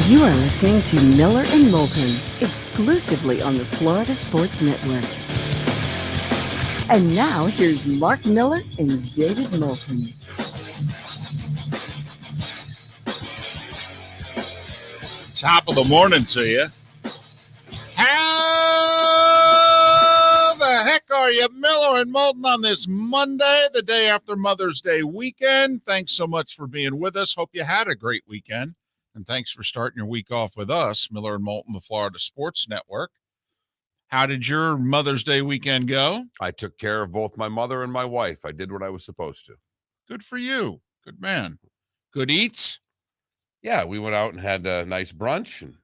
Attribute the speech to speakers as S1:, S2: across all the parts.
S1: You are listening to Miller and Moulton, exclusively on the Florida Sports Network. And now, here's Mark Miller and David Moulton.
S2: Top of the morning to you. How the heck are you, Miller and Moulton, on this Monday, the day after Mother's Day weekend? Thanks so much for being with us. Hope you had a great weekend. And thanks for starting your week off with us, Miller and Moulton, the Florida Sports Network. How did your Mother's Day weekend go?
S3: I took care of both my mother and my wife. I did what I was supposed to.
S2: Good for you. Good man. Good eats?
S3: Yeah, we went out and had a nice brunch and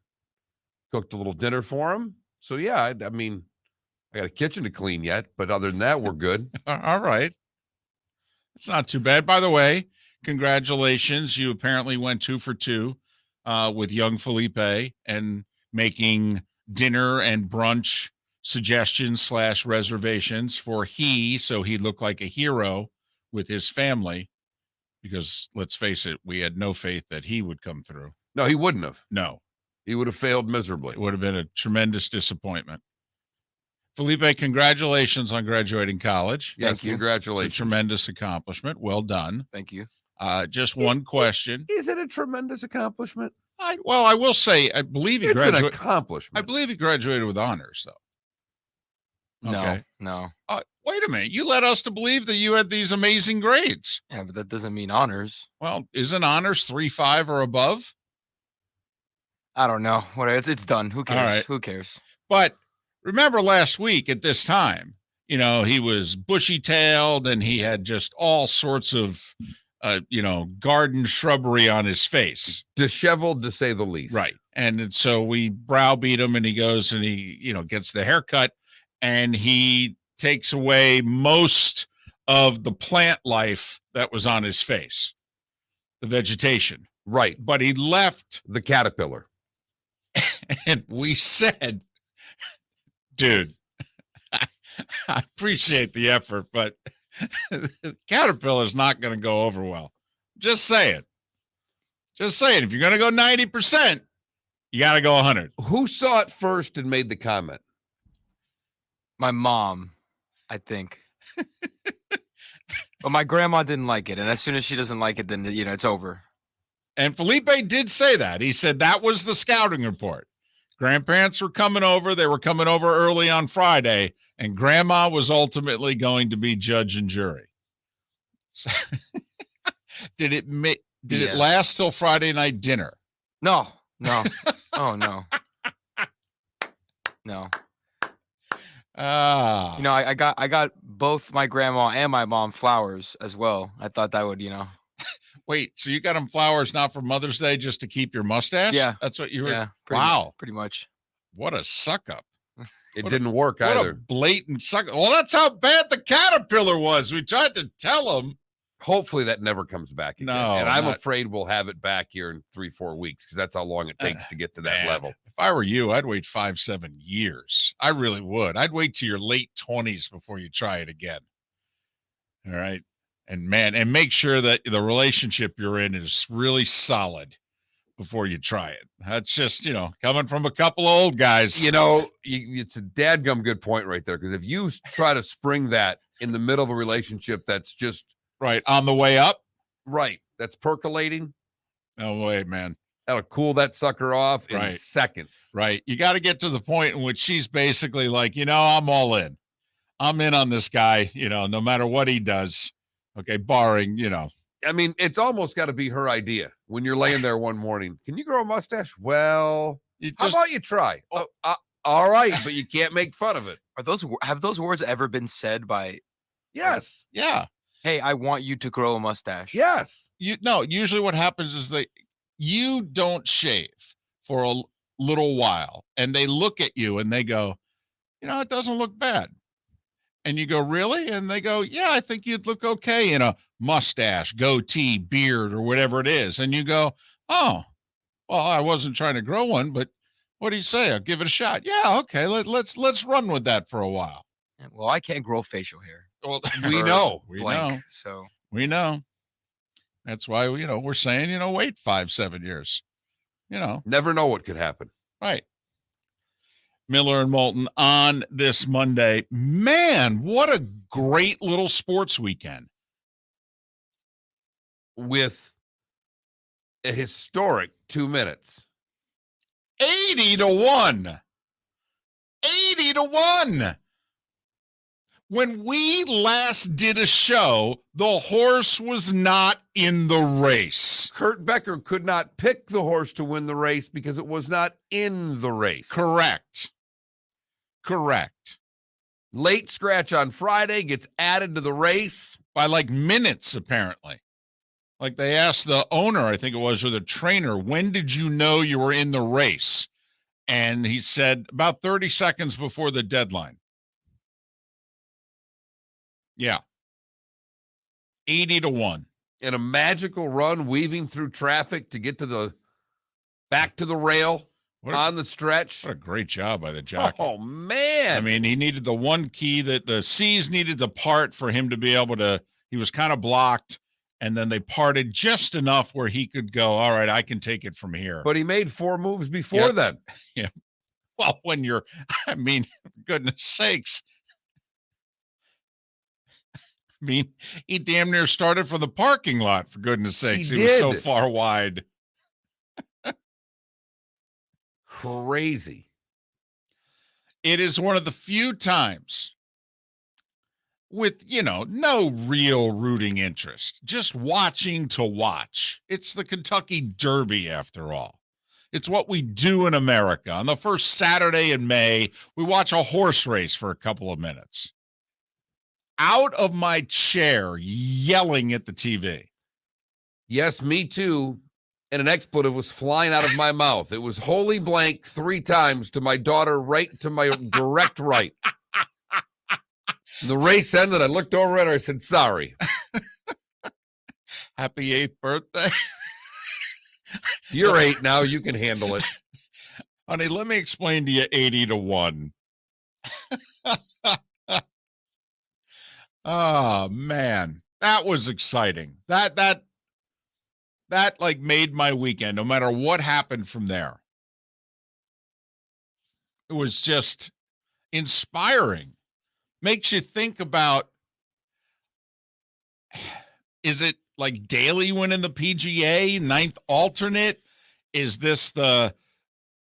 S3: cooked a little dinner for them. So, yeah, I got a kitchen to clean yet, but other than that, we're good.
S2: All right. It's not too bad. By the way, congratulations. You apparently went 2 for 2 with young Felipe and making dinner and brunch suggestions / reservations for so he looked like a hero with his family, because let's face it, we had no faith that he would come through.
S3: No, he wouldn't have.
S2: No.
S3: He would have failed miserably.
S2: It would have been a tremendous disappointment. Felipe, congratulations on graduating college.
S3: Yes, congratulations.
S2: It's a tremendous accomplishment. Well done.
S4: Thank you.
S2: Just one question.
S3: Is it a tremendous accomplishment?
S2: I will say, I believe he
S3: It's an
S2: graduated.
S3: accomplishment.
S2: I believe he graduated with honors, though. Okay.
S4: No.
S2: Wait a minute. You led us to believe that you had these amazing grades.
S4: Yeah, but that doesn't mean honors.
S2: Well, isn't honors 3.5 or above?
S4: I don't know. Whatever. It's done. Who cares?
S2: All right.
S4: Who cares?
S2: But remember last week at this time, he was bushy-tailed and he had just all sorts of, garden shrubbery on his face.
S3: Disheveled, to say the least.
S2: Right. And so we browbeat him and he goes and he, gets the haircut and he takes away most of the plant life that was on his face, the vegetation.
S3: Right.
S2: But he left
S3: the caterpillar.
S2: And we said, dude, I appreciate the effort, but the caterpillar's not going to go over well. Just saying. If you're going to go 90%, you got to go 100.
S3: Who saw it first and made the comment?
S4: My mom, I think. But my grandma didn't like it. And as soon as she doesn't like it, then, it's over.
S2: And Felipe did say that. He said that was the scouting report. Grandparents were coming over. They were coming over early on Friday, and Grandma was ultimately going to be judge and jury. So, did it last till Friday night dinner?
S4: No. Oh, no. No. I got both my grandma and my mom flowers as well. I thought that would,
S2: Wait, so you got them flowers not for Mother's Day just to keep your mustache?
S4: Yeah.
S2: That's what you were?
S4: Yeah.
S2: Pretty
S4: much.
S2: What a suck up.
S3: It didn't work
S2: what
S3: either.
S2: A blatant suck up. Well, that's how bad the caterpillar was. We tried to tell him.
S3: Hopefully that never comes back again.
S2: No,
S3: and I'm afraid we'll have it back here in 3-4 weeks, because that's how long it takes to get to that level.
S2: If I were you, I'd wait 5-7 years. I really would. I'd wait till your late 20s before you try it again. All right. And make sure that the relationship you're in is really solid before you try it. That's just, coming from a couple of old guys.
S3: It's a dadgum good point right there, because if you try to spring that in the middle of a relationship that's just
S2: right on the way up,
S3: right, that's percolating.
S2: No way, man.
S3: That'll cool that sucker off in seconds.
S2: Right. You got to get to the point in which she's basically like, I'm all in. I'm in on this guy, no matter what he does. Okay, barring,
S3: I mean, it's almost got to be her idea when you're laying there one morning. Can you grow a mustache? Well, how about you try? All right, but you can't make fun of it.
S4: Have those words ever been said by?
S3: Yes.
S2: Yeah.
S4: Hey, I want you to grow a mustache.
S3: Yes.
S2: Usually what happens is you don't shave for a little while, and they look at you and they go, it doesn't look bad. And you go, really? And they go, yeah, I think you'd look okay in a mustache, goatee, beard, or whatever it is. And you go, oh, well, I wasn't trying to grow one, but what do you say? I'll give it a shot. Yeah, okay, let's run with that for a while.
S4: Well, I can't grow facial hair.
S2: Well,
S3: we know.
S4: So
S2: we know. That's why we're saying, wait 5-7 years.
S3: Never know what could happen.
S2: Right. Miller and Moulton on this Monday. Man, what a great little sports weekend.
S3: With a historic 2 minutes.
S2: 80-1. 80-1. When we last did a show, the horse was not in the race.
S3: Kurt Becker could not pick the horse to win the race because it was not in the race.
S2: Correct.
S3: Late scratch on Friday gets added to the race.
S2: By like minutes, apparently. Like they asked the owner, I think it was, or the trainer, when did you know you were in the race? And he said about 30 seconds before the deadline. Yeah. 80-1.
S3: In a magical run, weaving through traffic to get back to the rail on the stretch.
S2: What a great job by the jockey.
S3: Oh, man.
S2: I mean, he needed the one key that the C's needed to part for him to be able to, he was kind of blocked, and then they parted just enough where he could go, all right, I can take it from here.
S3: But he made 4 moves before then.
S2: Yeah. Well, when you're, I mean, goodness sakes. I mean, he damn near started from the parking lot, for goodness sakes. He was so far wide.
S3: Crazy.
S2: It is one of the few times with, no real rooting interest, just watching to watch. It's the Kentucky Derby, after all. It's what we do in America. On the first Saturday in May, we watch a horse race for a couple of minutes. Out of my chair, yelling at the TV.
S3: Yes, me too. And an expletive was flying out of my mouth. It was holy blank 3 times to my daughter, right to my direct right. The race ended. I looked over at her. I said, sorry.
S2: Happy 8th birthday.
S3: You're 8 now. You can handle it.
S2: Honey, let me explain to you 80-1. Oh, man. That was exciting. That like made my weekend, no matter what happened from there. It was just inspiring. Makes you think about, is it like Daly winning the PGA, 9th alternate? Is this the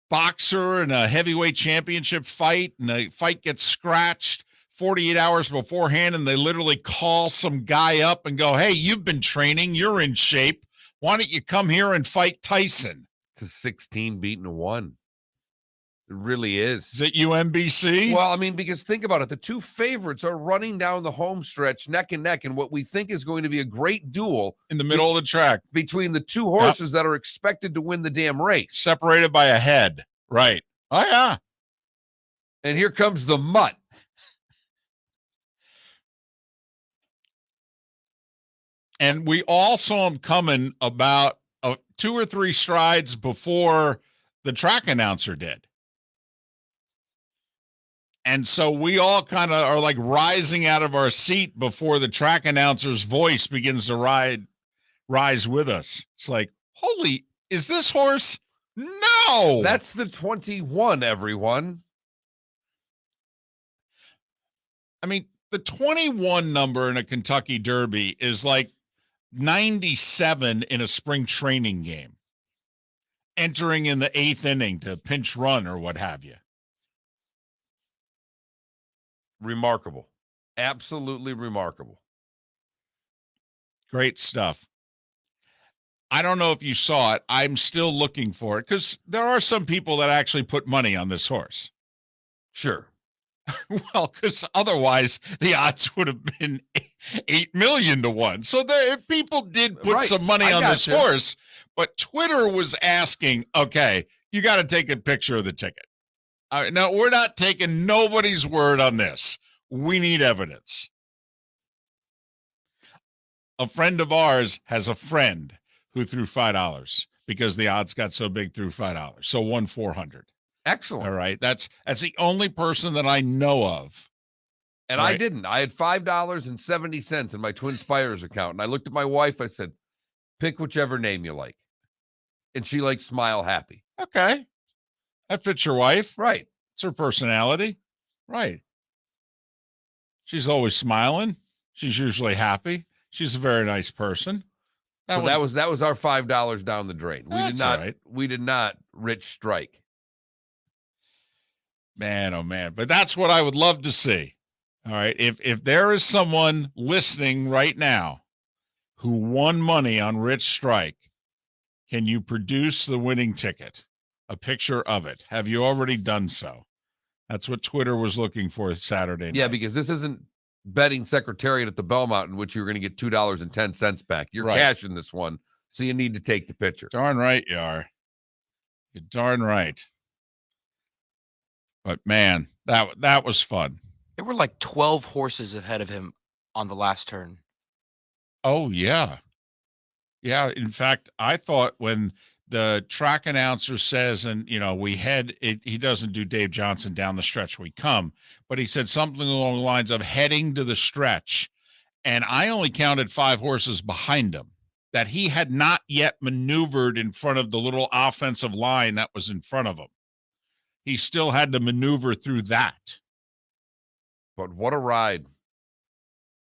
S2: boxer in a heavyweight championship fight and the fight gets scratched 48 hours beforehand and they literally call some guy up and go, hey, you've been training, you're in shape. Why don't you come here and fight Tyson?
S3: It's a 16 beating a 1. It really is.
S2: Is it UMBC?
S3: Well, I mean, because think about it. The 2 favorites are running down the home stretch neck and neck in what we think is going to be a great duel
S2: in the middle of the track
S3: between the 2 horses that are expected to win the damn race.
S2: Separated by a head. Right. Oh, yeah.
S3: And here comes the mutt.
S2: And we all saw him coming about 2 or 3 strides before the track announcer did. And so we all kind of are like rising out of our seat before the track announcer's voice begins to rise with us. It's like, holy, is this horse? No.
S3: That's the 21, everyone.
S2: I mean, the 21 number in a Kentucky Derby is like 97 in a spring training game, entering in the 8th inning to pinch run or what have you.
S3: Remarkable. Absolutely remarkable.
S2: Great stuff. I don't know if you saw it. I'm still looking for it because there are some people that actually put money on this horse.
S3: Sure.
S2: Well, because otherwise the odds would have been 8 million to 1. So there, people did put some money on this horse, but Twitter was asking, okay, you got to take a picture of the ticket. All right, now, we're not taking nobody's word on this. We need evidence. A friend of ours has a friend who threw $5 because the odds got so big, threw $5. So won 400.
S3: Excellent.
S2: All right. That's the only person that I know of.
S3: And right? I didn't. I had $5.70 in my Twin Spires account. And I looked at my wife. I said, pick whichever name you like. And she likes smile happy.
S2: Okay. That fits your wife.
S3: Right.
S2: It's her personality. Right. She's always smiling. She's usually happy. She's a very nice person.
S3: That was our $5 down the drain. We did not rich strike.
S2: Man, oh man. But that's what I would love to see. All right. If there is someone listening right now who won money on Rich Strike, can you produce the winning ticket? A picture of it. Have you already done so? That's what Twitter was looking for Saturday night.
S3: Yeah, because this isn't betting Secretariat at the Belmont in which you're going to get $2.10 back. You're cashing this one, so you need to take the picture.
S2: Darn right you are. You're darn right. But man, that was fun.
S4: There were like 12 horses ahead of him on the last turn.
S2: Oh, yeah. Yeah, in fact, I thought when the track announcer says, and, he doesn't do Dave Johnson down the stretch we come, but he said something along the lines of heading to the stretch. And I only counted 5 horses behind him that he had not yet maneuvered in front of the little offensive line that was in front of him. He still had to maneuver through that.
S3: But what a ride.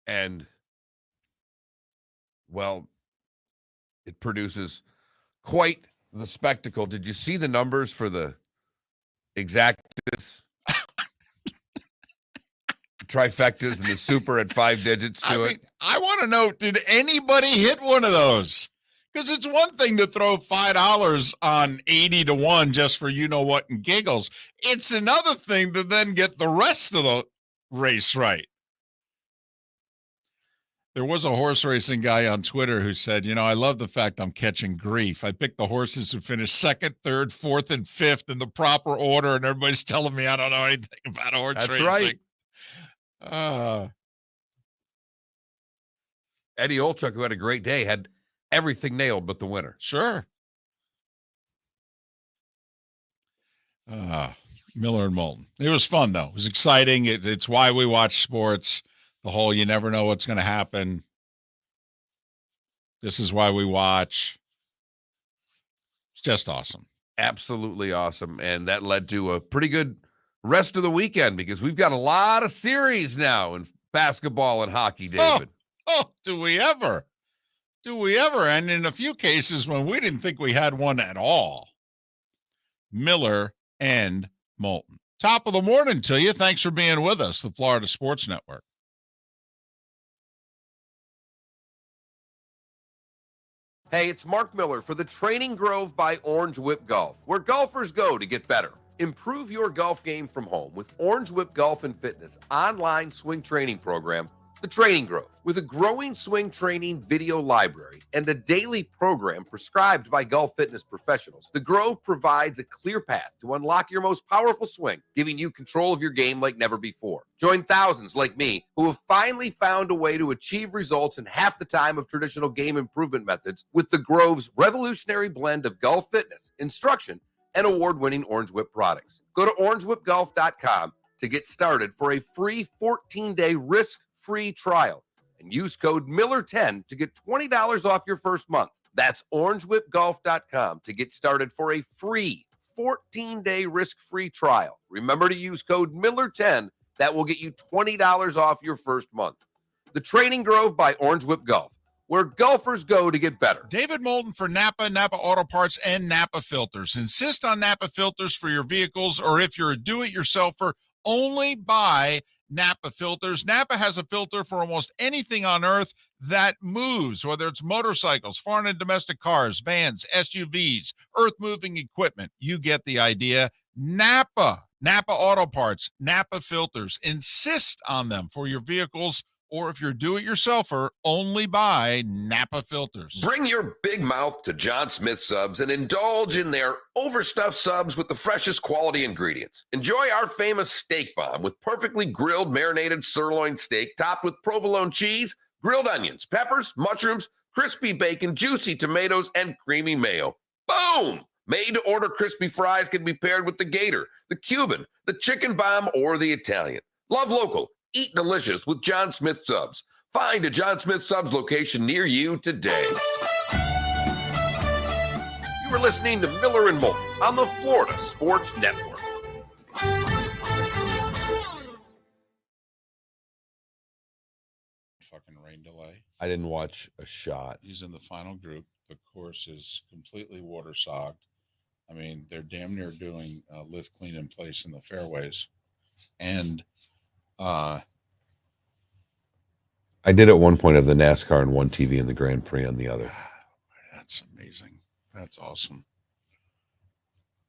S3: And, well, it produces quite the spectacle. Did you see the numbers for the exactas, trifectas, and the super at 5 digits to it?
S2: I want to know, did anybody hit one of those? Because it's one thing to throw $5 on 80 to 1 just for you-know-what and giggles. It's another thing to then get the rest of the race right. There was a horse racing guy on Twitter who said, I love the fact I'm catching grief. I picked the horses who finished 2nd, 3rd, 4th, and 5th in the proper order, and everybody's telling me I don't know anything about horse racing.
S3: That's
S2: right.
S3: Eddie Olchuk, who had a great day, had everything nailed but the winner.
S2: Sure. Miller and Moulton. It was fun, though. It was exciting. It's why we watch sports. The whole you never know what's going to happen. This is why we watch. It's just awesome.
S3: Absolutely awesome. And that led to a pretty good rest of the weekend because we've got a lot of series now in basketball and hockey, David.
S2: Oh, do we ever? Do we ever? And in a few cases when we didn't think we had one at all. Miller and Moulton. Top of the morning to you. Thanks for being with us, the Florida Sports Network.
S5: Hey, it's Mark Miller for the Training Grove by Orange Whip Golf, where golfers go to get better. Improve your golf game from home with Orange Whip Golf and Fitness online swing training program, The Training Grove. With a growing swing training video library and a daily program prescribed by golf fitness professionals, The Grove provides a clear path to unlock your most powerful swing, giving you control of your game like never before. Join thousands like me who have finally found a way to achieve results in half the time of traditional game improvement methods with The Grove's revolutionary blend of golf fitness, instruction, and award-winning Orange Whip products. Go to orangewhipgolf.com to get started for a free 14-day risk-free trial and use code Miller10 to get $20 off your first month. That's orangewhipgolf.com to get started for a free 14-day risk-free trial. Remember to use code Miller10. That will get you $20 off your first month. The Training Grove by Orange Whip Golf, where golfers go to get better.
S2: David Moulton for Napa Auto Parts, and Napa Filters. Insist on Napa Filters for your vehicles, or if you're a do-it-yourselfer, only buy Napa Filters. Napa has a filter for almost anything on earth that moves, whether it's motorcycles, foreign and domestic cars, vans, SUVs, earth-moving equipment. You get the idea. Napa Auto Parts, Napa Filters. Insist on them for your vehicles, or if you're do-it-yourselfer, only buy Napa Filters.
S5: Bring your big mouth to John Smith Subs and indulge in their overstuffed subs with the freshest quality ingredients. Enjoy our famous steak bomb with perfectly grilled marinated sirloin steak topped with provolone cheese, grilled onions, peppers, mushrooms, crispy bacon, juicy tomatoes, and creamy mayo. Boom! Made-to-order crispy fries can be paired with the Gator, the Cuban, the chicken bomb, or the Italian. Love local. Eat delicious with John Smith Subs. Find a John Smith Subs location near you today. You are listening to Miller and Moulton on the Florida Sports Network.
S2: Fucking rain delay.
S3: I didn't watch a shot.
S2: He's in the final group. The course is completely watersogged. I mean, they're damn near doing lift clean in place in the fairways. And
S3: I did at one point of the NASCAR on one TV and the Grand Prix on the other.
S2: that's amazing. That's awesome.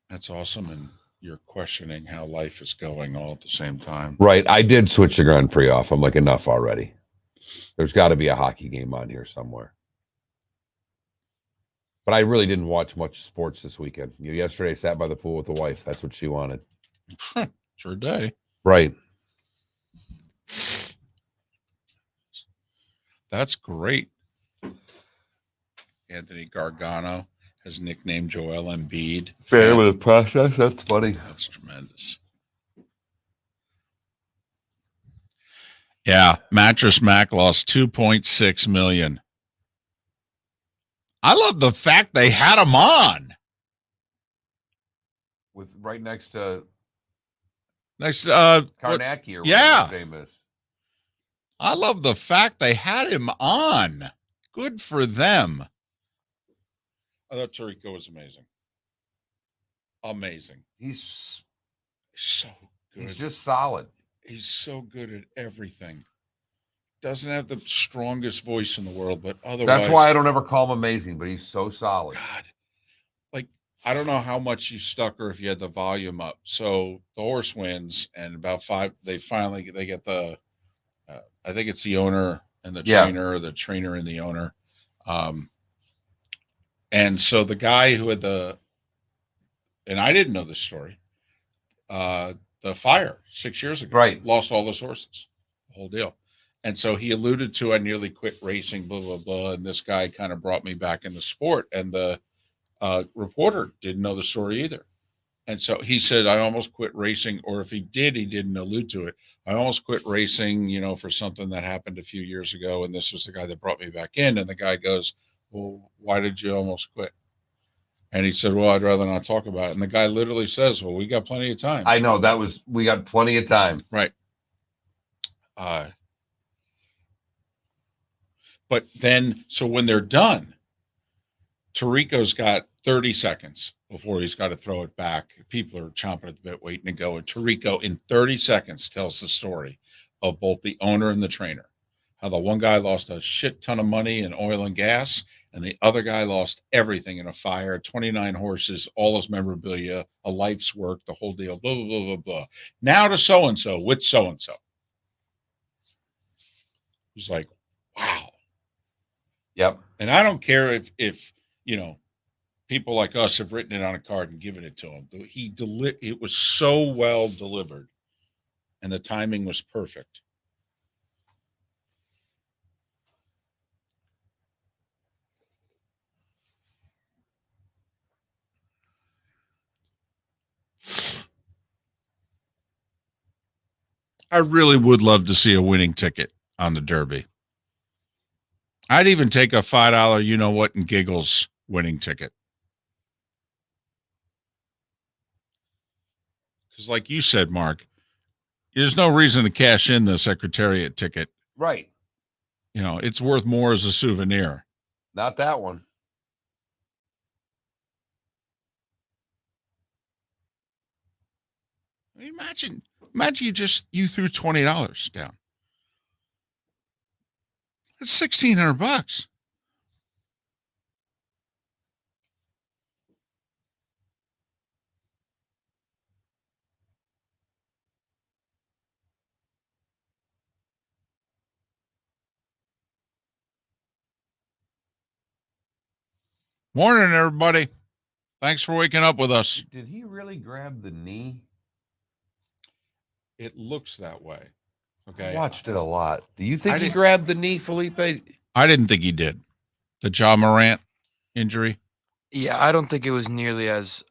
S2: That's awesome. And you're questioning how life is going all at the same time.
S3: Right. I did switch the Grand Prix off. I'm like, enough already. There's got to be a hockey game on here somewhere. But I really didn't watch much sports this weekend. Yesterday I sat by the pool with the wife. That's what she wanted.
S2: Sure day.
S3: Right.
S2: That's great. Anthony Gargano has nicknamed Joel Embiid.
S3: Fair with the process. That's funny.
S2: That's tremendous. Yeah, Mattress Mac lost $2.6 million. I love the fact they had him on.
S3: With right next to
S2: Karnacki
S3: or
S2: yeah.
S3: whatever his name is.
S2: I love the fact they had him on. Good for them. I thought Tirico was amazing. Amazing.
S3: He's
S2: so good.
S3: He's just solid.
S2: He's so good at everything. Doesn't have the strongest voice in the world, but otherwise.
S3: That's why I don't ever call him amazing, but he's so solid.
S2: God. Like, I don't know how much you stuck or if you had the volume up. So the horse wins, and about 5, they get the, I think it's the owner and the trainer, or the trainer and the owner. And so the guy who had and I didn't know this story, the fire 6 years ago,
S3: right,
S2: lost all those horses, the whole deal. And so he alluded to, I nearly quit racing, blah, blah, blah. And this guy kind of brought me back in the sport. And the reporter didn't know the story either. And so he said, I almost quit racing, or if he did, he didn't allude to it. I almost quit racing, for something that happened a few years ago. And this was the guy that brought me back in. And the guy goes, well, why did you almost quit? And he said, well, I'd rather not talk about it. And the guy literally says, well, we got plenty of time.
S3: I know we got plenty of time.
S2: Right. But then, so when they're done, Tirico's got 30 seconds before he's got to throw it back. People are chomping at the bit, waiting to go. And Tirico, in 30 seconds, tells the story of both the owner and the trainer. How the one guy lost a shit ton of money in oil and gas, and the other guy lost everything in a fire, 29 horses, all his memorabilia, a life's work, the whole deal, blah, blah, blah, blah, blah. Now to so-and-so with so-and-so. He's like, wow.
S3: Yep.
S2: And I don't care if people like us have written it on a card and given it to him. It was so well delivered, and the timing was perfect. I really would love to see a winning ticket on the Derby. I'd even take a $5 you-know-what and giggles winning ticket. Because like you said, Mark, there's no reason to cash in the Secretariat ticket.
S3: Right.
S2: It's worth more as a souvenir.
S3: Not that one.
S2: Imagine you threw $20 down. That's $1,600. Morning, everybody. Thanks for waking up with us.
S3: Did he really grab the knee?
S2: It looks that way. Okay.
S3: I watched it a lot. Do you think he grabbed the knee, Felipe?
S2: I didn't think he did. The Ja Morant injury.
S4: Yeah, I don't think it was nearly as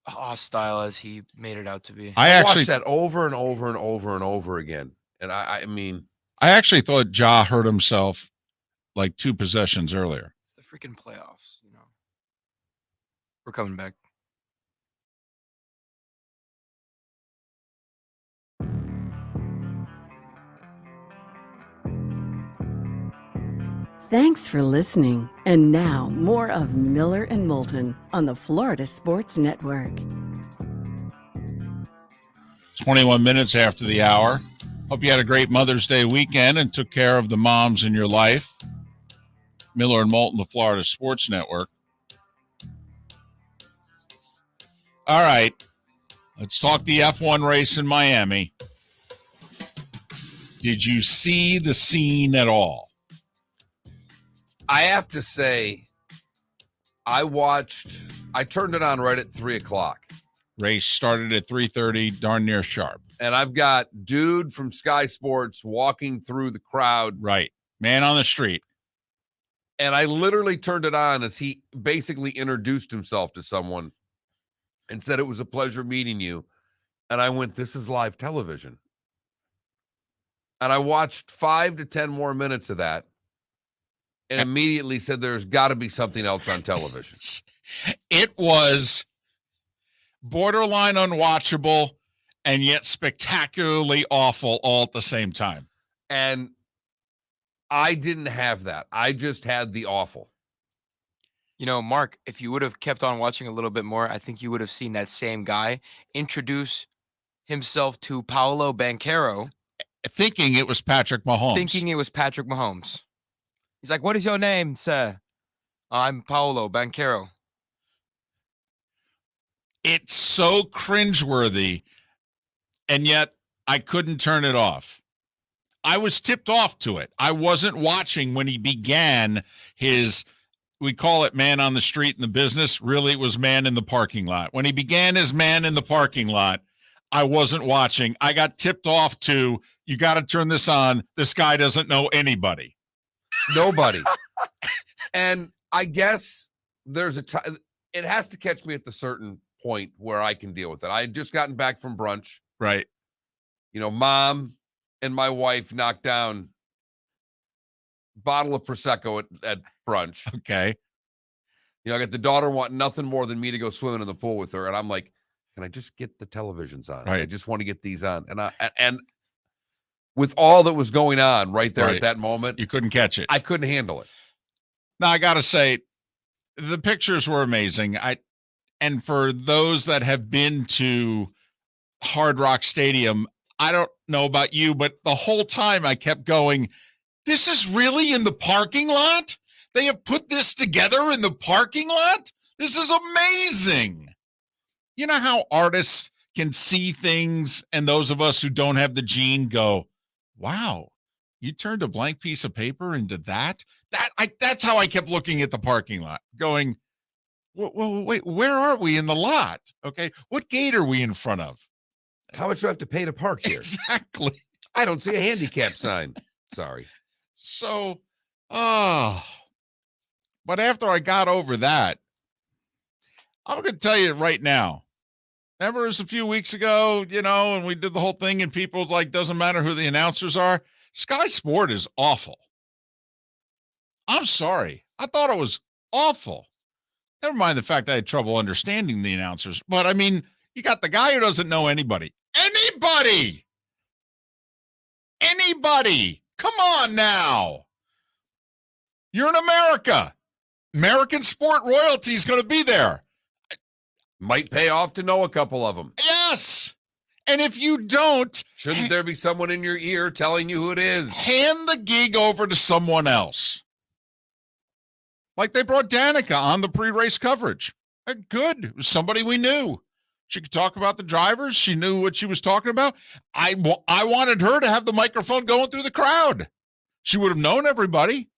S4: hostile as he made it out to be.
S3: I watched that over and over and over and over again. And I mean,
S2: I actually thought Ja hurt himself like 2 possessions earlier.
S4: It's the freaking playoffs, We're coming back.
S1: Thanks for listening. And now, more of Miller and Moulton on the Florida Sports Network.
S2: 21 minutes after the hour. Hope you had a great Mother's Day weekend and took care of the moms in your life. Miller and Moulton, the Florida Sports Network. All right, let's talk the F1 race in Miami. Did you see the scene at all?
S3: I have to say, I turned it on right at 3 o'clock.
S2: Race started at 3:30, darn near sharp.
S3: And I've got dude from Sky Sports walking through the crowd.
S2: Right. Man on the street.
S3: And I literally turned it on as he basically introduced himself to someone and said, "It was a pleasure meeting you." And I went, "This is live television." And I watched 5 to 10 more minutes of that and immediately said, there's got to be something else on television.
S2: It was borderline unwatchable and yet spectacularly awful all at the same time.
S3: And I didn't have that. I just had the awful.
S4: You know, Mark, if you would have kept on watching a little bit more, I think you would have seen that same guy introduce himself to Paolo Banchero.
S2: Thinking it was Patrick Mahomes.
S4: He's like, "What is your name, sir?" "I'm Paolo Banchero."
S2: It's so cringeworthy, and yet I couldn't turn it off. I was tipped off to it. I wasn't watching when he began his, we call it man on the street in the business. Really, it was man in the parking lot. When he began his man in the parking lot, I wasn't watching. I got tipped off to, you got to turn this on. This guy doesn't know anybody.
S3: Nobody. And I guess there's a time, it has to catch me at the certain point where I can deal with it. I had just gotten back from brunch.
S2: Right.
S3: You know, mom and my wife knocked down a bottle of Prosecco at brunch.
S2: Okay.
S3: You know, I got the daughter wanting nothing more than me to go swimming in the pool with her. And I'm like, can I just get the televisions on?
S2: Right.
S3: I just want to get these on. And with all that was going on right there
S2: Right.
S3: at that moment,
S2: You couldn't catch it.
S3: I couldn't handle it.
S2: Now, I got to say, the pictures were amazing. And for those that have been to Hard Rock Stadium, I don't know about you, but the whole time I kept going, this is really in the parking lot? They have put this together in the parking lot? This is amazing. You know how artists can see things and those of us who don't have the gene go, wow, you turned a blank piece of paper into that? That's how I kept looking at the parking lot, going, wait, where are we in the lot? Okay, what gate are we in front of?
S3: How much do I have to pay to park here?
S2: Exactly.
S3: I don't see a handicap sign. Sorry.
S2: So, but after I got over that, I'm going to tell you right now. Remember, it was a few weeks ago, you know, and we did the whole thing and people like, doesn't matter who the announcers are. Sky Sport is awful. I'm sorry. I thought it was awful. Never mind the fact I had trouble understanding the announcers. But I mean, you got the guy who doesn't know anybody. Anybody. Come on now. You're in America. American sport royalty is going to be there.
S3: Might pay off to know a couple of them.
S2: Yes. And if you don't,
S3: Shouldn't there be someone in your ear telling you who it is?
S2: hand the gig over to someone else. Like they brought Danica on the pre-race coverage. Good. It was somebody we knew. She could talk about the drivers. She knew what she was talking about. I wanted her to have the microphone going through the crowd. She would have known everybody.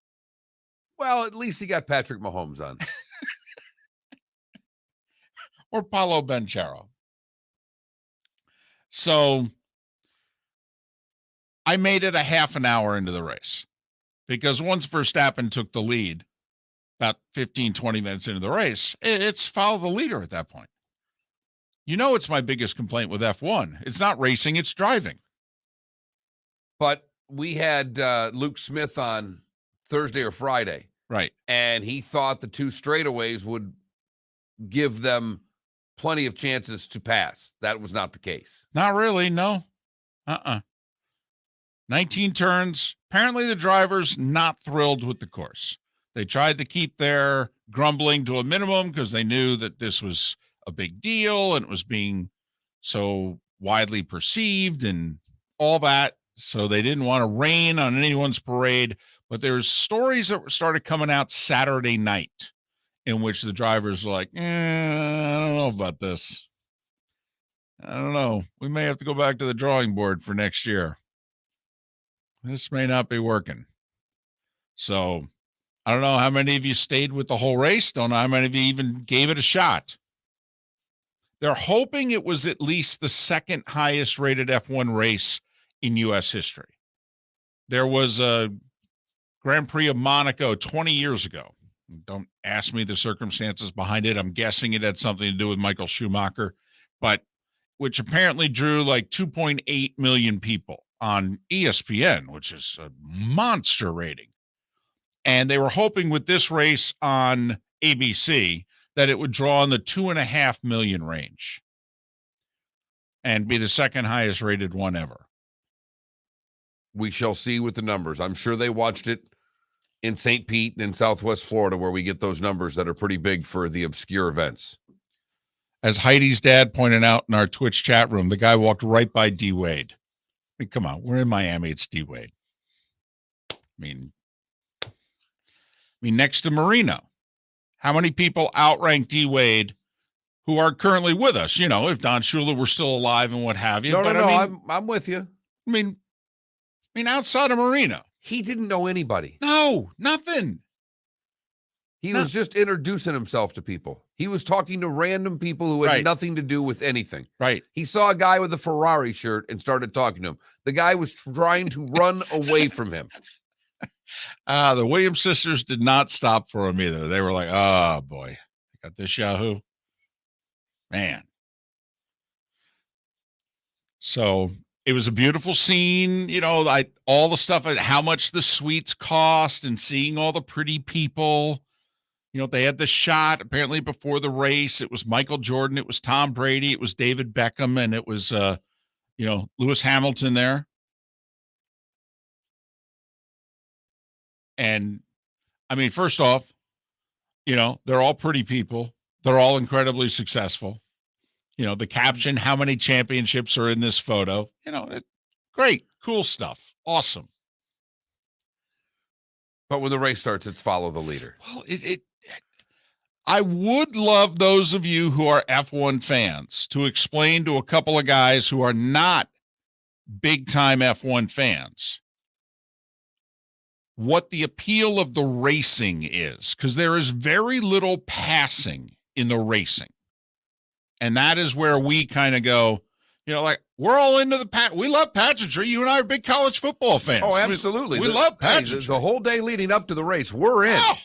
S3: Well, at least he got Patrick Mahomes on.
S2: Or Paolo Banchero. So I made it a half an hour into the race because once Verstappen took the lead, about 15, 20 minutes into the race, it's follow the leader at that point. You know, it's my biggest complaint with F1. It's not racing, it's driving.
S3: But we had Luke Smith on Thursday or Friday.
S2: Right.
S3: And he thought the two straightaways would give them plenty of chances to pass. That was not the case.
S2: Not really, no. 19 turns. Apparently the drivers not thrilled with the course. They tried to keep their grumbling to a minimum because they knew that this was a big deal and it was being so widely perceived and all that. So they didn't want to rain on anyone's parade. But there's stories that started coming out Saturday night in which the drivers were like, I don't know about this. I don't know. We may have to go back to the drawing board for next year. This may not be working. So I don't know how many of you stayed with the whole race. Don't know how many of you even gave it a shot. They're hoping it was at least the second highest rated F1 race in U.S. history. There was a Grand Prix of Monaco 20 years ago. Don't ask me the circumstances behind it. I'm guessing it had something to do with Michael Schumacher, but which apparently drew like 2.8 million people on ESPN, which is a monster rating. And they were hoping with this race on ABC that it would draw in the 2.5 million range and be the second highest rated one ever.
S3: We shall see with the numbers. I'm sure they watched it in St. Pete and in Southwest Florida, where we get those numbers that are pretty big for the obscure events.
S2: As Heidi's dad pointed out in our Twitch chat room, the guy walked right by D. Wade. I mean, come on, we're in Miami. It's D. Wade. I mean, next to Marino, how many people outrank D. Wade who are currently with us? You know, if Don Shula were still alive and what have you.
S3: No,
S2: but
S3: I'm with you.
S2: I mean, outside of Marino,
S3: he didn't know anybody.
S2: No, nothing.
S3: He was just introducing himself to people. He was talking to random people who had nothing to do with anything.
S2: Right.
S3: He saw a guy with a Ferrari shirt and started talking to him. The guy was trying to run away from him.
S2: The Williams sisters did not stop for him either. They were like, oh, boy, got this Yahoo. Man. So it was a beautiful scene, you know, all the stuff, how much the suites cost and seeing all the pretty people. You know, they had the shot apparently before the race. It was Michael Jordan. It was Tom Brady. It was David Beckham. And it was, Lewis Hamilton there. And I mean, first off, you know, they're all pretty people. They're all incredibly successful. You know, the caption, how many championships are in this photo? You know, great, cool stuff. Awesome.
S3: But when the race starts, it's follow the leader.
S2: Well, I would love those of you who are F1 fans to explain to a couple of guys who are not big-time F1 fans what the appeal of the racing is, because there is very little passing in the racing. And that is where we kind of go, you know, like, we're all into we love pageantry. You and I are big college football fans.
S3: Oh, absolutely.
S2: We love pageantry.
S3: The whole day leading up to the race, we're in.
S2: Oh,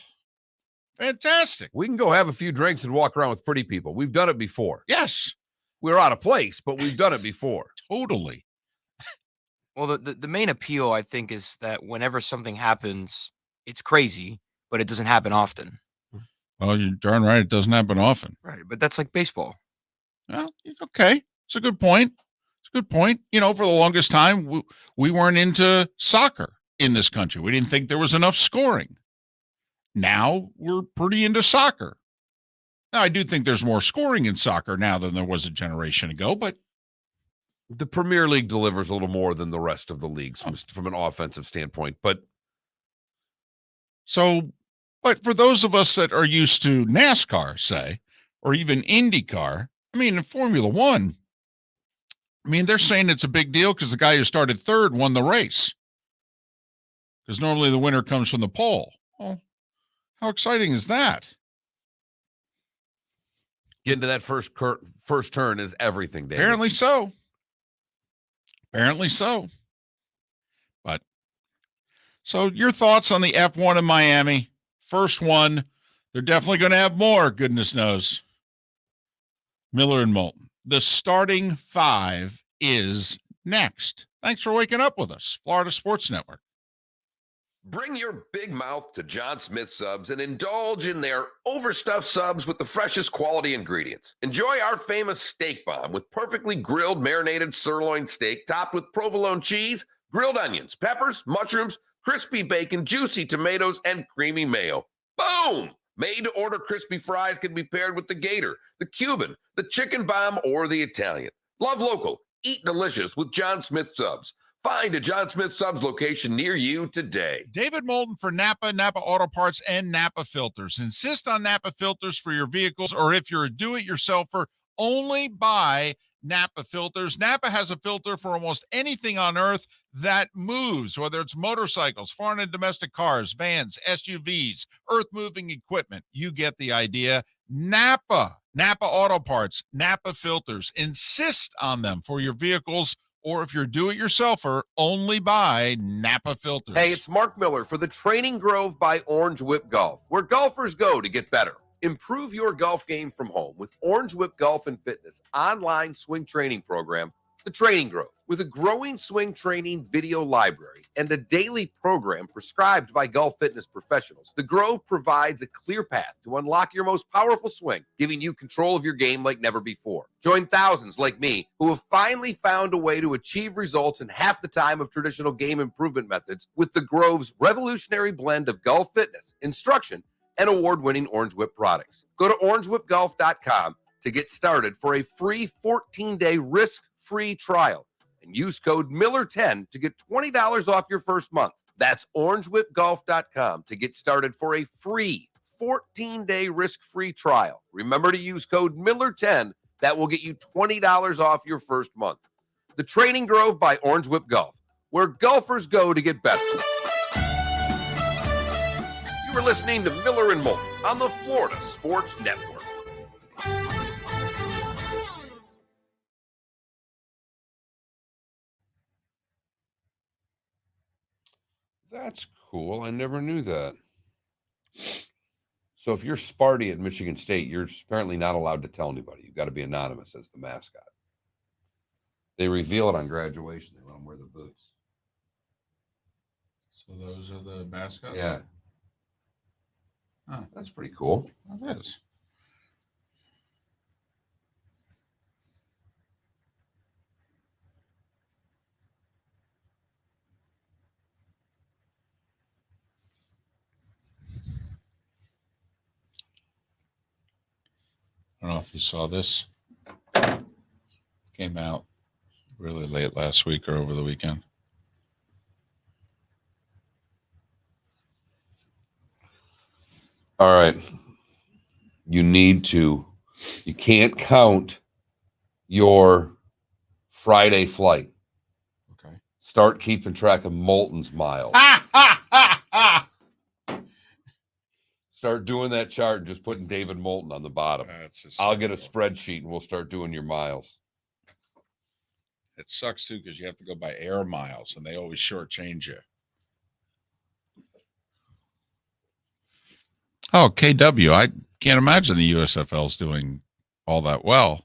S2: fantastic.
S3: We can go have a few drinks and walk around with pretty people. We've done it before.
S2: Yes.
S3: We're out of place, but we've done it before.
S2: Totally.
S4: Well, the main appeal, I think, is that whenever something happens, it's crazy, but it doesn't happen often.
S2: Well, you're darn right. It doesn't happen often.
S4: Right. But that's like baseball.
S2: Well, okay. It's a good point. It's a good point. You know, for the longest time, we weren't into soccer in this country. We didn't think there was enough scoring. Now we're pretty into soccer. Now, I do think there's more scoring in soccer now than there was a generation ago, but
S3: the Premier League delivers a little more than the rest of the leagues from an offensive standpoint. But
S2: for those of us that are used to NASCAR, say, or even IndyCar, I mean, in Formula One, I mean, they're saying it's a big deal because the guy who started third won the race. Because normally the winner comes from the pole. Well, how exciting is that?
S3: Getting to that first turn is everything, David.
S2: Apparently so. Apparently so. But so your thoughts on the F1 in Miami? First one. They're definitely going to have more, goodness knows. Miller and Moulton. The starting five is next. Thanks for waking up with us. Florida Sports Network.
S5: Bring your big mouth to John Smith Subs and indulge in their overstuffed subs with the freshest quality ingredients. Enjoy our famous steak bomb with perfectly grilled marinated sirloin steak topped with provolone cheese, grilled onions, peppers, mushrooms, crispy bacon, juicy tomatoes, and creamy mayo. Boom! Made-to-order crispy fries can be paired with the Gator, the Cuban, the Chicken Bomb, or the Italian. Love local. Eat delicious with John Smith Subs. Find a John Smith Subs location near you today.
S2: David Moulton for Napa, Napa Auto Parts, and Napa Filters. Insist on Napa Filters for your vehicles, or if you're a do-it-yourselfer, only buy Napa Filters. Napa has a filter for almost anything on earth that moves, whether it's motorcycles, foreign and domestic cars, vans, SUVs, earth-moving equipment. You get the idea. Napa Auto Parts, Napa Filters. Insist on them for your vehicles, or if you're do-it-yourselfer, only buy Napa Filters.
S5: Hey, it's Mark Miller for the Training Grove by Orange Whip Golf, where golfers go to get better. Improve your golf game from home with Orange Whip Golf and Fitness online swing training program, The Training Grove. With a growing swing training video library and a daily program prescribed by golf fitness professionals, The Grove provides a clear path to unlock your most powerful swing, giving you control of your game like never before. Join thousands like me who have finally found a way to achieve results in half the time of traditional game improvement methods with The Grove's revolutionary blend of golf fitness, instruction, and award-winning Orange Whip products. Go to orangewhipgolf.com to get started for a free 14-day risk-free trial and use code Miller10 to get $20 off your first month. That's orangewhipgolf.com to get started for a free 14-day risk-free trial. Remember to use code Miller10. That will get you $20 off your first month. The Training Grove by Orange Whip Golf, where golfers go to get better. You are listening to Miller and Moulton on the Florida Sports Network.
S3: That's cool. I never knew that. So if you're Sparty at Michigan State, you're apparently not allowed to tell anybody. You've got to be anonymous as the mascot. They reveal it on graduation. They let them wear the boots.
S2: So those are the mascots?
S3: Yeah.
S2: Huh.
S3: That's pretty cool.
S2: That is. I don't know if you saw this. Came out really late last week or over the weekend.
S3: All right. You can't count your Friday flight.
S2: Okay.
S3: Start keeping track of Moulton's miles. Start doing that chart and just putting David Moulton on the bottom. I'll get a spreadsheet and we'll start doing your miles.
S2: It sucks too because you have to go by air miles and they always shortchange you. Oh, KW. I can't imagine the USFL's doing all that well.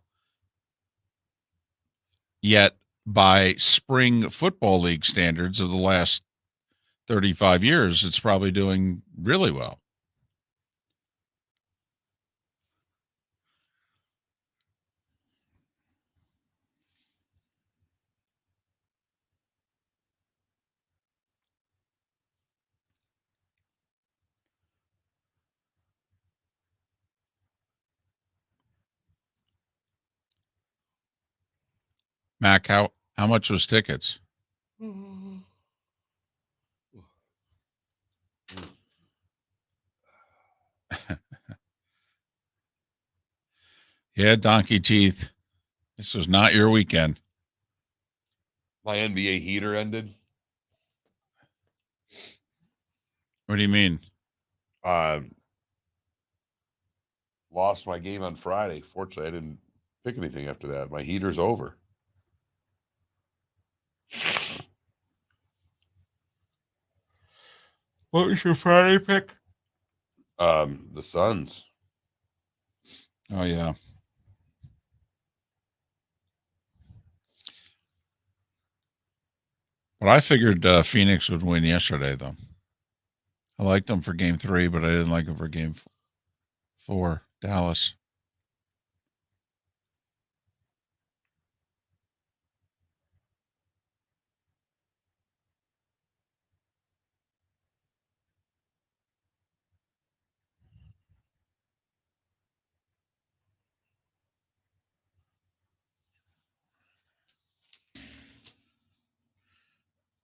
S2: Yet, by spring football league standards of the last 35 years, it's probably doing really well. Mac, how much was tickets? Yeah, donkey teeth. This was not your weekend.
S3: My NBA heater ended.
S2: What do you mean?
S3: Lost my game on Friday. Fortunately, I didn't pick anything after that. My heater's over.
S2: What was your Friday pick?
S3: The Suns.
S2: Oh, yeah. But I figured Phoenix would win yesterday, though. I liked them for game 3, but I didn't like them for game 4, Dallas.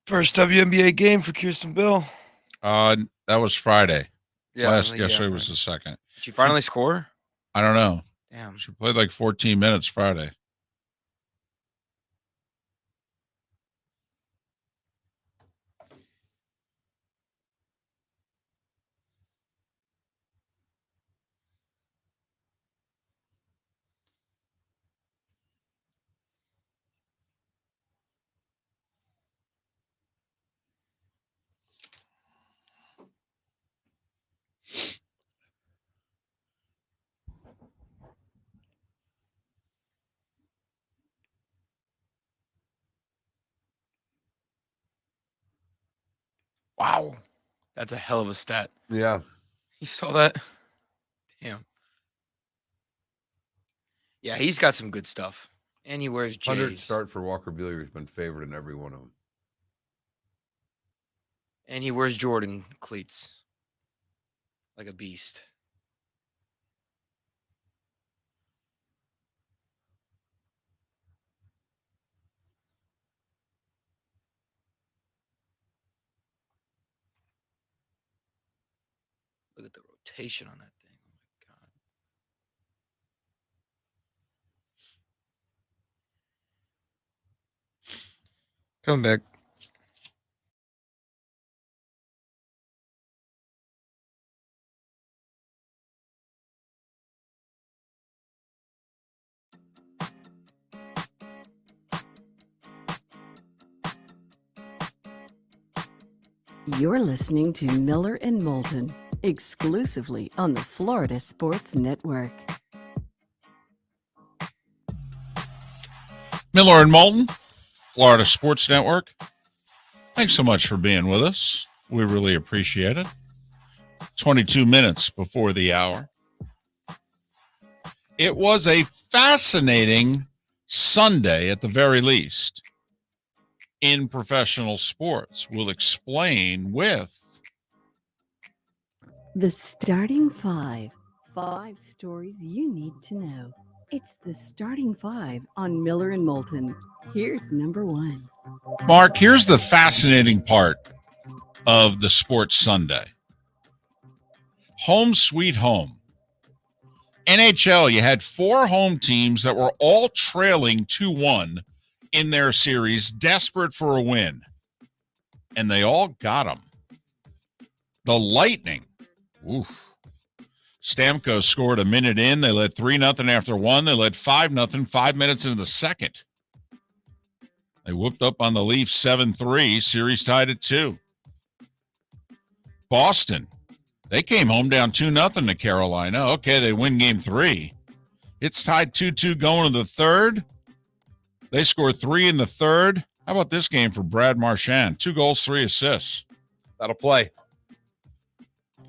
S4: First WNBA game for Kirsten Bill.
S2: That was Friday.
S4: Yeah.
S2: Yesterday was the second.
S4: Did she finally score?
S2: I don't know.
S4: Damn.
S2: She played like 14 minutes Friday.
S4: Wow. That's a hell of a stat.
S3: Yeah.
S4: You saw that? Damn. Yeah, he's got some good stuff. And he wears
S3: 100
S4: J's.
S3: start for Walker Buehler. He's been favored in every one of them.
S4: And he wears Jordan cleats. Like a beast. Look at the rotation on that thing. Oh my God. Come back.
S1: You're listening to Miller and Moulton, exclusively on the Florida Sports Network.
S2: Miller and Moulton, Florida Sports Network. Thanks so much for being with us. We really appreciate it. 22 minutes before the hour. It was a fascinating Sunday at the very least in professional sports. We'll explain with
S1: The starting five. 5 stories you need to know. It's the starting 5 on Miller and Moulton. Here's number 1.
S2: Mark. Here's the fascinating part of the Sports Sunday. Home sweet home. NHL, you had 4 home teams that were all trailing 2-1 in their series, desperate for a win. And they all got them. The Lightning. Oof. Stamkos scored a minute in. They led 3-0 after 1. They led 5-0 5 minutes into the second. They whooped up on the Leafs 7-3. Series tied at 2. Boston. They came home down 2-0 to Carolina. Okay, they win game 3. It's tied 2-2 going to the third. They scored 3 in the third. How about this game for Brad Marchand? 2 goals, 3 assists.
S3: That'll play.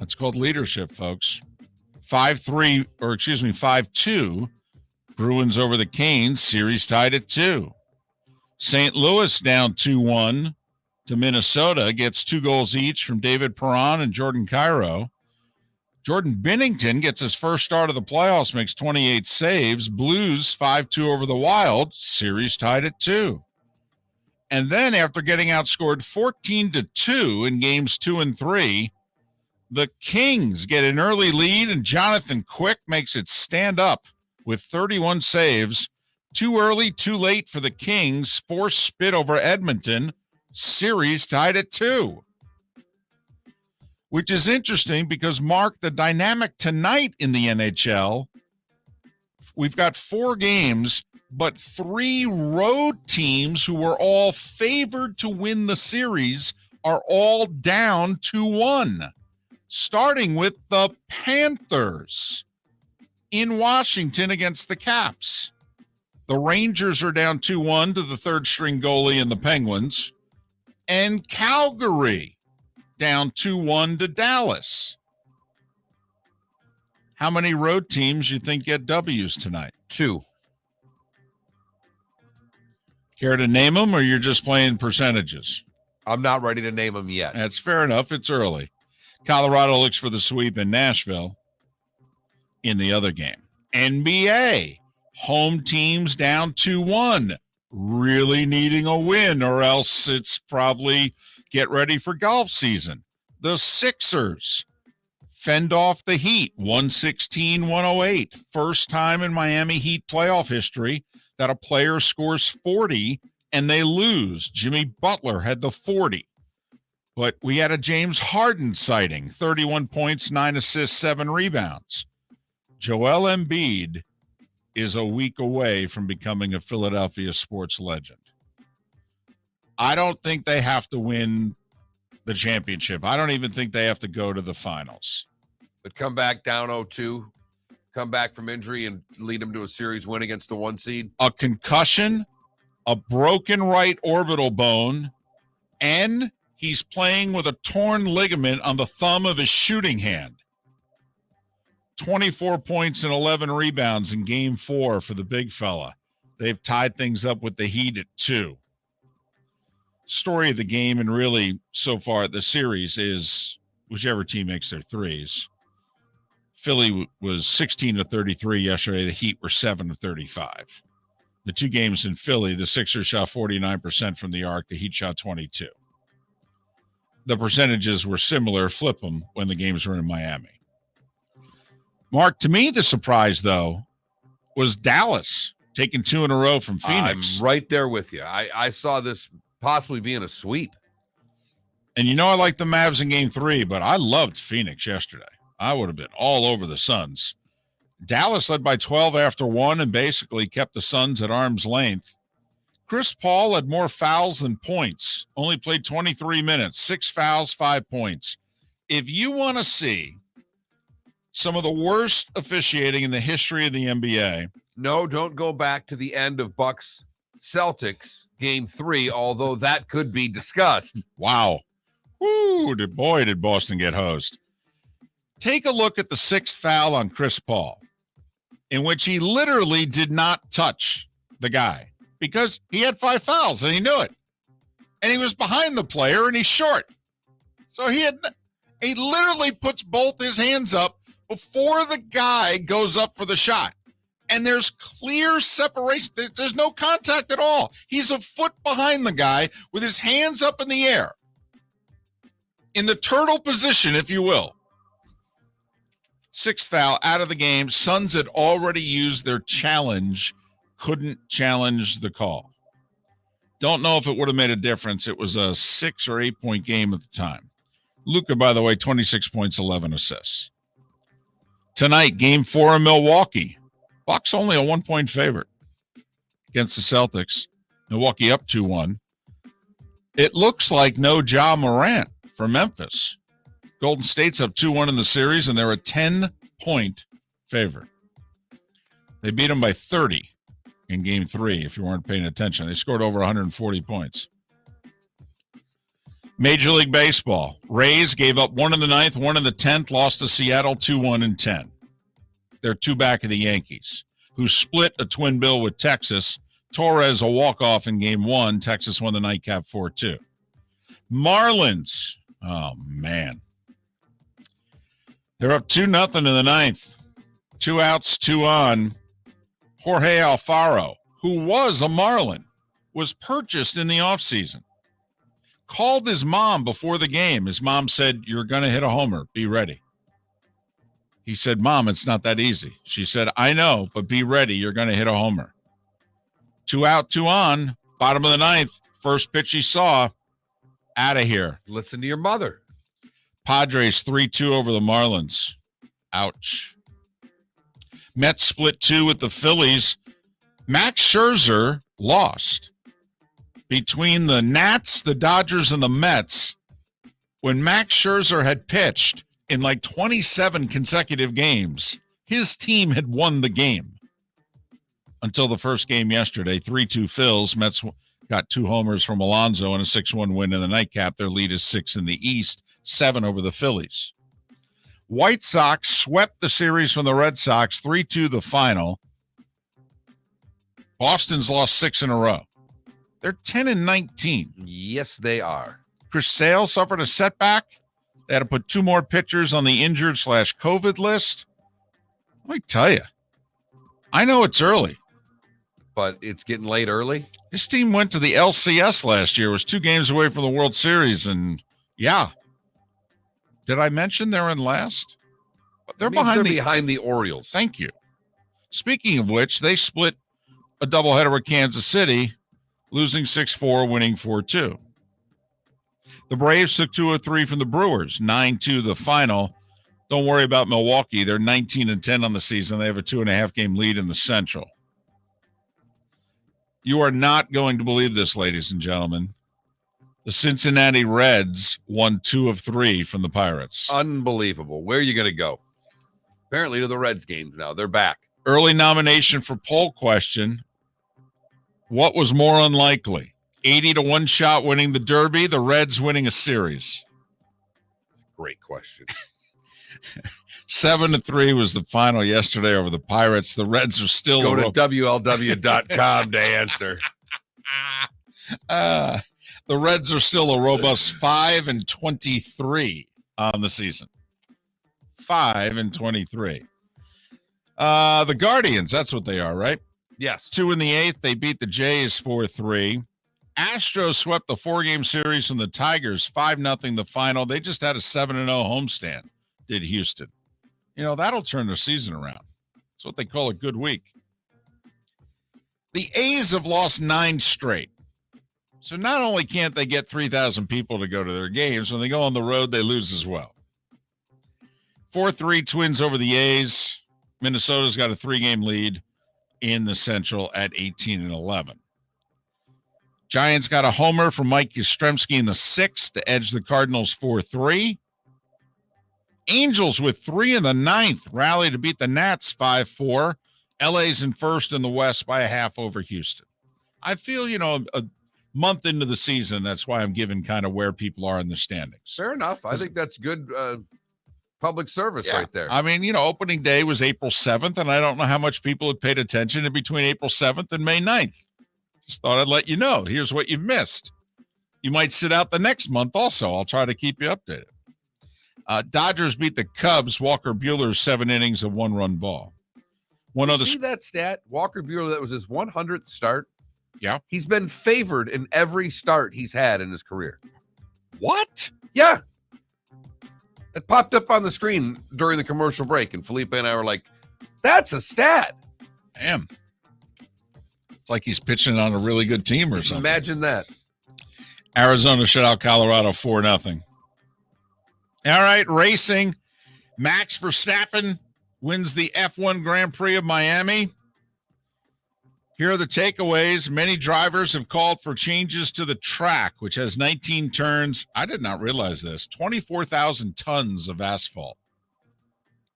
S2: That's called leadership, folks. 5-2. Bruins over the Canes. Series tied at 2. St. Louis down 2-1 to Minnesota. Gets 2 goals each from David Perron and Jordan Cairo. Jordan Binnington gets his first start of the playoffs, makes 28 saves. Blues 5-2 over the Wild. Series tied at 2. And then after getting outscored 14-2 in games 2 and 3, the Kings get an early lead, and Jonathan Quick makes it stand up with 31 saves. Too early, too late for the Kings. Forced spit over Edmonton. Series tied at 2. Which is interesting because, Mark, the dynamic tonight in the NHL, we've got 4 games, but 3 road teams who were all favored to win the series are all down 2-1. Starting with the Panthers in Washington against the Caps. The Rangers are down 2-1 to the third-string goalie and the Penguins. And Calgary down 2-1 to Dallas. How many road teams you think get W's tonight?
S3: 2.
S2: Care to name them, or you're just playing percentages?
S3: I'm not ready to name them yet.
S2: That's fair enough. It's early. Colorado looks for the sweep in Nashville in the other game. NBA, home teams down 2-1, really needing a win, or else it's probably get ready for golf season. The Sixers fend off the Heat, 116-108. First time in Miami Heat playoff history that a player scores 40 and they lose. Jimmy Butler had the 40. But we had a James Harden sighting, 31 points, 9 assists, 7 rebounds. Joel Embiid is a week away from becoming a Philadelphia sports legend. I don't think they have to win the championship. I don't even think they have to go to the finals.
S3: But come back down 0-2, come back from injury and lead them to a series win against the 1 seed.
S2: A concussion, a broken right orbital bone, and he's playing with a torn ligament on the thumb of his shooting hand. 24 points and 11 rebounds in game 4 for the big fella. They've tied things up with the Heat at 2. Story of the game, and really so far the series, is whichever team makes their threes. Philly was 16-33 yesterday. The Heat were 7-35. The 2 games in Philly, the Sixers shot 49% from the arc. The Heat shot 22. The percentages were similar. Flip them when the games were in Miami. Mark, to me, the surprise, though, was Dallas taking 2 in a row from Phoenix.
S3: I'm right there with you. I saw this possibly being a sweep.
S2: And you know I like the Mavs in game 3, but I loved Phoenix yesterday. I would have been all over the Suns. Dallas led by 12 after 1 and basically kept the Suns at arm's length. Chris Paul had more fouls than points, only played 23 minutes, 6 fouls, 5 points. If you want to see some of the worst officiating in the history of the NBA.
S3: No, don't go back to the end of Bucks Celtics game 3, although that could be discussed.
S2: Wow. Woo, did Boston get hosed. Take a look at the 6th foul on Chris Paul, in which he literally did not touch the guy because he had 5 fouls and he knew it. And he was behind the player and he's short. So he literally puts both his hands up before the guy goes up for the shot. And there's clear separation. There's no contact at all. He's a foot behind the guy with his hands up in the air. In the turtle position, if you will. 6th foul, out of the game. Suns had already used their challenge, couldn't challenge the call. Don't know if it would have made a difference. It was a 6 or 8 point game at the time. Luka, by the way, 26 points, 11 assists. Tonight, game 4 in Milwaukee. Bucks only a 1 point favorite against the Celtics. Milwaukee up 2-1. It looks like no Ja Morant for Memphis. Golden State's up 2-1 in the series, and they're a 10-point favorite. They beat them by 30 in game 3, if you weren't paying attention. They scored over 140 points. Major League Baseball. Rays gave up 1 in the 9th, 1 in the 10th, lost to Seattle 2-1 in 10. They're 2 back of the Yankees, who split a twin bill with Texas. Torres a walk-off in game 1. Texas won the nightcap 4-2. Marlins. Oh, man. They're up 2-0 in the 9th. 2 outs, 2 on. Jorge Alfaro, who was a Marlin, was purchased in the offseason. Called his mom before the game. His mom said, "You're going to hit a homer. Be ready." He said, "Mom, it's not that easy." She said, "I know, but be ready. You're going to hit a homer." 2 out, 2 on. Bottom of the 9th. First pitch he saw. Out of here.
S3: Listen to your mother.
S2: Padres 3-2 over the Marlins. Ouch. Mets split 2 with the Phillies. Max Scherzer lost. Between the Nats, the Dodgers, and the Mets, when Max Scherzer had pitched in like 27 consecutive games, his team had won the game. Until the first game yesterday, 3-2 Phils. Mets got 2 homers from Alonso and a 6-1 win in the nightcap. Their lead is 6 in the East, 7 over the Phillies. White Sox swept the series from the Red Sox, 3-2 the final. Boston's lost 6 in a row. They're 10-19.
S3: Yes, they are.
S2: Chris Sale suffered a setback. They had to put 2 more pitchers on the injured/COVID list. Let me tell you, I know it's early.
S3: But it's getting late early.
S2: This team went to the LCS last year, was 2 games away from the World Series, and yeah. Did I mention they're in last? They're behind
S3: the Orioles.
S2: Thank you. Speaking of which, they split a doubleheader with Kansas City, losing 6-4, winning 4-2. The Braves took 2-3 from the Brewers, 9-2 the final. Don't worry about Milwaukee. They're 19-10 on the season. They have a 2.5-game lead in the Central. You are not going to believe this, ladies and gentlemen. The Cincinnati Reds won 2 of 3 from the Pirates.
S3: Unbelievable. Where are you going to go? Apparently to the Reds games now. They're back.
S2: Early nomination for poll question. What was more unlikely? 80 to 1 shot winning the Derby, the Reds winning a series?
S3: Great question.
S2: 7-3 was the final yesterday over the Pirates. The Reds are still
S3: go to WLW.com to answer.
S2: The Reds are still a robust 5-23 on the season. 5-23. The Guardians, that's what they are, right?
S3: Yes.
S2: 2 in the 8th. They beat the Jays 4-3. Astros swept the 4-game series from the Tigers 5-0 the final. They just had a 7-0 homestand, did Houston. You know, that'll turn their season around. That's what they call a good week. The A's have lost 9 straight. So not only can't they get 3,000 people to go to their games, when they go on the road, they lose as well. 4-3 Twins over the A's. Minnesota's got a 3-game lead in the Central at 18-11. Giants got a homer from Mike Yastrzemski in the 6th to edge the Cardinals 4-3. Angels with 3 in the 9th rally to beat the Nats 5-4. LA's in first in the West by a half over Houston. I feel, a month into the season, that's why I'm giving kind of where people are in the standings.
S3: Fair enough. I think that's good public service right there.
S2: I mean, opening day was April 7th, and I don't know how much people have paid attention in between April 7th and May 9th. Just thought I'd let you know. Here's what you've missed. You might sit out the next month also. I'll try to keep you updated. Dodgers beat the Cubs. Walker Buehler's 7 innings of 1-run ball.
S3: See that stat? Walker Buehler, that was his 100th start.
S2: Yeah.
S3: He's been favored in every start he's had in his career.
S2: What?
S3: Yeah. It popped up on the screen during the commercial break, and Felipe and I were like, that's a stat.
S2: Damn. It's like he's pitching on a really good team or something.
S3: Imagine that.
S2: Arizona shut out Colorado 4-0. All right, racing. Max Verstappen wins the F1 Grand Prix of Miami. Here are the takeaways. Many drivers have called for changes to the track, which has 19 turns. I did not realize this. 24,000 tons of asphalt.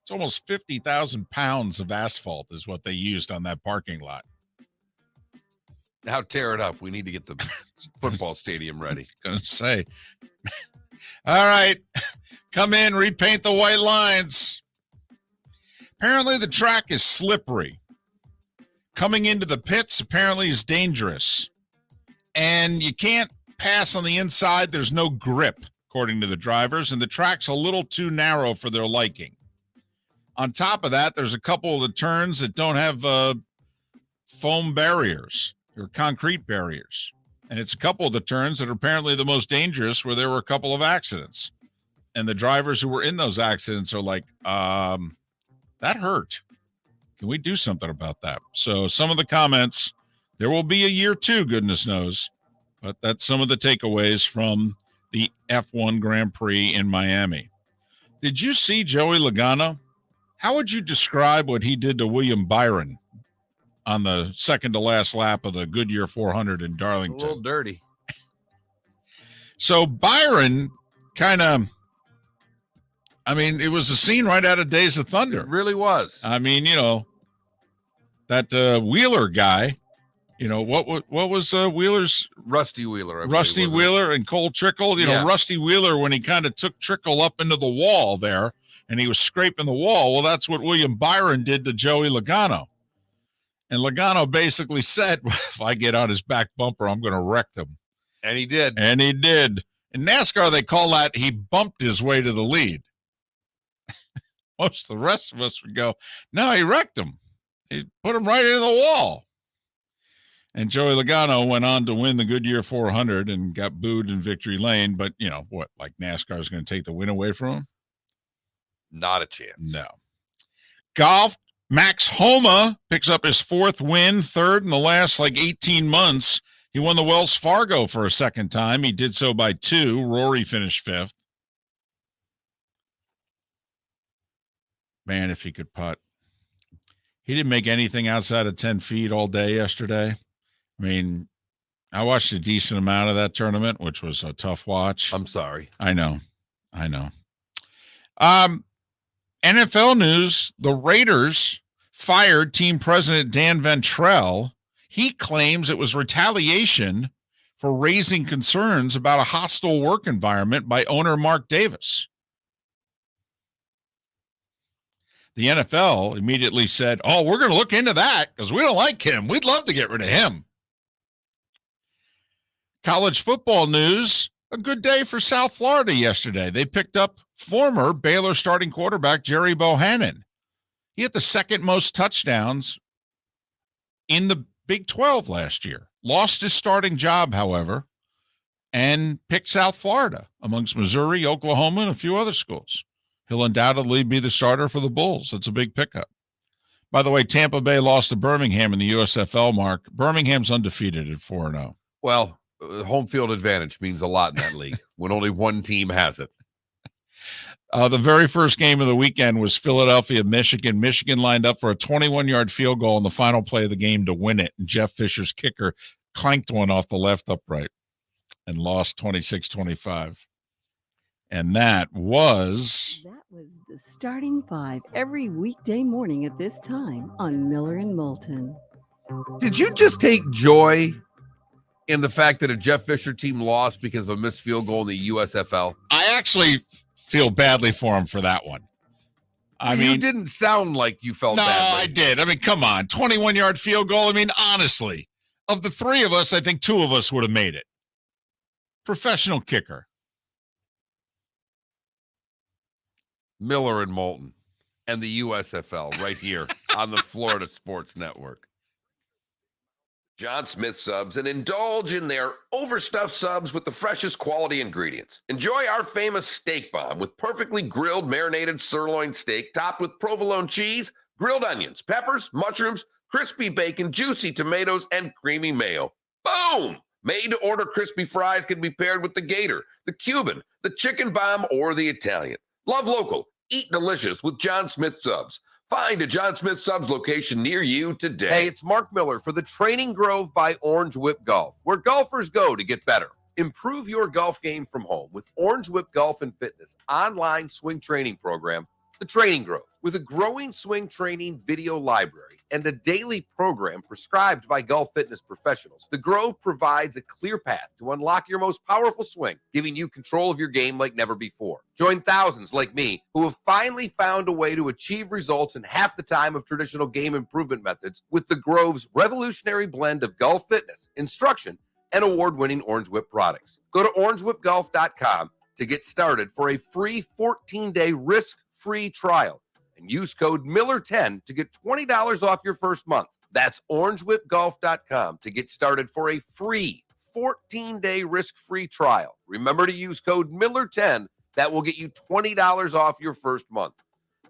S2: It's almost 50,000 pounds of asphalt is what they used on that parking lot.
S3: Now tear it up. We need to get the football stadium ready.
S2: Going to say. All right. Come in, repaint the white lines. Apparently the track is slippery. Coming into the pits apparently is dangerous. And you can't pass on the inside. There's no grip, according to the drivers. And the track's a little too narrow for their liking. On top of that, there's a couple of the turns that don't have foam barriers or concrete barriers. And it's a couple of the turns that are apparently the most dangerous where there were a couple of accidents. And the drivers who were in those accidents are like, that hurt. Can we do something about that? So some of the comments, there will be a year 2, goodness knows. But that's some of the takeaways from the F1 Grand Prix in Miami. Did you see Joey Logano? How would you describe what he did to William Byron on the second to last lap of the Goodyear 400 in Darlington?
S3: A little dirty.
S2: So Byron kind of, it was a scene right out of Days of Thunder.
S3: It really was.
S2: That Wheeler guy What was Wheeler's
S3: Rusty Wheeler. I believe,
S2: Rusty
S3: wasn't it?
S2: Wheeler and Cole Trickle?
S3: Yeah.
S2: Rusty Wheeler, when he kind of took Trickle up into the wall there and he was scraping the wall. Well, that's what William Byron did to Joey Logano. And Logano basically said, if I get on his back bumper, I'm going to wreck him.
S3: And he did.
S2: And he did. In NASCAR, they call that he bumped his way to the lead. Most of the rest of us would go, no, he wrecked him. He put him right into the wall. And Joey Logano went on to win the Goodyear 400 and got booed in victory lane. But, like NASCAR is going to take the win away from him?
S3: Not a chance.
S2: No. Golf, Max Homa picks up his fourth win, third in the last 18 months. He won the Wells Fargo for a second time. He did so by 2. Rory finished 5th. Man, if he could putt. He didn't make anything outside of 10 feet all day yesterday. I mean, I watched a decent amount of that tournament, which was a tough watch.
S3: I'm sorry.
S2: I know. NFL news, the Raiders fired team president Dan Ventrell. He claims it was retaliation for raising concerns about a hostile work environment by owner Mark Davis. The NFL immediately said, we're going to look into that because we don't like him. We'd love to get rid of him. College football news, a good day for South Florida yesterday. They picked up former Baylor starting quarterback Jerry Bohannon. He had the second most touchdowns in the Big 12 last year. Lost his starting job, however, and picked South Florida amongst Missouri, Oklahoma, and a few other schools. He'll undoubtedly be the starter for the Bulls. It's a big pickup. By the way, Tampa Bay lost to Birmingham in the USFL, Mark. Birmingham's undefeated at 4-0.
S3: Well, home field advantage means a lot in that league when only one team has it.
S2: The very first game of the weekend was Philadelphia, Michigan. Michigan lined up for a 21-yard field goal in the final play of the game to win it. And Jeff Fisher's kicker clanked one off the left upright and lost 26-25. And that was
S1: the starting 5 every weekday morning at this time on Miller and Moulton.
S3: Did you just take joy in the fact that a Jeff Fisher team lost because of a missed field goal in the USFL?
S2: I actually feel badly for him for that one. I mean,
S3: you didn't sound like you felt badly.
S2: No, I did. I mean, come on. 21-yard field goal. I mean, honestly, of the 3 of us, I think 2 of us would have made it. Professional kicker.
S3: Miller and Moulton and the USFL right here on the Florida Sports Network.
S5: John Smith Subs, and indulge in their overstuffed subs with the freshest quality ingredients. Enjoy our famous steak bomb with perfectly grilled marinated sirloin steak topped with provolone cheese, grilled onions, peppers, mushrooms, crispy bacon, juicy tomatoes, and creamy mayo. Boom! Made-to-order crispy fries can be paired with the Gator, the Cuban, the chicken bomb, or the Italian. Love local. Eat delicious with John Smith Subs. Find a John Smith Subs location near you today. Hey, it's Mark Miller for the Training Grove by Orange Whip Golf, where golfers go to get better. Improve your golf game from home with Orange Whip Golf and Fitness online swing training program, The Training Grove. With a growing swing training video library and a daily program prescribed by golf fitness professionals, The Grove provides a clear path to unlock your most powerful swing, giving you control of your game like never before. Join thousands like me who have finally found a way to achieve results in half the time of traditional game improvement methods with The Grove's revolutionary blend of golf fitness, instruction, and award-winning Orange Whip products. Go to orangewhipgolf.com to get started for a free 14-day risk-free trial. And use code Miller10 to get $20 off your first month. That's orangewhipgolf.com to get started for a free 14-day risk-free trial. Remember to use code Miller10. That will get you $20 off your first month.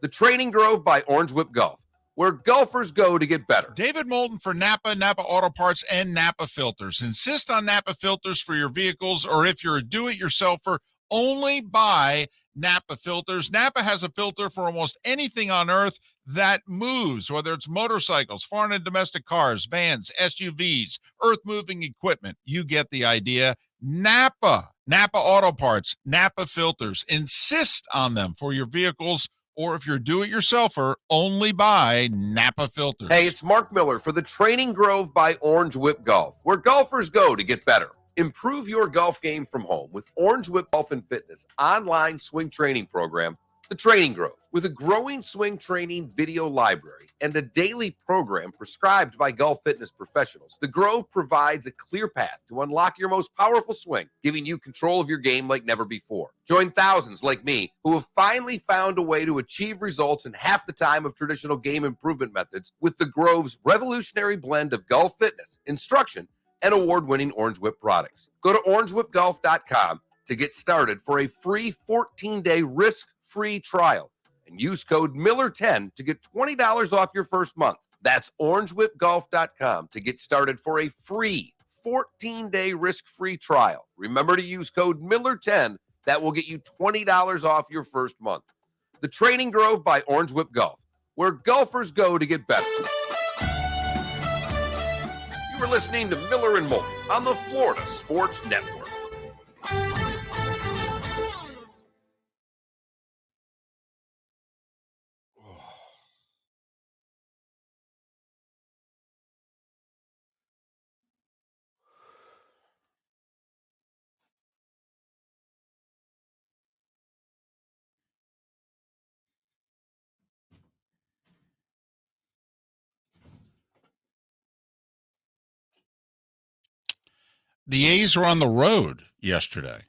S5: The Training Grove by Orange Whip Golf, where golfers go to get better.
S2: David Moulton for Napa, Napa Auto Parts, and Napa Filters. Insist on Napa Filters for your vehicles, or if you're a do-it-yourselfer, only buy Napa Filters. Napa has a filter for almost anything on earth that moves, whether it's motorcycles, foreign and domestic cars, vans, SUVs, earth-moving equipment. You get the idea. Napa Auto Parts, Napa Filters. Insist on them for your vehicles Or if you're a do-it-yourselfer, only buy Napa Filters.
S5: Hey, it's Mark Miller for the Training Grove by Orange Whip Golf, where golfers go to get better. Improve your golf game from home with Orange Whip Golf and Fitness online swing training program, The Training Grove. With a growing swing training video library and a daily program prescribed by golf fitness professionals, The Grove provides a clear path to unlock your most powerful swing, giving you control of your game like never before. Join thousands like me who have finally found a way to achieve results in half the time of traditional game improvement methods with The Grove's revolutionary blend of golf fitness, instruction, and award-winning Orange Whip products. Go to orangewhipgolf.com to get started for a free 14-day risk-free trial and use code Miller10 to get $20 off your first month. That's orangewhipgolf.com to get started for a free 14-day risk-free trial. Remember to use code Miller10. That will get you $20 off your first month. The Training Grove by Orange Whip Golf, where golfers go to get better. You are listening to Miller and Moulton on the Florida Sports Network.
S2: The A's were on the road yesterday.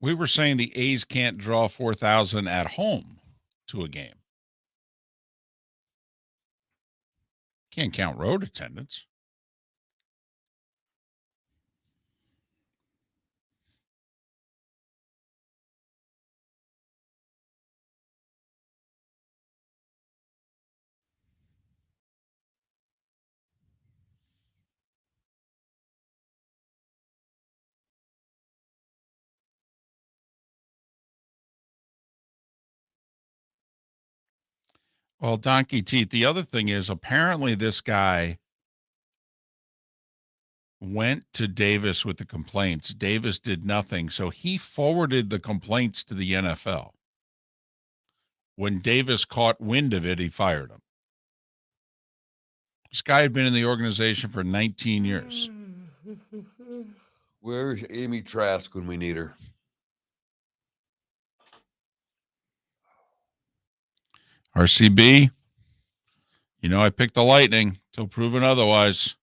S2: We were saying the A's can't draw 4,000 at home to a game. Can't count road attendance. Well, Donkey Teeth, the other thing is apparently this guy went to Davis with the complaints. Davis did nothing. So he forwarded the complaints to the NFL. When Davis caught wind of it, he fired him. This guy had been in the organization for 19 years.
S3: Where's Amy Trask when we need her?
S2: RCB, you know, I picked the Lightning till proven otherwise.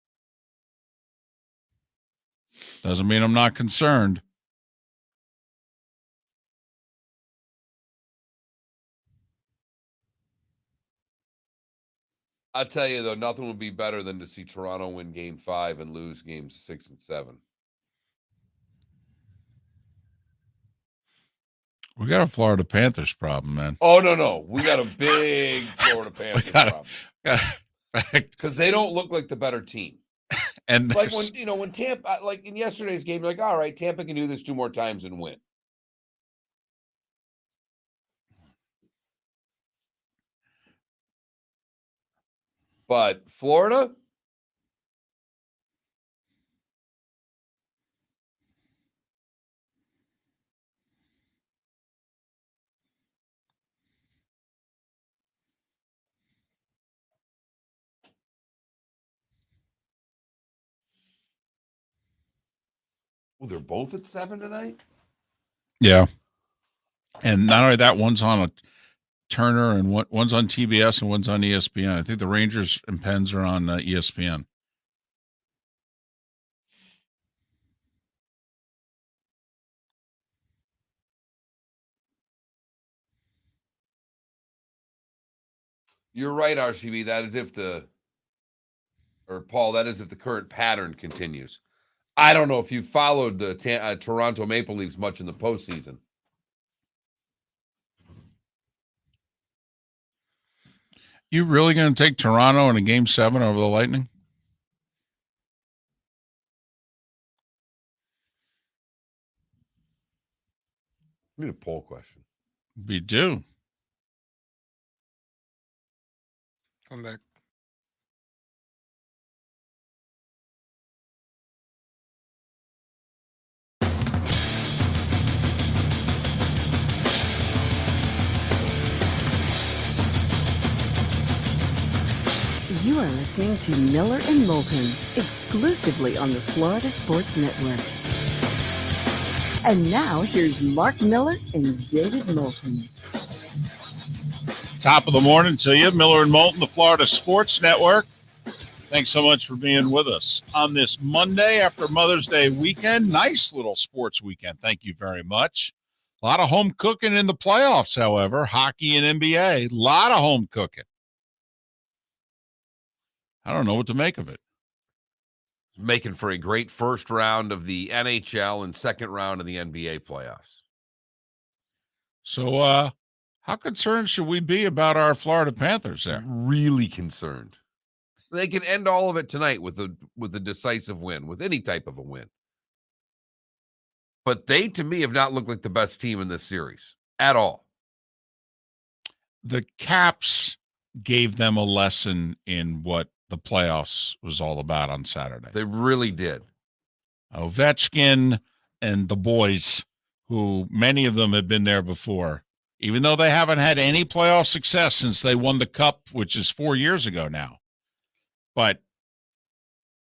S2: Doesn't mean I'm not concerned.
S3: I'll tell you, though, nothing would be better than to see Toronto win Game 5 and lose Games 6 and 7.
S2: We got a Florida Panthers problem, man.
S3: Oh, no. We got a big Florida Panthers problem. Because they don't look like the better team.
S2: And
S3: like when Tampa, like in yesterday's game, you're like, all right, Tampa can do this 2 more times and win. But Florida, well, they're both at 7 tonight.
S2: Yeah. And not only that, one's on a Turner and one's on TBS and one's on ESPN. I think the Rangers and Pens are on ESPN.
S3: You're right, RCB. That is if Paul, that is if the current pattern continues. I don't know if you followed the Toronto Maple Leafs much in the postseason.
S2: You really going to take Toronto in a Game 7 over the Lightning?
S3: We need a poll question.
S2: We do.
S4: Come back.
S1: You are listening to Miller and Moulton, exclusively on the Florida Sports Network. And now here's Mark Miller and David Moulton.
S2: Top of the morning to you, Miller and Moulton, the Florida Sports Network. Thanks so much for being with us on this Monday after Mother's Day weekend. Nice little sports weekend. Thank you very much. A lot of home cooking in the playoffs, however. Hockey and NBA, a lot of home cooking. I don't know what to make of it.
S3: Making for a great first round of the NHL and second round of the NBA playoffs.
S2: So, how concerned should we be about our Florida Panthers there?
S3: Really concerned. They can end all of it tonight with a decisive win, with any type of a win. But they, to me, have not looked like the best team in this series at all.
S2: The Caps gave them a lesson in what the playoffs was all about on Saturday.
S3: They really did.
S2: Ovechkin and the boys, who many of them have been there before, even though they haven't had any playoff success since they won the Cup, which is 4 years ago now. But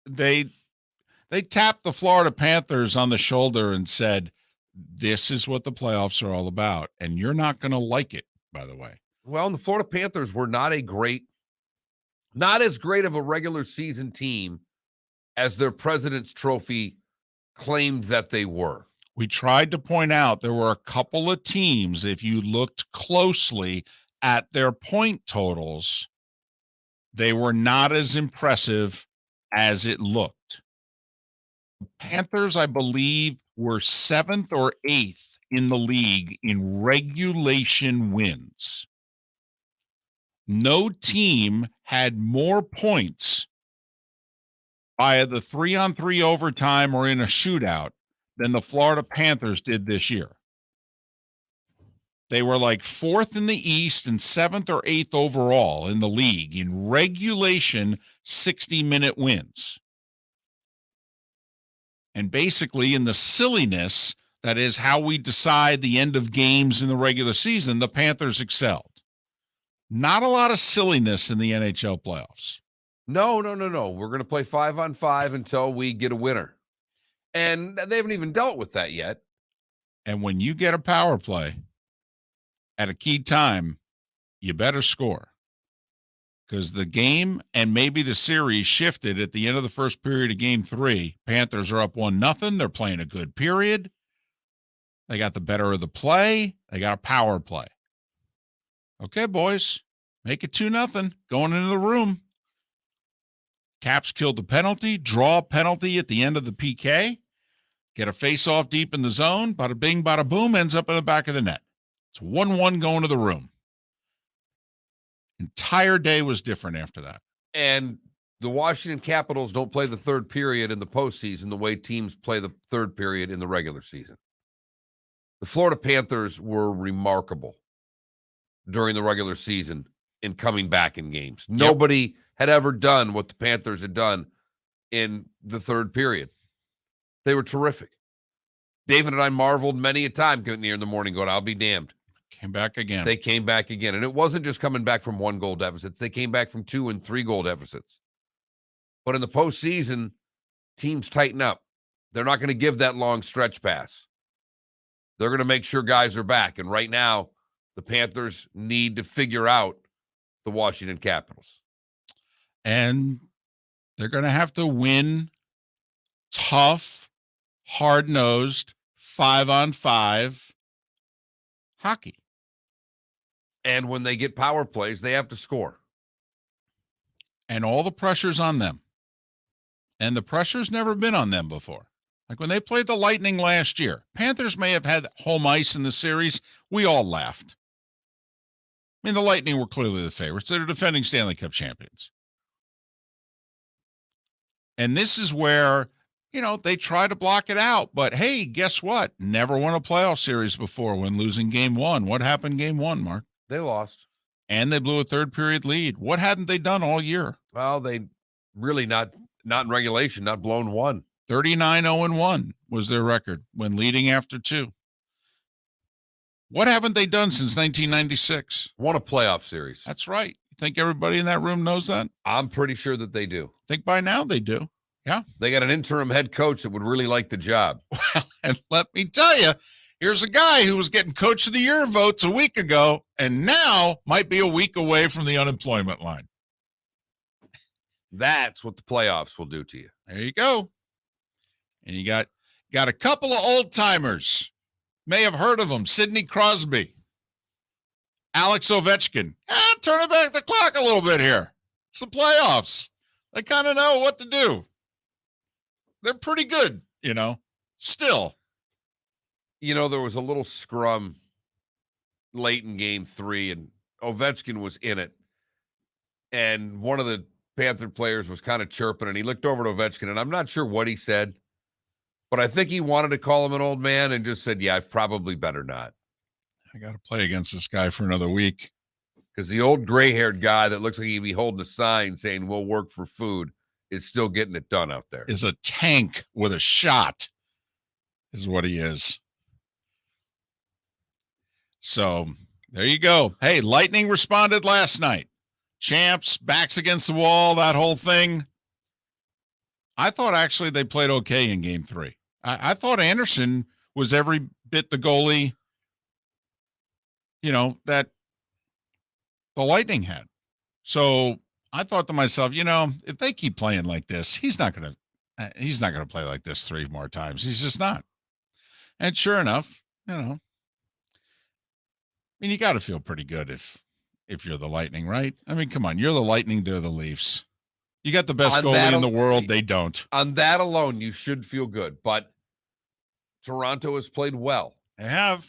S2: they tapped the Florida Panthers on the shoulder and said, this is what the playoffs are all about, and you're not going to like it, by the way.
S3: Well, and the Florida Panthers were not as great of a regular season team as their President's Trophy claimed that they were.
S2: We tried to point out there were a couple of teams, if you looked closely at their point totals, they were not as impressive as it looked. The Panthers, I believe, were 7th or 8th in the league in regulation wins. No team had more points via the 3-on-3 overtime or in a shootout than the Florida Panthers did this year. They were like 4th in the East and 7th or 8th overall in the league in regulation 60-minute wins. And basically in the silliness that is how we decide the end of games in the regular season, the Panthers excelled. Not a lot of silliness in the NHL playoffs.
S3: No. We're going to play 5-on-5 until we get a winner. And they haven't even dealt with that yet.
S2: And when you get a power play at a key time, you better score. Because the game and maybe the series shifted at the end of the first period of game 3. Panthers are up 1-0. They're playing a good period. They got the better of the play. They got a power play. Okay, boys, make it 2-0. Going into the room. Caps killed the penalty, draw a penalty at the end of the PK, get a face-off deep in the zone, bada bing, bada boom, ends up in the back of the net. It's 1-1 going to the room. Entire day was different after that.
S3: And the Washington Capitals don't play the third period in the postseason the way teams play the third period in the regular season. The Florida Panthers were remarkable during the regular season in coming back in games.
S2: Yep.
S3: Nobody had ever done what the Panthers had done in the third period. They were terrific. David and I marveled many a time getting here in the morning going, I'll be damned.
S2: Came back again.
S3: They came back again. And it wasn't just coming back from 1-goal deficits. They came back from 2 and 3-goal deficits. But in the postseason, teams tighten up. They're not going to give that long stretch pass. They're going to make sure guys are back. And right now, the Panthers need to figure out the Washington Capitals.
S2: And they're going to have to win tough, hard-nosed, 5-on-5 hockey.
S3: And when they get power plays, they have to score.
S2: And all the pressure's on them. And the pressure's never been on them before. Like when they played the Lightning last year, Panthers may have had home ice in the series. We all laughed. I mean, the Lightning were clearly the favorites. They're defending Stanley Cup champions. And this is where they try to block it out. But hey, guess what? Never won a playoff series before when losing game one. What happened game one, Mark?
S3: They lost.
S2: And they blew a third period lead. What hadn't they done all year?
S3: Well, they really not in regulation, not blown one.
S2: 39-0-1 was their record when leading after two. What haven't they done since 1996?
S3: Won a playoff series.
S2: That's right. You think everybody in that room knows that?
S3: I'm pretty sure that they do.
S2: I think by now they do. Yeah.
S3: They got an interim head coach that would really like the job.
S2: Well, and let me tell you, here's a guy who was getting Coach of the Year votes a week ago and now might be a week away from the unemployment line.
S3: That's what the playoffs will do to you.
S2: There you go. And you got a couple of old timers. May have heard of them. Sidney Crosby, Alex Ovechkin. Turn it back the clock a little bit here. It's the playoffs. They kind of know what to do. They're pretty good, still.
S3: There was a little scrum late in game 3, and Ovechkin was in it. And one of the Panther players was kind of chirping, and he looked over to Ovechkin, and I'm not sure what he said, but I think he wanted to call him an old man and just said, yeah, I probably better not.
S2: I got to play against this guy for another week.
S3: Because the old gray-haired guy that looks like he'd be holding a sign saying we'll work for food is still getting it done out there.
S2: Is a tank with a shot is what he is. So there you go. Hey, Lightning responded last night. Champs, backs against the wall, that whole thing. I thought actually they played okay in game 3. I thought Anderson was every bit the goalie, that the Lightning had. So I thought to myself, if they keep playing like this, he's not going to play like this 3 more times. He's just not. And sure enough, you got to feel pretty good if you're the Lightning, right? I mean, come on, you're the Lightning, they're the Leafs. You got the best goalie in the world. They don't.
S3: On that alone, you should feel good. But Toronto has played well.
S2: They have.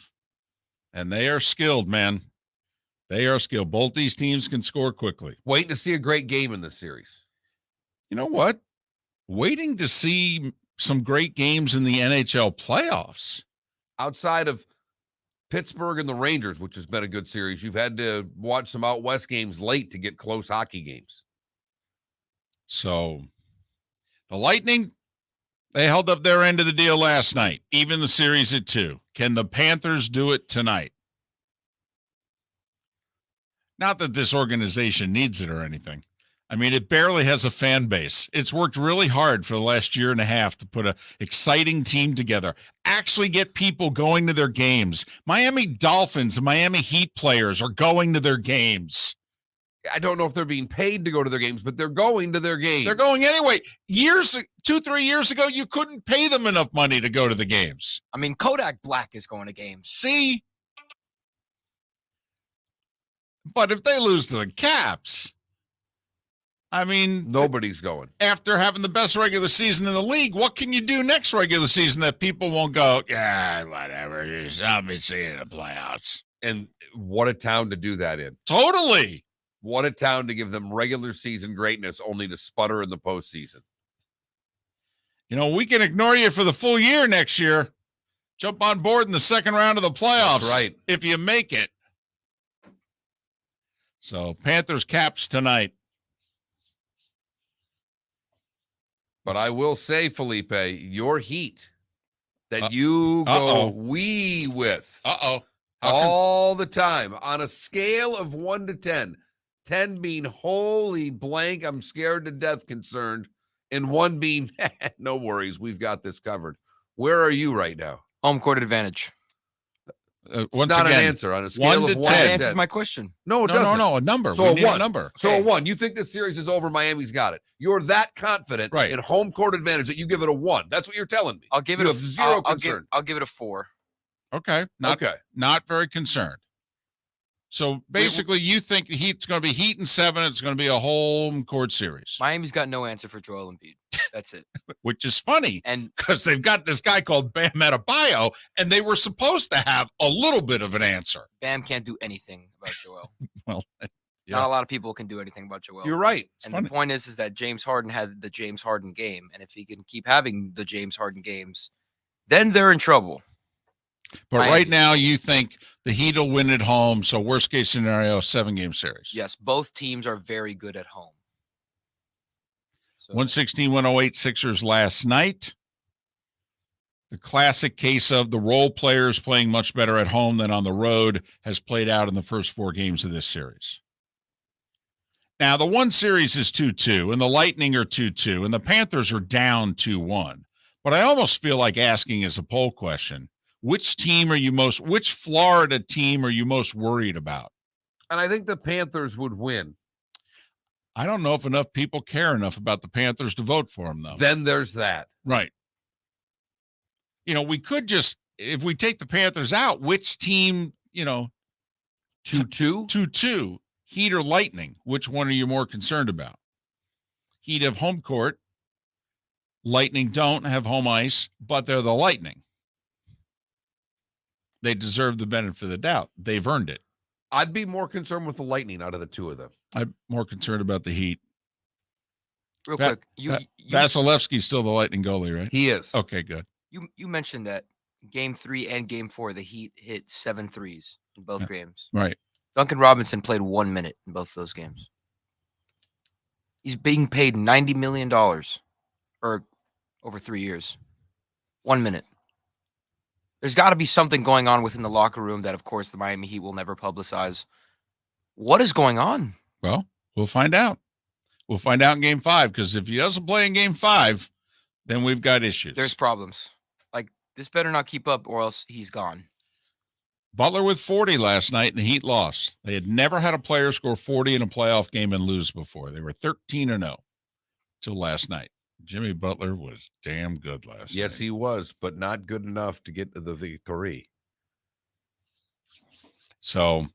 S2: And they are skilled, man. They are skilled. Both these teams can score quickly.
S3: Waiting to see a great game in this series.
S2: You know what? Waiting to see some great games in the NHL playoffs.
S3: Outside of Pittsburgh and the Rangers, which has been a good series, you've had to watch some out west games late to get close hockey games.
S2: So the Lightning, they held up their end of the deal last night, even the series at 2. Can the Panthers do it tonight? Not that this organization needs it or anything. I mean, it barely has a fan base. It's worked really hard for the last year and a half to put an exciting team together, actually get people going to their games. Miami Dolphins and Miami Heat players are going to their games.
S3: I don't know if they're being paid to go to their games, but they're going to their games.
S2: They're going anyway. 2-3 years ago, you couldn't pay them enough money to go to the games.
S4: I mean, Kodak Black is going to games.
S2: See? But if they lose to the Caps, I mean,
S3: nobody's going.
S2: After having the best regular season in the league, what can you do next regular season that people won't go, yeah, whatever, I'll be seeing the playoffs?
S3: And what a town to do that in.
S2: Totally.
S3: What a town to give them regular season greatness only to sputter in the postseason.
S2: We can ignore you for the full year next year. Jump on board in the second round of the playoffs.
S3: That's right.
S2: If you make it. So Panthers Caps tonight.
S3: But I will say, Felipe, your Heat that you go wee with all the time on a scale of 1 to 10, 10 being holy blank, I'm scared to death concerned, and 1 being no worries, we've got this covered. Where are you right now?
S4: Home court advantage.
S3: It's not an answer on a scale
S2: 1
S3: of 1
S2: to
S3: to
S2: 10.
S3: 10.
S4: That answers my question.
S3: No, it doesn't.
S2: No, a number.
S3: So
S2: we
S3: a
S2: need
S3: 1.
S2: a number.
S3: So a 1. You think this series is over, Miami's got it. You're that confident in home court advantage that you give it a 1. That's what you're telling me.
S4: I'll give it
S3: zero concern.
S4: I'll give it a 4.
S2: Okay. Not very concerned. So basically, you think the Heat's going to be Heat in 7. It's going to be a home court series.
S4: Miami's got no answer for Joel Embiid. That's it.
S2: Which is funny,
S4: and
S2: because they've got this guy called Bam Adebayo, and they were supposed to have a little bit of an answer.
S4: Bam can't do anything about Joel.
S2: Well,
S4: Not a lot of people can do anything about Joel.
S3: You're right.
S4: And the point is that James Harden had the James Harden game. And if he can keep having the James Harden games, then they're in trouble.
S2: But right now, you think the Heat will win at home. So worst case scenario, 7-game series.
S4: Yes, both teams are very good at home. So
S2: 116-108 Sixers last night. The classic case of the role players playing much better at home than on the road has played out in the first 4 games of this series. Now, the one series is 2-2, and the Lightning are 2-2, and the Panthers are down 2-1. But I almost feel like asking as a poll question, which Florida team are you most worried about?
S3: And I think the Panthers would win.
S2: I don't know if enough people care enough about the Panthers to vote for them, though.
S3: Then there's that.
S2: Right. We could just, if we take the Panthers out, which team,
S3: 2-2?
S2: 2-2, Heat or Lightning, which one are you more concerned about? Heat have home court. Lightning don't have home ice, but they're the Lightning. They deserve the benefit of the doubt. They've earned it.
S3: I'd be more concerned with the Lightning out of the two of them.
S2: I'm more concerned about the Heat.
S4: real quick,
S2: Vasilevsky's still the Lightning goalie, right?
S3: He is.
S2: Okay, good.
S4: You mentioned that game 3 and game 4, the Heat hit 7 threes in both games.
S2: Right.
S4: Duncan Robinson played 1 minute in both of those games. He's being paid $90 million or over 3 years. 1 minute. There's got to be something going on within the locker room that, of course, the Miami Heat will never publicize. What is going on?
S2: Well, we'll find out. We'll find out in game 5, because if he doesn't play in game 5, then we've got issues.
S4: There's problems. Like, this better not keep up or else he's gone.
S2: Butler with 40 last night, and the Heat lost. They had never had a player score 40 in a playoff game and lose before. They were 13-0 till last night. Jimmy Butler was damn good last night.
S3: Yes, he was, but not good enough to get to the victory.
S2: So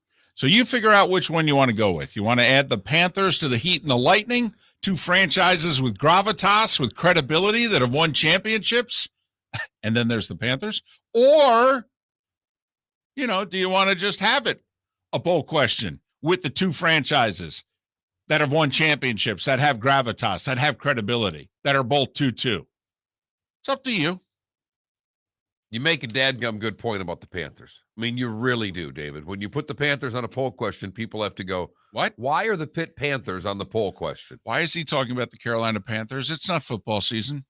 S2: you figure out which one you want to go with. You want to add the Panthers to the Heat and the Lightning, 2 franchises with gravitas, with credibility that have won championships, and then there's the Panthers? Or, do you want to just have it a poll question with the 2 franchises that have won championships, that have gravitas, that have credibility, that are both 2-2? It's up to you.
S3: You make a dadgum good point about the Panthers. I mean, you really do, David. When you put the Panthers on a poll question, people have to go,
S2: what?
S3: Why are the Pitt Panthers on the poll question?
S2: Why is he talking about the Carolina Panthers? It's not football season.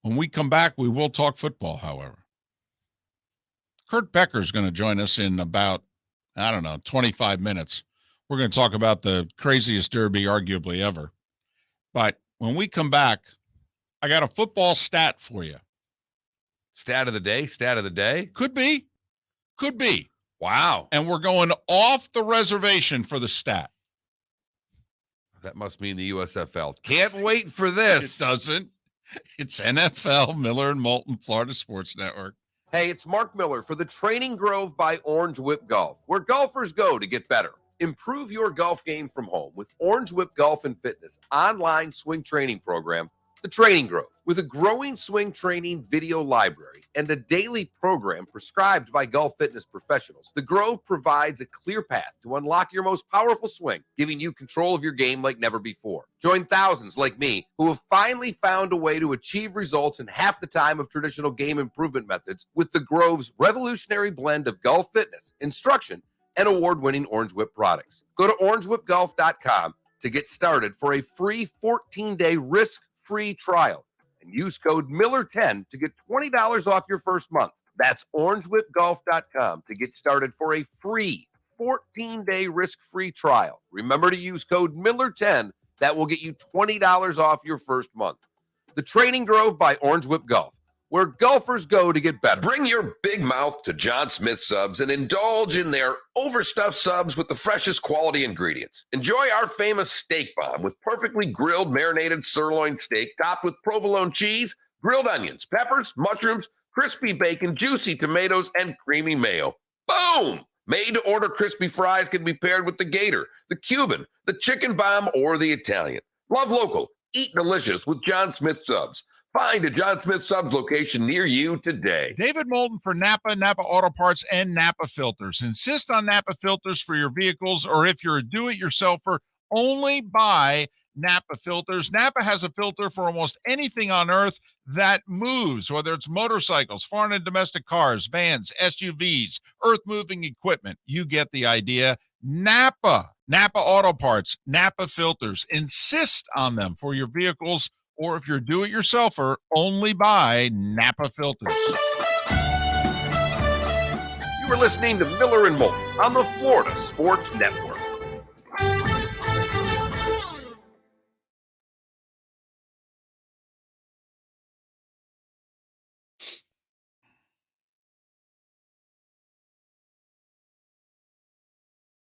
S2: When we come back, we will talk football, however. Kurt Becker is going to join us in about, 25 minutes. We're going to talk about the craziest derby arguably ever. But when we come back, I got a football stat for you.
S3: Stat of the day?
S2: Could be.
S3: Wow.
S2: And we're going off the reservation for the stat.
S3: That must mean the USFL. Can't wait for this.
S2: It doesn't. It's NFL, Miller and Moulton, Florida Sports Network.
S5: Hey, it's Mark Miller for the Training Grove by Orange Whip Golf, where golfers go to get better. Improve your golf game from home with Orange Whip Golf and Fitness online swing training program, The Training Grove. With a growing swing training video library and a daily program prescribed by golf fitness professionals, The Grove provides a clear path to unlock your most powerful swing, giving you control of your game like never before. Join thousands like me who have finally found a way to achieve results in half the time of traditional game improvement methods with The Grove's revolutionary blend of golf fitness, instruction, and award-winning Orange Whip products. Go to orangewhipgolf.com to get started for a free 14-day risk-free trial. And use code Miller10 to get $20 off your first month. That's orangewhipgolf.com to get started for a free 14-day risk-free trial. Remember to use code Miller10. That will get you $20 off your first month. The Training Grove by Orange Whip Golf, where golfers go to get better.
S6: Bring your big mouth to John Smith Subs and indulge in their overstuffed subs with the freshest quality ingredients. Enjoy our famous steak bomb with perfectly grilled, marinated sirloin steak topped with provolone cheese, grilled onions, peppers, mushrooms, crispy bacon, juicy tomatoes, and creamy mayo. Boom! Made-to-order crispy fries can be paired with the Gator, the Cuban, the chicken bomb, or the Italian. Love local. Eat delicious with John Smith Subs. Find a John Smith Subs location near you today.
S2: David Moulton for Napa, Napa Auto Parts, and Napa Filters. Insist on Napa Filters for your vehicles, or if you're a do-it-yourselfer, only buy Napa Filters. Napa has a filter for almost anything on earth that moves, whether it's motorcycles, foreign and domestic cars, vans, SUVs, earth-moving equipment. You get the idea. Napa Auto Parts, Napa Filters. Insist on them for your vehicles, or if you're a do-it-yourselfer, only buy Napa Filters.
S6: You are listening to Miller and Moulton on the Florida Sports Network.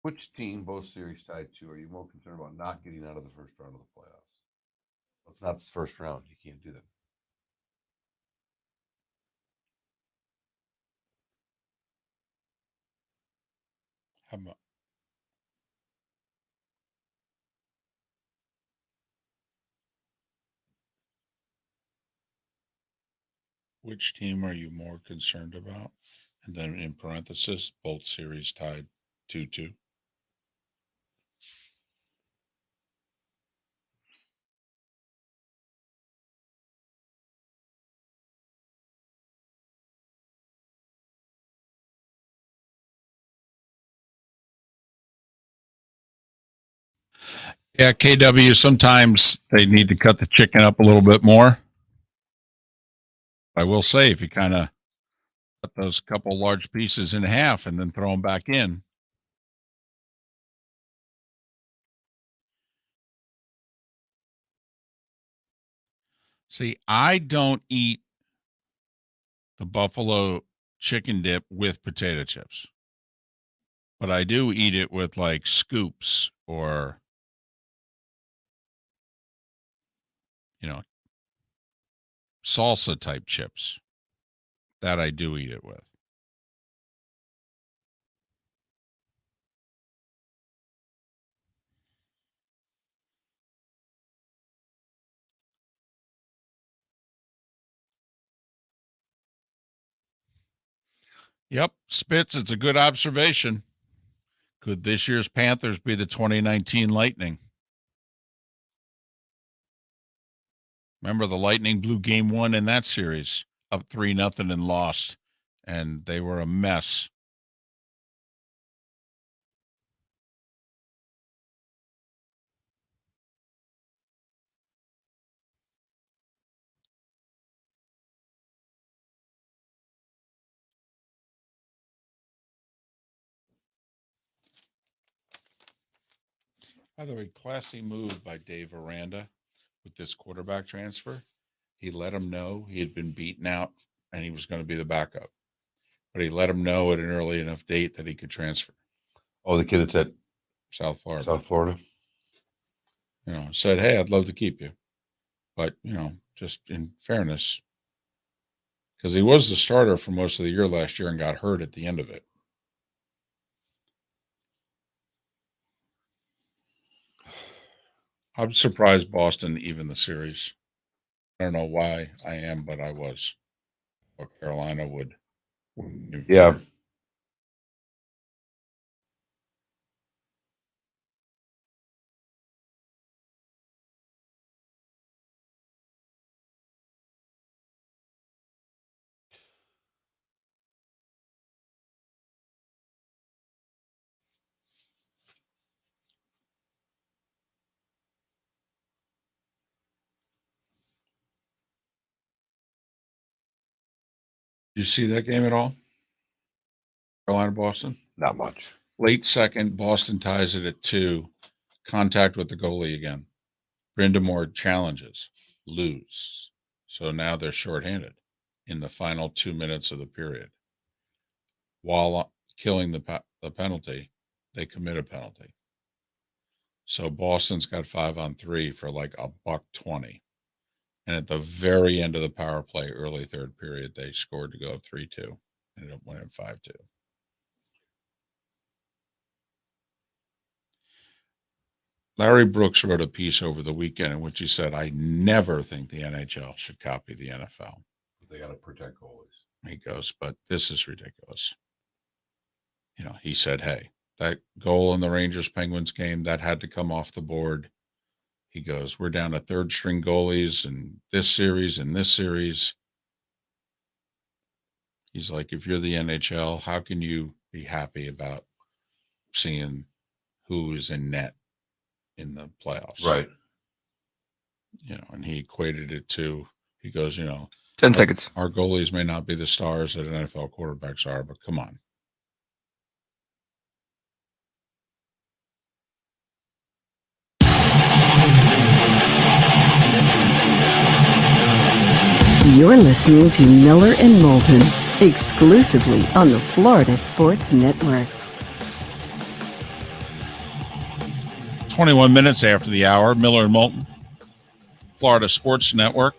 S3: Which team, both series tied 2, are you more concerned about not getting out of the first round of the playoffs? Well, it's not the first round. You can't do that.
S2: How about which team are you more concerned about? And then in parenthesis, both series tied 2-2. Yeah, KW, sometimes they need to cut the chicken up a little bit more. I will say, if you kind of cut those couple large pieces in half and then throw them back in. See, I don't eat the buffalo chicken dip with potato chips, but I do eat it with like scoops or, salsa type chips. That I do eat it with. Yep, Spitz, it's a good observation. Could this year's Panthers be the 2019 Lightning? Remember, the Lightning blew game 1 in that series, up 3-0 and lost, and they were a mess. By the way, classy move by Dave Aranda with this quarterback transfer. He let him know he had been beaten out and he was going to be the backup. But he let him know at an early enough date that he could transfer.
S3: Oh, the kid that's at
S2: South Florida.
S3: South Florida.
S2: Said, hey, I'd love to keep you. But, just in fairness, because he was the starter for most of the year last year and got hurt at the end of it. I'm surprised Boston even the series. I don't know why I am, but I was. Or Carolina would.
S3: Yeah.
S2: Did you see that game at all? Carolina, Boston?
S3: Not much.
S2: Late second, Boston ties it at 2. Contact with the goalie again. Brindamore challenges, lose. So now they're shorthanded in the final 2 minutes of the period. While killing the penalty, they commit a penalty. So Boston's got 5-on-3 for like $120. And at the very end of the power play, early third period, they scored to go up 3-2. Ended up winning 5-2. Larry Brooks wrote a piece over the weekend in which he said, I never think the NHL should copy the NFL.
S3: They got to protect goalies.
S2: He goes, but this is ridiculous. You know, he said, hey, that goal in the Rangers-Penguins game, that had to come off the board. He goes, we're down to third-string goalies in this series and this series. He's like, if you're the NHL, how can you be happy about seeing who is in net in the playoffs?
S3: Right.
S2: You know, and he equated it to, he goes,
S4: 10 seconds.
S2: Our goalies may not be the stars that NFL quarterbacks are, but come on.
S1: You're listening to Miller and Moulton, exclusively on the Florida Sports Network.
S2: 21 minutes after the hour, Miller and Moulton, Florida Sports Network.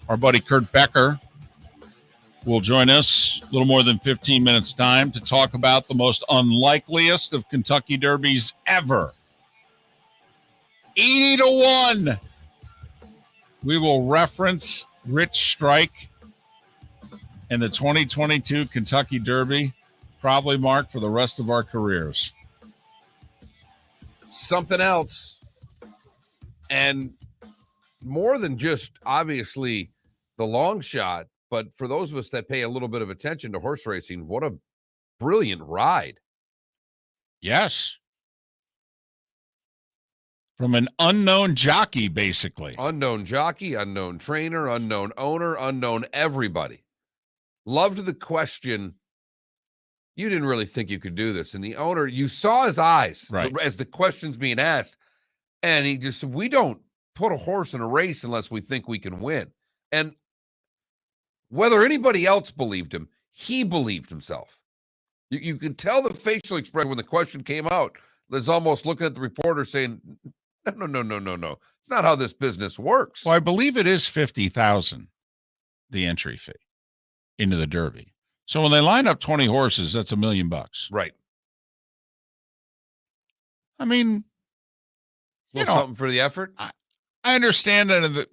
S2: Our buddy Kurt Becker will join us a little more than 15 minutes time to talk about the most unlikeliest of Kentucky Derbies ever. 80-1. We will reference Rich Strike and the 2022 Kentucky Derby, probably, Mark, for the rest of our careers.
S3: Something else. And more than just, obviously, the long shot, but for those of us that pay a little bit of attention to horse racing, what a brilliant ride.
S2: Yes. From an unknown jockey, basically.
S3: Unknown jockey, unknown trainer, unknown owner, unknown everybody. Loved the question. You didn't really think you could do this. And the owner, you saw his eyes
S2: right
S3: as the question's being asked. And he just said, we don't put a horse in a race unless we think we can win. And whether anybody else believed him, he believed himself. You could tell the facial expression when the question came out. There's almost looking at the reporter saying, no. It's not how this business works.
S2: Well, I believe it is $50,000, the entry fee into the Derby. So when they line up 20 horses, that's $1 million.
S3: Right.
S2: I mean,
S3: something for the effort.
S2: I understand that in the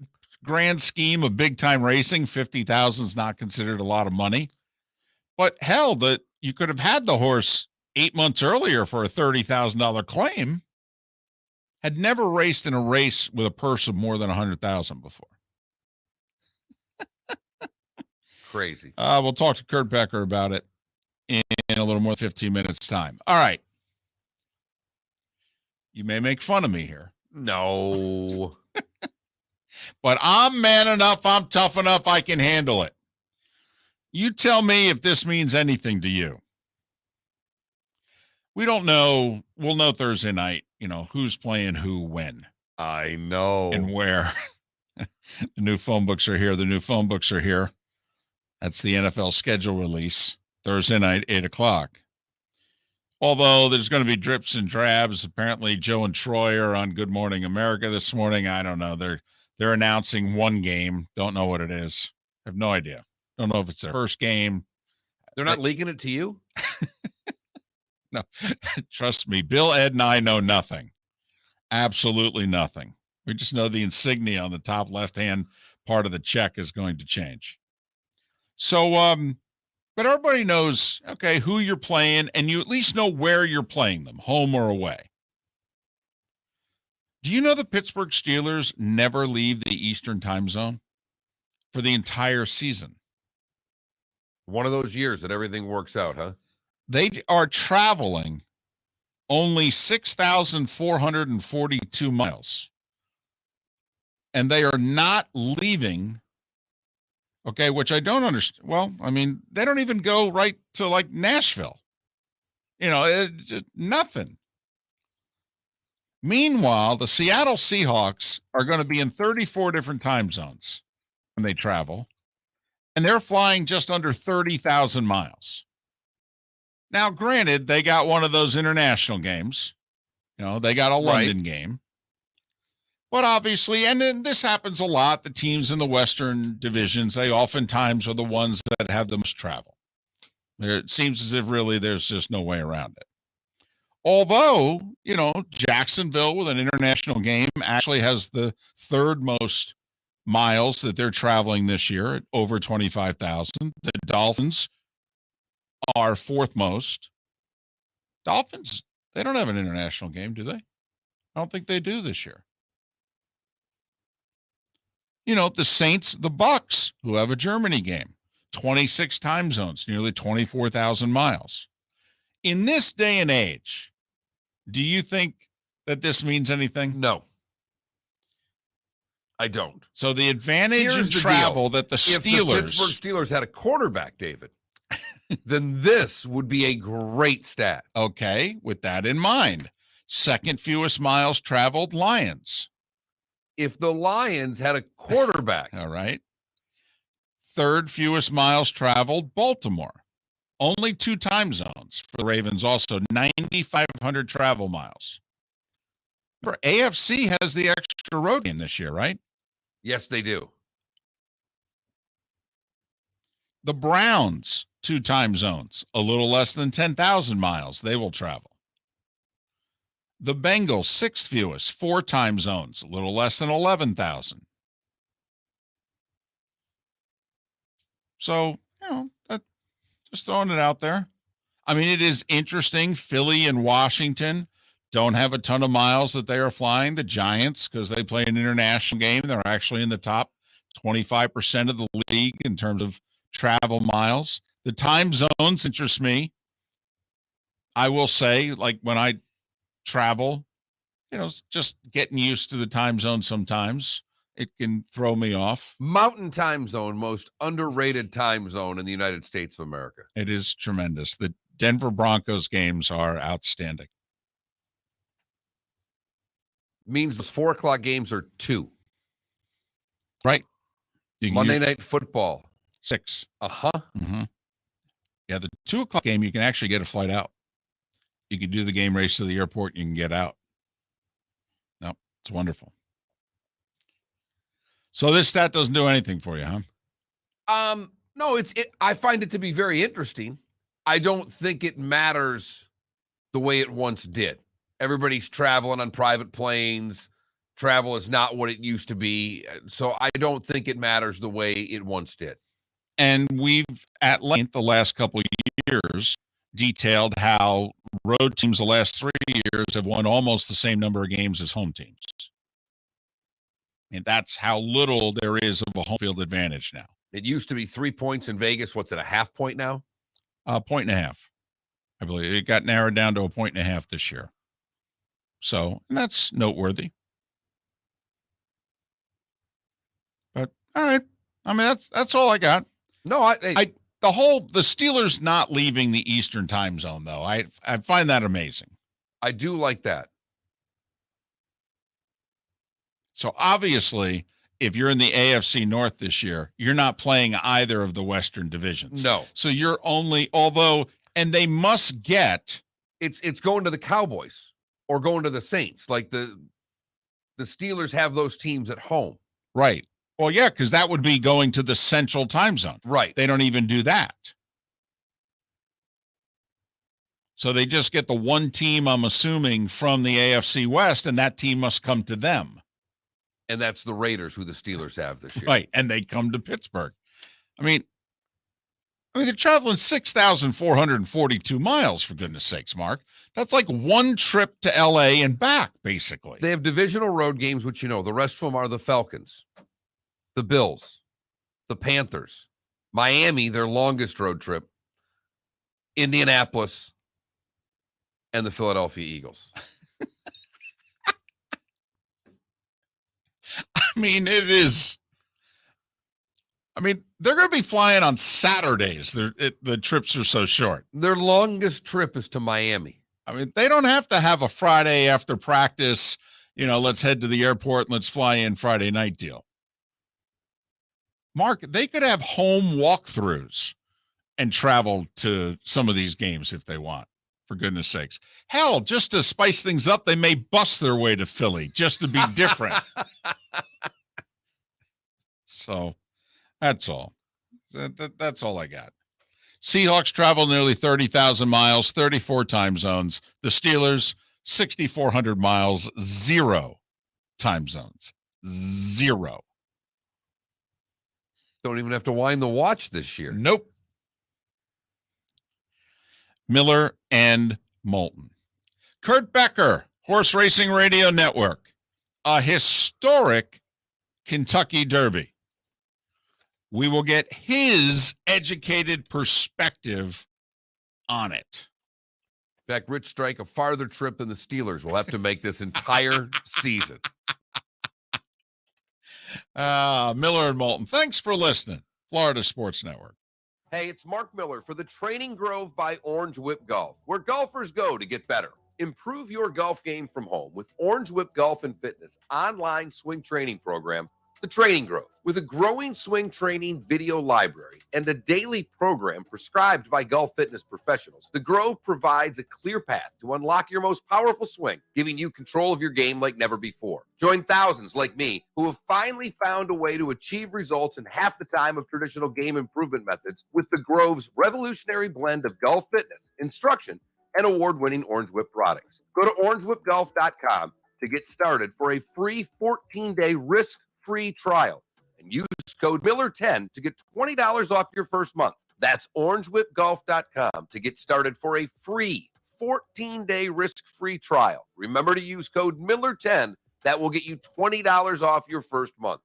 S2: grand scheme of big time racing, 50,000 is not considered a lot of money. But hell, that you could have had the horse 8 months earlier for a $30,000 claim. Had never raced in a race with a purse of more than 100,000 before.
S3: Crazy.
S2: We'll talk to Kurt Becker about it in a little more than 15 minutes time. All right. You may make fun of me here.
S3: No.
S2: But I'm man enough, I'm tough enough, I can handle it. You tell me if this means anything to you. We don't know. We'll know Thursday night, who's playing who when.
S3: I know.
S2: And where. The new phone books are here. That's the NFL schedule release. Thursday night, 8 o'clock. Although there's going to be drips and drabs. Apparently, Joe and Troy are on Good Morning America this morning. I don't know. They're announcing one game. Don't know what it is. Have no idea. Don't know if it's their first game.
S3: They're not leaking it to you?
S2: No, trust me. Bill, Ed, and I know nothing. Absolutely nothing. We just know the insignia on the top left-hand part of the check is going to change. So, but everybody knows, okay, who you're playing, and you at least know where you're playing them, home or away. Do you know the Pittsburgh Steelers never leave the Eastern time zone for the entire season?
S3: One of those years that everything works out, huh?
S2: They are traveling only 6,442 miles. And they are not leaving, okay, which I don't understand. Well, I mean, they don't even go right to like Nashville. Nothing. Meanwhile, the Seattle Seahawks are going to be in 34 different time zones when they travel, and they're flying just under 30,000 miles. Now, granted, they got one of those international games. They got a London game. But obviously, and then this happens a lot, the teams in the Western divisions, they oftentimes are the ones that have the most travel. It seems as if really there's just no way around it. Although, Jacksonville with an international game actually has the third most miles that they're traveling this year at over 25,000. The Dolphins are fourth most. Dolphins, they don't have an international game, do they? I don't think they do this year. The Saints, the Bucks, who have a Germany game, 26 time zones, nearly 24,000 miles. In this day and age, do you think that this means anything?
S3: No, I don't.
S2: So the advantage
S3: Here's
S2: in
S3: the
S2: travel that the
S3: If the
S2: Steelers,
S3: Pittsburgh Steelers had a quarterback, David, then this would be a great stat.
S2: okay, with that in mind, second fewest miles traveled, Lions.
S3: If the Lions had a quarterback,
S2: All right. Third fewest miles traveled, Baltimore. Only 2 time zones for the Ravens, also 9,500 travel miles. For AFC has the extra road game this year, right?
S3: yes, they do.
S2: The Browns, 2 time zones, a little less than 10,000 miles they will travel. The Bengals, 6th fewest, 4 time zones, a little less than 11,000. So, just throwing it out there. I mean, it is interesting. Philly and Washington don't have a ton of miles that they are flying. The Giants, because they play an international game, they're actually in the top 25% of the league in terms of travel miles. The time zones interest me. I will say, like when I travel, just getting used to the time zone sometimes. It can throw me off.
S3: Mountain time zone, most underrated time zone in the United States of America.
S2: It is tremendous. The Denver Broncos games are outstanding.
S3: Means those 4 o'clock games are 2.
S2: Right. You can
S3: Monday
S2: use
S3: Night Football.
S2: 6.
S3: Uh-huh.
S2: Mm-hmm. Yeah, the 2 o'clock game, you can actually get a flight out. You can do the game race to the airport. You can get out. No, it's wonderful. So this stat doesn't do anything for you, huh?
S3: No, I find it to be very interesting. I don't think it matters the way it once did. Everybody's traveling on private planes. Travel is not what it used to be. So I don't think it matters the way it once did.
S2: And we've at length the last couple of years detailed how road teams the last 3 years have won almost the same number of games as home teams. And that's how little there is of a home field advantage now.
S3: It used to be 3 points in Vegas. What's it, a half point now?
S2: 1.5. I believe it got narrowed down to 1.5 this year. So, and that's noteworthy. But all right. I mean, that's all I got.
S3: No,
S2: the Steelers not leaving the Eastern time zone, though. I find that amazing.
S3: I do like that.
S2: So obviously, if you're in the AFC North this year, you're not playing either of the Western divisions.
S3: No.
S2: So you're only, and they must get.
S3: It's going to the Cowboys or going to the Saints. Like the Steelers have those teams at home.
S2: Right. Well, yeah, because that would be going to the Central time zone.
S3: Right.
S2: They don't even do that. So they just get the one team, I'm assuming, from the AFC West, and that team must come to them.
S3: And that's the Raiders, who the Steelers have this year.
S2: Right, and they come to Pittsburgh. I mean, they're traveling 6,442 miles, for goodness sakes, Mark. That's like one trip to L.A. and back, basically.
S3: They have divisional road games, which the rest of them are the Falcons, the Bills, the Panthers, Miami, their longest road trip, Indianapolis, and the Philadelphia Eagles.
S2: I mean, it is. I mean, they're going to be flying on Saturdays. The trips are so short.
S3: Their longest trip is to Miami.
S2: I mean, they don't have to have a Friday after practice, let's head to the airport and let's fly in Friday night deal. Mark, they could have home walkthroughs and travel to some of these games if they want, for goodness sakes. Hell, just to spice things up, they may bus their way to Philly just to be different. So that's all. That's all I got. Seahawks travel nearly 30,000 miles, 34 time zones. The Steelers, 6,400 miles, 0 time zones. 0.
S3: Don't even have to wind the watch this year.
S2: Nope. Miller and Moulton. Kurt Becker, Horse Racing Radio Network. A historic Kentucky Derby. We will get his educated perspective on it.
S3: In fact, Rich Strike, a farther trip than the Steelers will have to make this entire season.
S2: Miller and Moulton, thanks for listening. Florida Sports Network.
S5: Hey, it's Mark Miller for the Training Grove by Orange Whip Golf, where golfers go to get better. Improve your golf game from home with Orange Whip Golf and Fitness online swing training program, The Training Grove. With a growing swing training video library and a daily program prescribed by golf fitness professionals, The Grove provides a clear path to unlock your most powerful swing, giving you control of your game like never before. Join thousands like me who have finally found a way to achieve results in half the time of traditional game improvement methods with The Grove's revolutionary blend of golf fitness, instruction, and award-winning Orange Whip products. Go to orangewhipgolf.com to get started for a free 14-day risk-free trial and use code Miller10 to get $20 off your first month. That's orangewhipgolf.com to get started for a free 14-day risk-free trial. Remember to use code Miller10. That will get you $20 off your first month.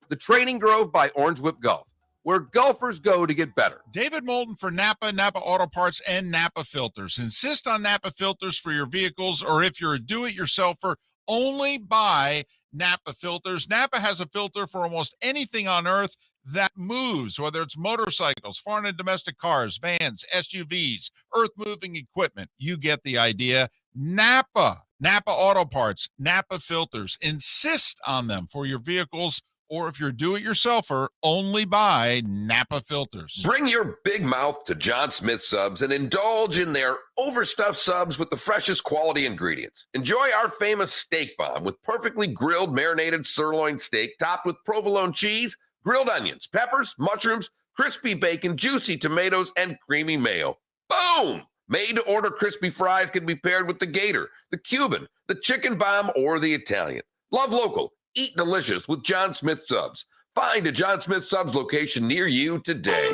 S5: The Training Grove by Orange Whip Golf, where golfers go to get better.
S2: David Moulton for Napa, Napa Auto Parts, and Napa Filters. Insist on Napa Filters for your vehicles, or if you're a do-it-yourselfer, only buy Napa Filters. Napa has a filter for almost anything on earth that moves, whether it's motorcycles, foreign and domestic cars, vans, SUVs, earth-moving equipment. You get the idea. Napa Auto Parts, Napa Filters. Insist on them for your vehicles, or if you're do-it-yourselfer, only buy Napa Filters.
S6: Bring your big mouth to John Smith Subs and indulge in their overstuffed subs with the freshest quality ingredients. Enjoy our famous steak bomb with perfectly grilled marinated sirloin steak topped with provolone cheese, grilled onions, peppers, mushrooms, crispy bacon, juicy tomatoes, and creamy mayo. Boom! Made-to-order crispy fries can be paired with the Gator, the Cuban, the chicken bomb, or the Italian. Love local. Eat delicious with John Smith Subs. Find a John Smith Subs location near you today.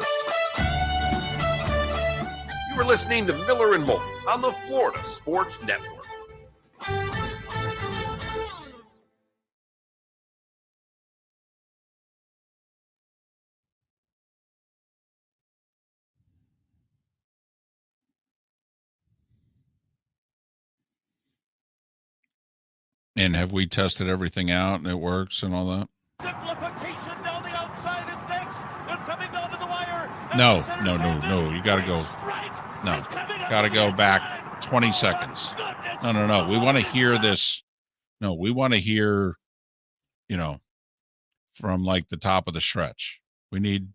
S6: You are listening to Miller and Moulton on the Florida Sports Network.
S2: And have we tested everything out and it works and all that?
S7: Simplification down the outside is next. They're coming down to the wire.
S2: No. You got to go. No, got to go back 20 seconds. No. We want to hear this. No, we want to hear, from like the top of the stretch. We need.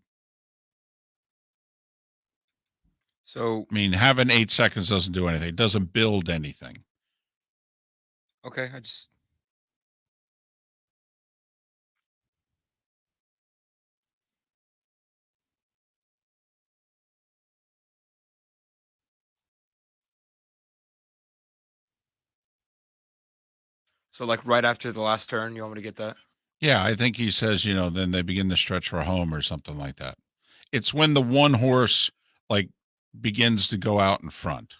S4: So,
S2: having 8 seconds doesn't do anything. It doesn't build anything.
S4: okay, So like right after the last turn, you want me to get that?
S2: Yeah, I think he says, then they begin the stretch for home or something like that. It's when the one horse begins to go out in front.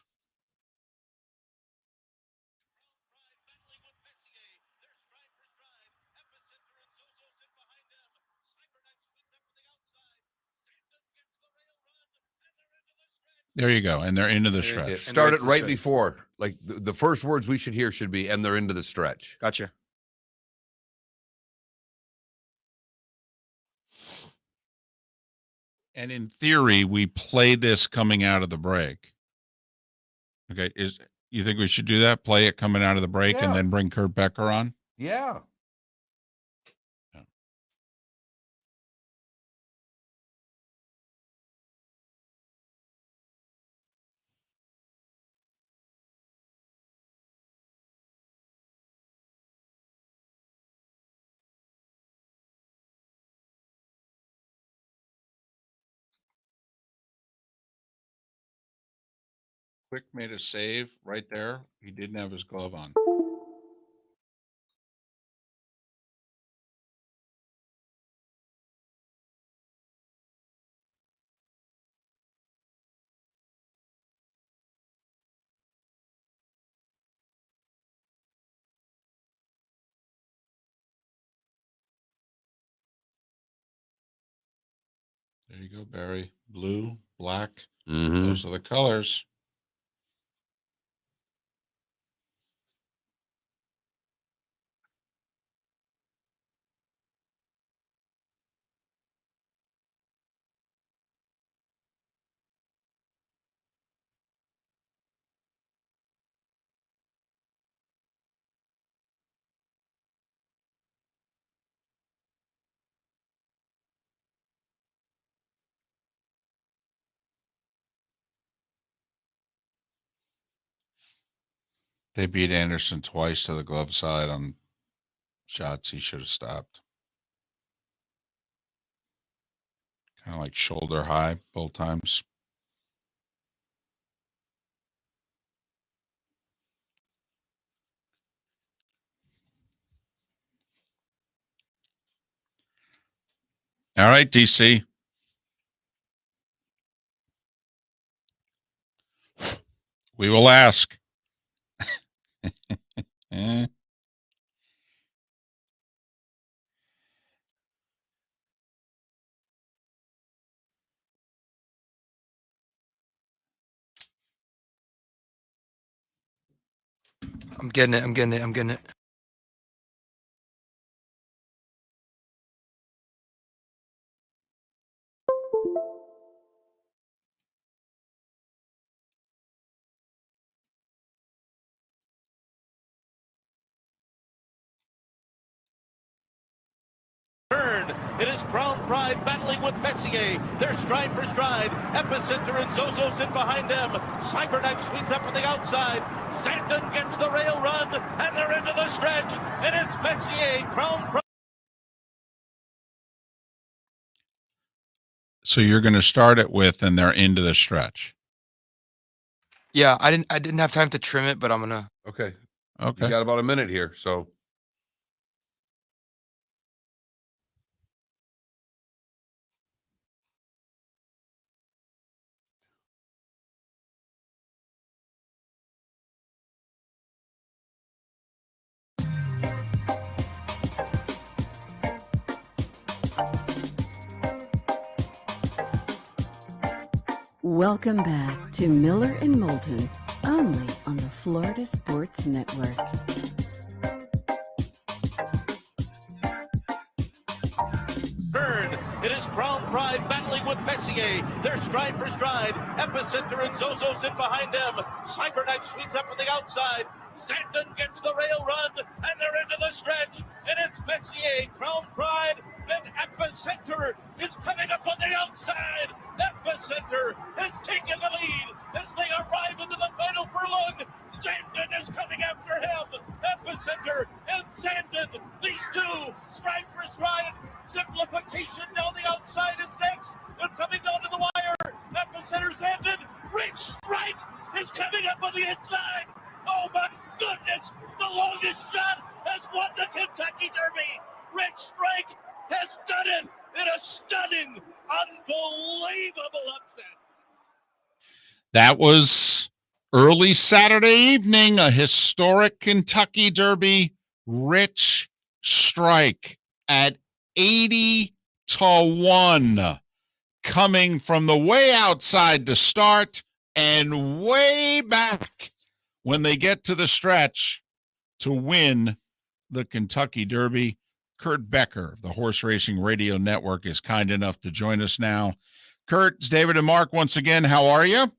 S2: There you go. And they're into the stretch.
S3: Start it right before. Like the first words we should hear should be, and they're into the stretch.
S4: Gotcha.
S2: And in theory, we play this coming out of the break. Okay. You think we should do that? Play it coming out of the break and then bring Kurt Becker on?
S3: Yeah.
S2: Quick made a save right there. He didn't have his glove on. There you go, Barry. Blue, black.
S3: Mm-hmm.
S2: Those are the colors. They beat Anderson twice to the glove side on shots he should have stopped. Kind of like shoulder high both times. All right, DC. We will ask. Eh.
S4: I'm getting it.
S7: Turn. It is Crown Pride battling with Messier. They're stride for stride. Epicenter and Zozo's in behind them. Cyberknife swings up on the outside. Sandon gets the rail run, and they're into the stretch. And it's Messier, Crown Pride.
S2: So you're going to start it with, and they're into the stretch.
S4: Yeah, I didn't have time to trim it, but I'm gonna.
S3: Okay.
S2: Okay.
S3: You got about a minute here, so.
S1: Welcome back to Miller and Moulton, only on the Florida Sports Network.
S7: Turn. It is Crown Pride battling with Messier. They're stride for stride. Epicenter and Zozo's in behind them. Cyberknife swings up on the outside. Sandon gets the rail run, and they're into the stretch. And it's Messier, Crown Pride, and Epicenter is coming up on the outside. Epicenter is taking the lead as they arrive into the final furlong. Sandon is coming after him. Epicenter and Sandon, these two, stride for stride. Simplification down the outside is next. They're coming down to the wire. Epicenter's ended. Rich Strike is coming up on the inside. Oh my goodness! The longest shot has won the Kentucky Derby. Rich Strike has done it in a stunning, unbelievable upset.
S2: That was early Saturday evening, a historic Kentucky Derby. Rich Strike at 80-1, coming from the way outside to start and way back when they get to the stretch to win the Kentucky Derby. Kurt Becker of the Horse Racing Radio Network is kind enough to join us now. Kurt, it's David and Mark once again. How are you?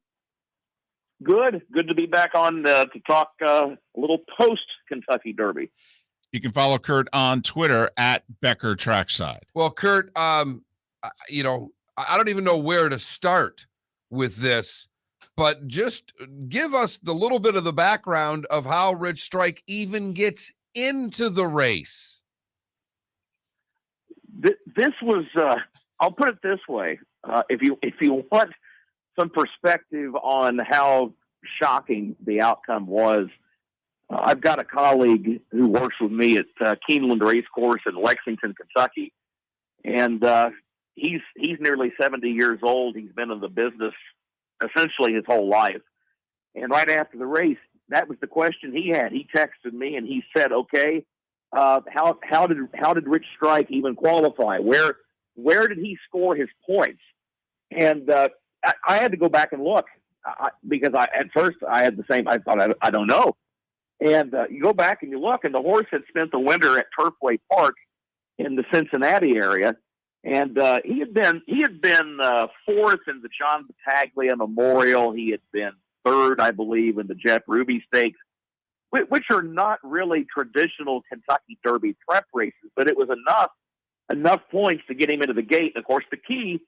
S8: Good to be back on to talk a little post-Kentucky Derby.
S2: You can follow Kurt on Twitter at Becker Trackside.
S3: Well, Kurt, I don't even know where to start with this, but just give us the little bit of the background of how Rich Strike even gets into the race.
S8: This was, I'll put it this way. If you want some perspective on how shocking the outcome was. I've got a colleague who works with me at Keeneland Racecourse in Lexington, Kentucky, and he's nearly 70 years old. He's been in the business essentially his whole life. And right after the race, that was the question he had. He texted me and he said, "Okay, how did Rich Strike even qualify? Where did he score his points?" And I had to go back and look because at first I had the same. I thought I don't know. And you go back and you look, and the horse had spent the winter at Turfway Park in the Cincinnati area, and he had been fourth in the John Battaglia Memorial. He had been third, I believe, in the Jeff Ruby Stakes, which are not really traditional Kentucky Derby prep races, but it was enough points to get him into the gate. And of course, the key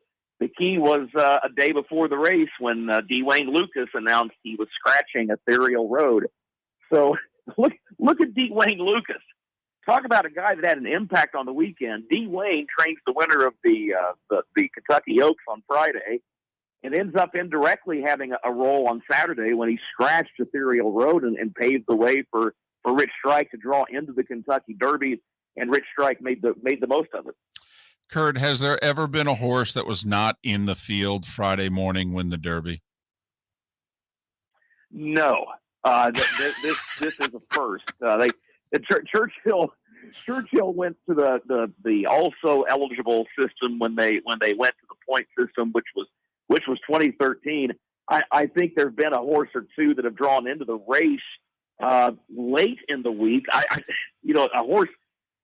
S8: was a day before the race when D. Wayne Lucas announced he was scratching Ethereal Road. So look at D. Wayne Lucas. Talk about a guy that had an impact on the weekend. D. Wayne trains the winner of the Kentucky Oaks on Friday and ends up indirectly having a role on Saturday when he scratched Ethereal Road and paved the way for Rich Strike to draw into the Kentucky Derby, and Rich Strike made the most of it.
S2: Kurt, has there ever been a horse that was not in the field Friday morning win the Derby?
S8: No. This is a first. Churchill went to the also eligible system when they went to the point system, which was 2013. I think there've been a horse or two that have drawn into the race late in the week.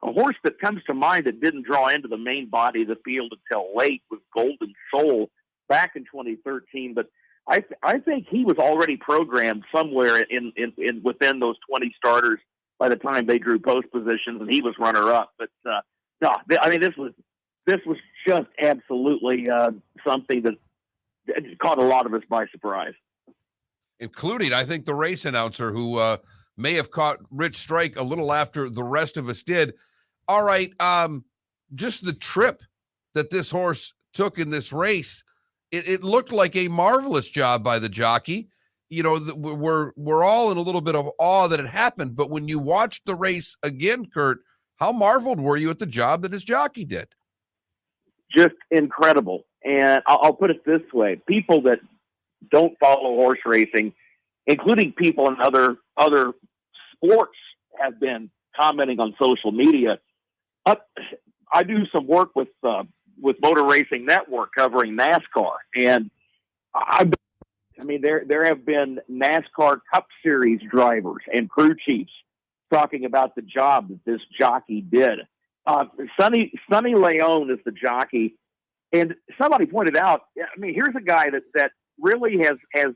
S8: A horse that comes to mind that didn't draw into the main body of the field until late was Golden Soul back in 2013, but I think he was already programmed somewhere in within those 20 starters by the time they drew post positions, and he was runner up. But no, I mean this was just absolutely something that caught a lot of us by surprise,
S3: including I think the race announcer who may have caught Rich Strike a little after the rest of us did. All right, just the trip that this horse took in this race. It looked like a marvelous job by the jockey. You know, we're all in a little bit of awe that it happened. But when you watched the race again, Kurt, how marveled were you at the job that his jockey did?
S8: Just incredible. And I'll put it this way. People that don't follow horse racing, including people in other sports, have been commenting on social media. I do some work with Motor Racing Network covering NASCAR, and there have been NASCAR Cup Series drivers and crew chiefs talking about the job that this jockey did. Sonny Leone is the jockey, and somebody pointed out, here's a guy that really has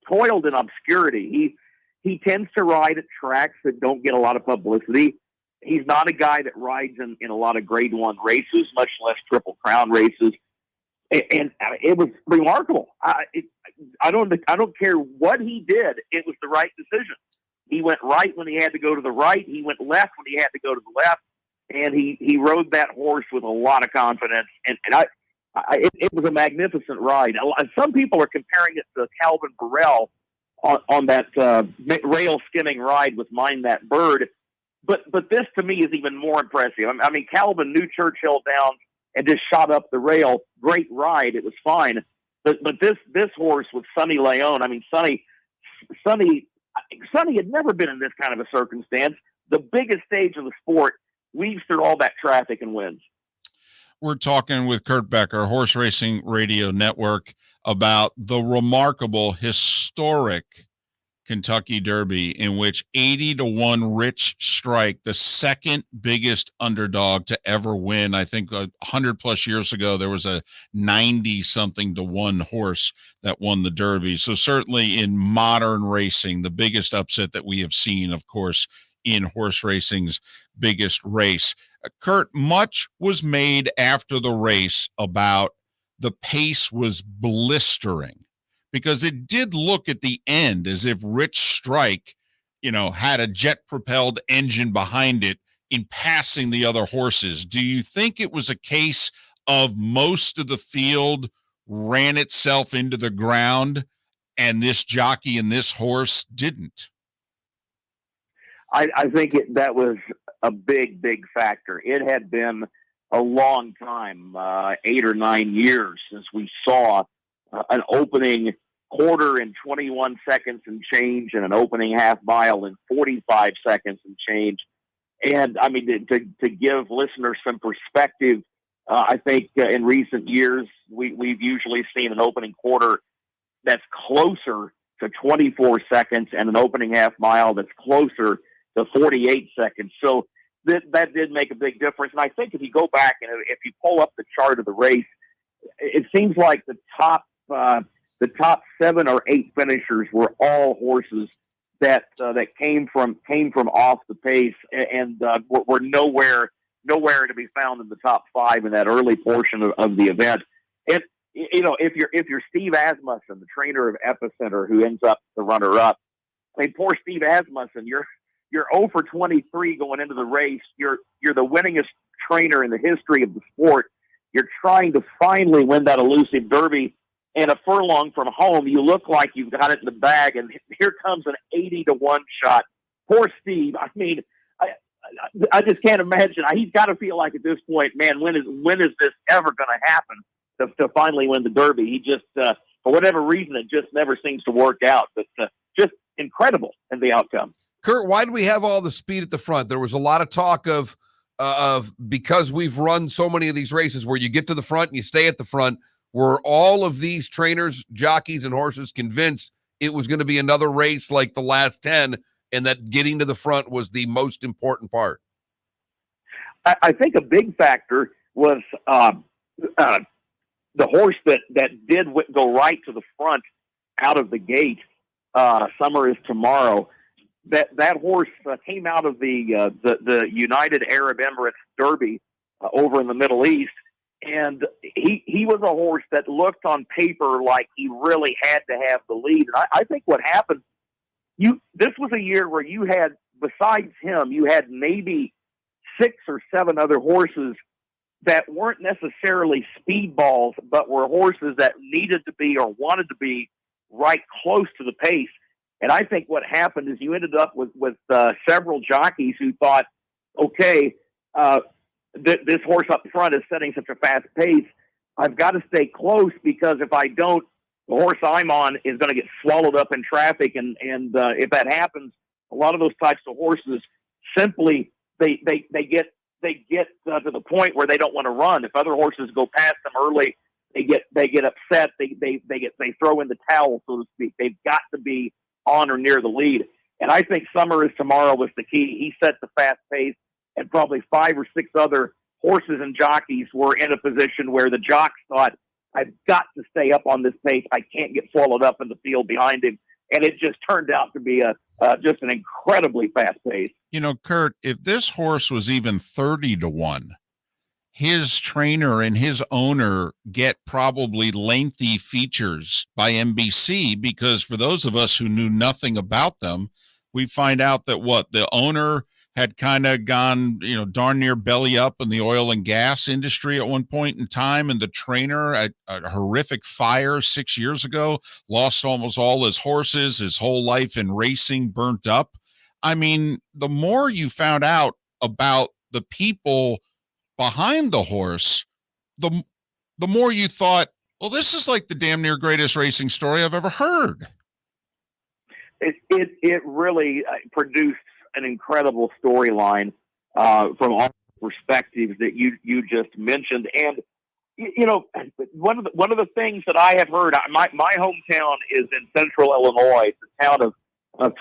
S8: toiled in obscurity. He tends to ride at tracks that don't get a lot of publicity. He's not a guy that rides in a lot of Grade 1 races, much less Triple Crown races. And it was remarkable. I don't care what he did. It was the right decision. He went right when he had to go to the right. He went left when he had to go to the left. And he rode that horse with a lot of confidence. And it was a magnificent ride. Some people are comparing it to Calvin Burrell on that rail skimming ride with Mind That Bird. But this to me is even more impressive. Calvin knew Churchill down and just shot up the rail. Great ride. It was fine. But this horse with Sonny Leone, Sonny had never been in this kind of a circumstance. The biggest stage of the sport, weaves through all that traffic and wins.
S2: We're talking with Kurt Becker, Horse Racing Radio Network, about the remarkable, historic Kentucky Derby in which 80-1 Rich Strike, the second biggest underdog to ever win. I think 100 plus years ago, there was a 90-something to 1 horse that won the Derby. So certainly in modern racing, the biggest upset that we have seen, of course, in horse racing's biggest race. Kurt, much was made after the race about the pace was blistering, because it did look at the end as if Rich Strike, had a jet-propelled engine behind it in passing the other horses. Do you think it was a case of most of the field ran itself into the ground and this jockey and this horse didn't.
S8: I think that was a big factor. It had been a long time, 8 or 9 years, since we saw an opening quarter in 21 seconds and change, and an opening half mile in 45 seconds and change. And I mean, to give listeners some perspective, I think in recent years, we've usually seen an opening quarter that's closer to 24 seconds and an opening half mile that's closer to 48 seconds. So that did make a big difference. And I think if you go back and if you pull up the chart of the race, it seems like the top 7 or 8 finishers were all horses that came from off the pace and were nowhere to be found in the top 5 in that early portion of the event. And if you're Steve Asmussen, the trainer of Epicenter, who ends up the runner-up, I mean, poor Steve Asmussen, you're 0 for 23 going into the race. You're the winningest trainer in the history of the sport. You're trying to finally win that elusive Derby, and a furlong from home, you look like you've got it in the bag, and here comes an 80-1 shot. Poor Steve. I mean, I just can't imagine. He's got to feel like at this point, man, when is this ever going to happen to finally win the Derby? He just, for whatever reason, it just never seems to work out. But just incredible in the outcome.
S3: Kurt, why do we have all the speed at the front? There was a lot of talk of because we've run so many of these races where you get to the front and you stay at the front, were all of these trainers, jockeys, and horses convinced it was going to be another race like the last 10 and that getting to the front was the most important part?
S8: I think a big factor was the horse that did go right to the front out of the gate. Summer is Tomorrow. That horse came out of the United Arab Emirates Derby over in the Middle East, and he was a horse that looked on paper like he really had to have the lead. And I think what happened, this was a year where you had, besides him, you had maybe 6 or 7 other horses that weren't necessarily speedballs, but were horses that needed to be or wanted to be right close to the pace. And I think what happened is you ended up with several jockeys who thought, okay, this horse up front is setting such a fast pace. I've got to stay close, because if I don't, the horse I'm on is going to get swallowed up in traffic. And if that happens, a lot of those types of horses simply, they get to the point where they don't want to run. If other horses go past them early, they get upset. They throw in the towel, so to speak. They've got to be on or near the lead. And I think Summer is Tomorrow was the key. He set the fast pace, and probably 5 or 6 other horses and jockeys were in a position where the jocks thought, I've got to stay up on this pace. I can't get swallowed up in the field behind him. And it just turned out to be just an incredibly fast pace.
S2: You know, Kurt, if this horse was even 30-1, his trainer and his owner get probably lengthy features by NBC, because for those of us who knew nothing about them, we find out that the owner had kind of gone, darn near belly up in the oil and gas industry at one point in time. And the trainer, at a horrific fire 6 years ago, lost almost all his horses, his whole life in racing burnt up. I mean, the more you found out about the people behind the horse, the more you thought, well, this is like the damn near greatest racing story I've ever heard.
S8: It really produced an incredible storyline from all perspectives that you just mentioned. And one of the things that I have heard, my hometown is in central Illinois. It's a town of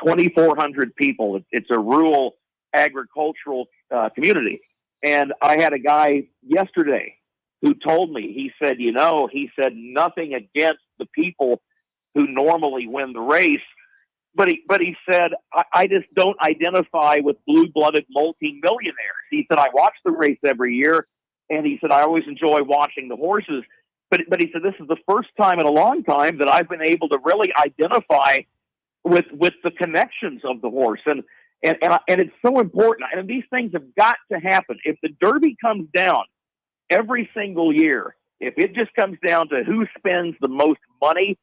S8: 2,400 people. It's a rural agricultural community. And I had a guy yesterday who told me, he said nothing against the people who normally win the race, but he said, I just don't identify with blue-blooded multi-millionaires. He said, I watch the race every year, and he said, I always enjoy watching the horses. But he said, this is the first time in a long time that I've been able to really identify with the connections of the horse. And it's so important. And these things have got to happen. If the Derby comes down every single year, if it just comes down to who spends the most money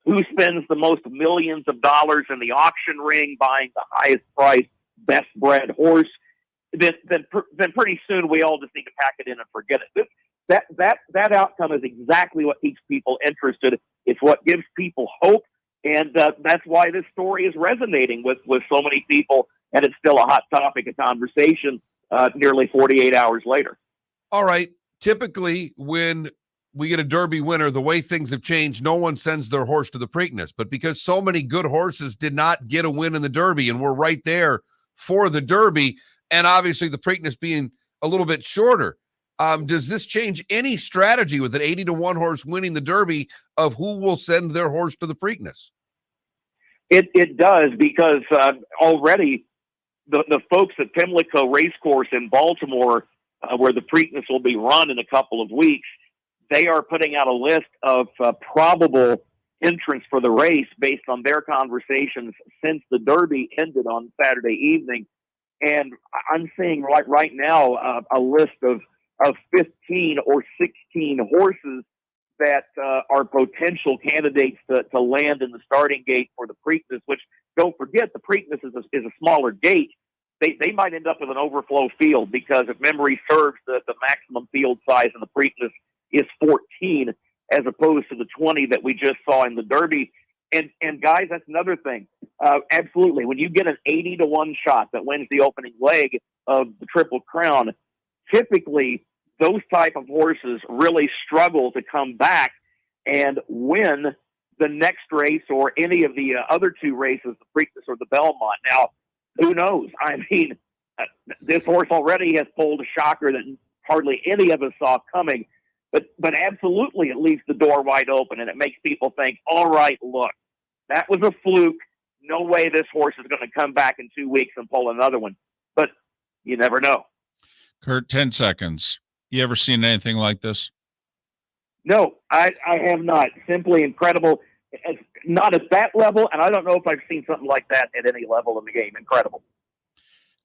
S8: who spends the most millions of dollars in the auction ring buying the highest priced, best bred horse, then pretty soon we all just need to pack it in and forget it. That outcome is exactly what keeps people interested. It's what gives people hope, and that's why this story is resonating with so many people, and it's still a hot topic of conversation nearly 48 hours later.
S3: All right. Typically, when we get a Derby winner, the way things have changed, no one sends their horse to the Preakness. But because so many good horses did not get a win in the Derby and were right there for the Derby, and obviously the Preakness being a little bit shorter, does this change any strategy with an 80-1 horse winning the Derby of who will send their horse to the Preakness?
S8: It does, because already the folks at Pimlico Racecourse in Baltimore, where the Preakness will be run in a couple of weeks, they are putting out a list of probable entrants for the race based on their conversations since the Derby ended on Saturday evening. And I'm seeing right now a list of 15 or 16 horses that are potential candidates to land in the starting gate for the Preakness, which, don't forget, the Preakness is a smaller gate. They might end up with an overflow field, because if memory serves, the maximum field size in the Preakness is 14 as opposed to the 20 that we just saw in the Derby. And guys, that's another thing. Absolutely. When you get an 80-1 shot that wins the opening leg of the Triple Crown, typically those type of horses really struggle to come back and win the next race or any of the other two races, the Preakness or the Belmont. Now, who knows? I mean, this horse already has pulled a shocker that hardly any of us saw coming. But absolutely, it leaves the door wide open, and it makes people think, all right, look, that was a fluke. No way this horse is going to come back in 2 weeks and pull another one. But you never know.
S2: Kurt, 10 seconds. You ever seen anything like this?
S8: No, I have not. Simply incredible. It's not at that level, and I don't know if I've seen something like that at any level in the game. Incredible.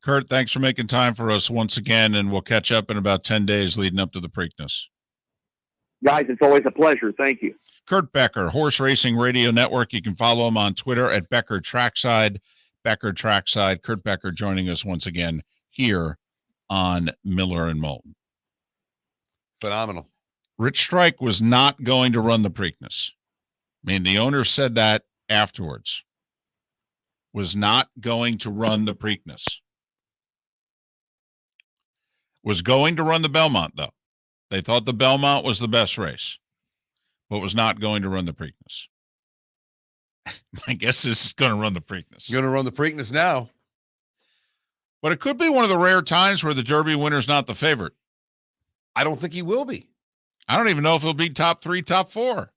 S2: Kurt, thanks for making time for us once again, and we'll catch up in about 10 days leading up to the Preakness.
S8: Guys, it's always a pleasure. Thank you.
S2: Kurt Becker, Horse Racing Radio Network. You can follow him on Twitter at Becker Trackside. Becker Trackside. Kurt Becker joining us once again here on Miller and Moulton.
S3: Phenomenal.
S2: Rich Strike was not going to run the Preakness. I mean, the owner said that afterwards. Was not going to run the Preakness. Was going to run the Belmont, though. They thought the Belmont was the best race, but was not going to run the Preakness. My guess is going to run the Preakness.
S3: You're going to run the Preakness now.
S2: But it could be one of the rare times where the Derby winner's not the favorite.
S3: I don't think he will be.
S2: I don't even know if he'll be top 3, top 4.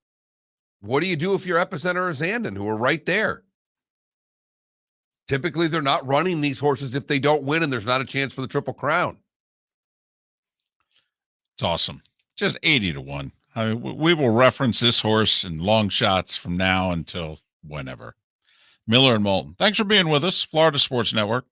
S3: What do you do if you're Epicenter or Zandon, who are right there? Typically, they're not running these horses if they don't win and there's not a chance for the Triple Crown.
S2: It's awesome. Just 80-1. I mean, we will reference this horse in long shots from now until whenever. Miller and Moulton, thanks for being with us. Florida Sports Network.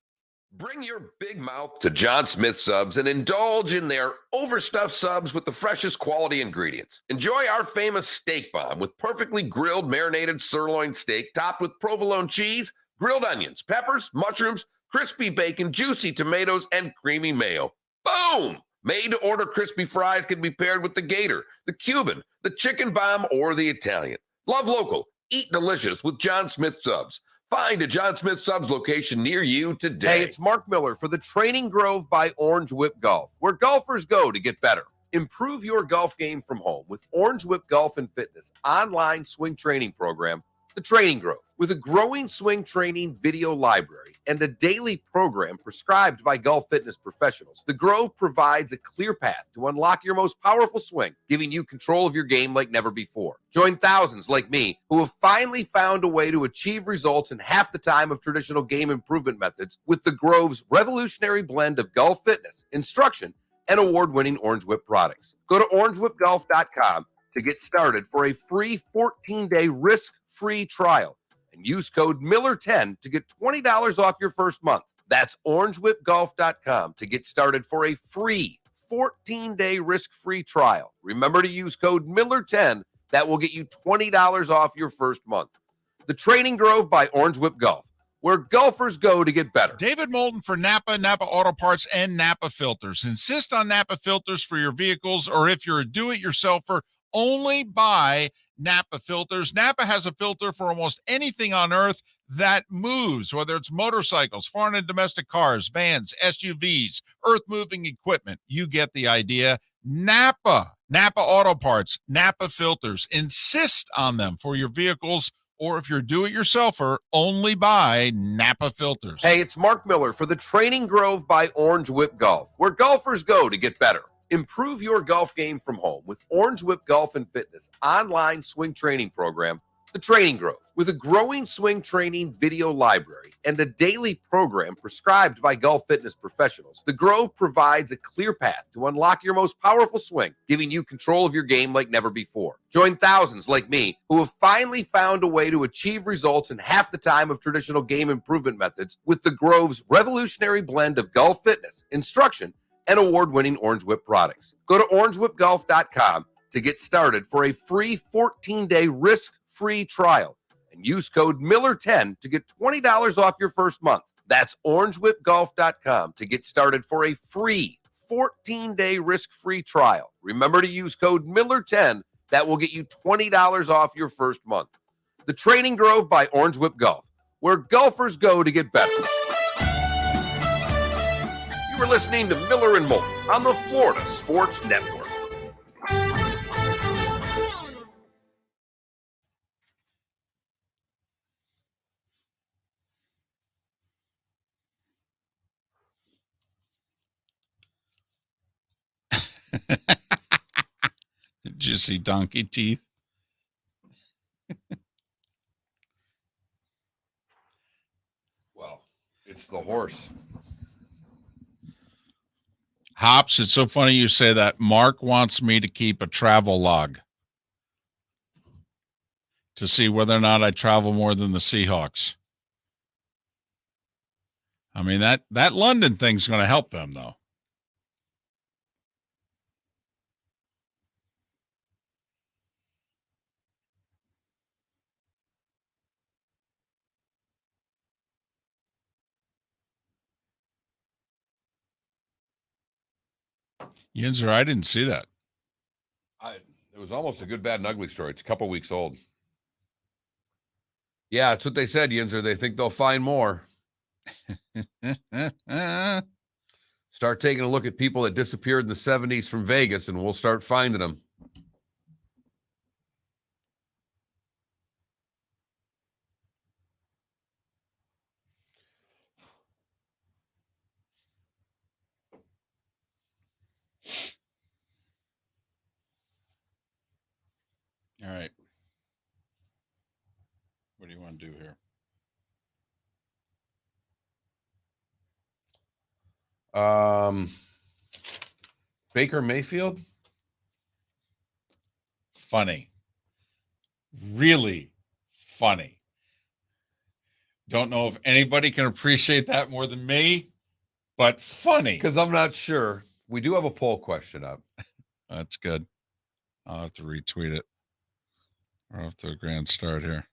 S6: Bring your big mouth to John Smith Subs and indulge in their overstuffed subs with the freshest quality ingredients. Enjoy our famous steak bomb with perfectly grilled marinated sirloin steak topped with provolone cheese, grilled onions, peppers, mushrooms, crispy bacon, juicy tomatoes, and creamy mayo. Boom! Made-to-order crispy fries can be paired with the Gator, the Cuban, the Chicken Bomb, or the Italian. Love local. Eat delicious with John Smith Subs. Find a John Smith Subs location near you today.
S5: Hey, it's Mark Miller for the Training Grove by Orange Whip Golf, where golfers go to get better. Improve your golf game from home with Orange Whip Golf and Fitness online swing training program, The Training Grove. With a growing swing training video library and a daily program prescribed by golf fitness professionals, The Grove provides a clear path to unlock your most powerful swing, giving you control of your game like never before. Join thousands like me who have finally found a way to achieve results in half the time of traditional game improvement methods with The Grove's revolutionary blend of golf fitness, instruction, and award-winning Orange Whip products. Go to orangewhipgolf.com to get started for a free 14-day risk-free trial. And use code Miller10 to get $20 off your first month. That's orangewhipgolf.com to get started for a free 14-day risk-free trial. Remember to use code Miller10 that will get you $20 off your first month. The Training Grove by Orange Whip Golf, where golfers go to get better.
S2: David Moulton for Napa, Napa Auto Parts, and Napa Filters. Insist on Napa Filters for your vehicles, or if you're a do-it-yourselfer, only buy Napa Filters. Napa has a filter for almost anything on earth that moves, whether it's motorcycles, foreign and domestic cars, vans, SUVs, earth-moving equipment. You get the idea. Napa Auto Parts, Napa Filters. Insist on them for your vehicles, or if you're a do-it-yourselfer, only buy Napa Filters.
S5: Hey, it's Mark Miller for the Training Grove by Orange Whip Golf, where golfers go to get better. Improve your golf game from home with Orange Whip Golf and Fitness online swing training program, The Training Grove. With a growing swing training video library and a daily program prescribed by golf fitness professionals, The Grove provides a clear path to unlock your most powerful swing, giving you control of your game like never before. Join thousands like me who have finally found a way to achieve results in half the time of traditional game improvement methods with The Grove's revolutionary blend of golf fitness, instruction, and award-winning Orange Whip products. Go to orangewhipgolf.com to get started for a free 14-day risk-free trial and use code Miller10 to get $20 off your first month. That's orangewhipgolf.com to get started for a free 14-day risk-free trial. Remember to use code Miller10. That will get you $20 off your first month. The Training Grove by Orange Whip Golf, where golfers go to get better. You were listening to Miller and Moulton on the Florida Sports Network.
S2: Did you see donkey teeth?
S3: Well, it's the horse.
S2: Hops, it's so funny you say that. Mark wants me to keep a travel log to see whether or not I travel more than the Seahawks. I mean, that London thing's going to help them, though. Yinzer, I didn't see that.
S3: It was almost a good, bad, and ugly story. It's a couple weeks old. Yeah, that's what they said, Yinzer. They think they'll find more. Start taking a look at people that disappeared in the 70s from Vegas, and we'll start finding them.
S2: All right. What do you want to do here?
S3: Baker Mayfield?
S2: Funny. Really funny. Don't know if anybody can appreciate that more than me, but funny.
S3: Because I'm not sure. We do have a poll question up.
S2: That's good. I'll have to retweet it. We're off to a grand start here.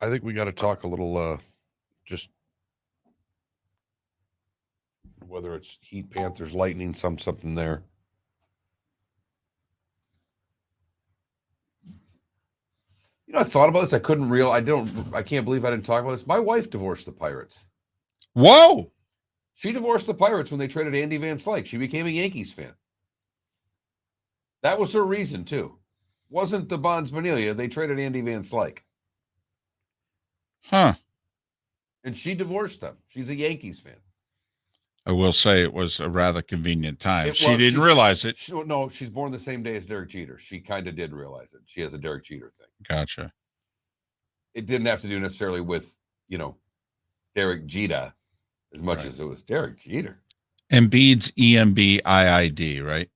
S3: I think we got to talk a little, just whether it's Heat, Panthers, Lightning, something there. You know, I thought about this. I can't believe I didn't talk about this. My wife divorced the Pirates.
S2: Whoa!
S3: She divorced the Pirates when they traded Andy Van Slyke. She became a Yankees fan. That was her reason, too. Wasn't the Bonds Bonilla. They traded Andy Van Slyke.
S2: Huh.
S3: And she divorced them. She's a Yankees fan.
S2: I will say it was a rather convenient time.
S3: She
S2: She didn't realize it.
S3: No, she's born the same day as Derek Jeter. She kind of did realize it. She has a Derek Jeter thing.
S2: Gotcha.
S3: It didn't have to do necessarily with, Derek Jeter. as much
S2: Right.
S3: as it was Derek Jeter.
S2: Embiid's EMBIID, right?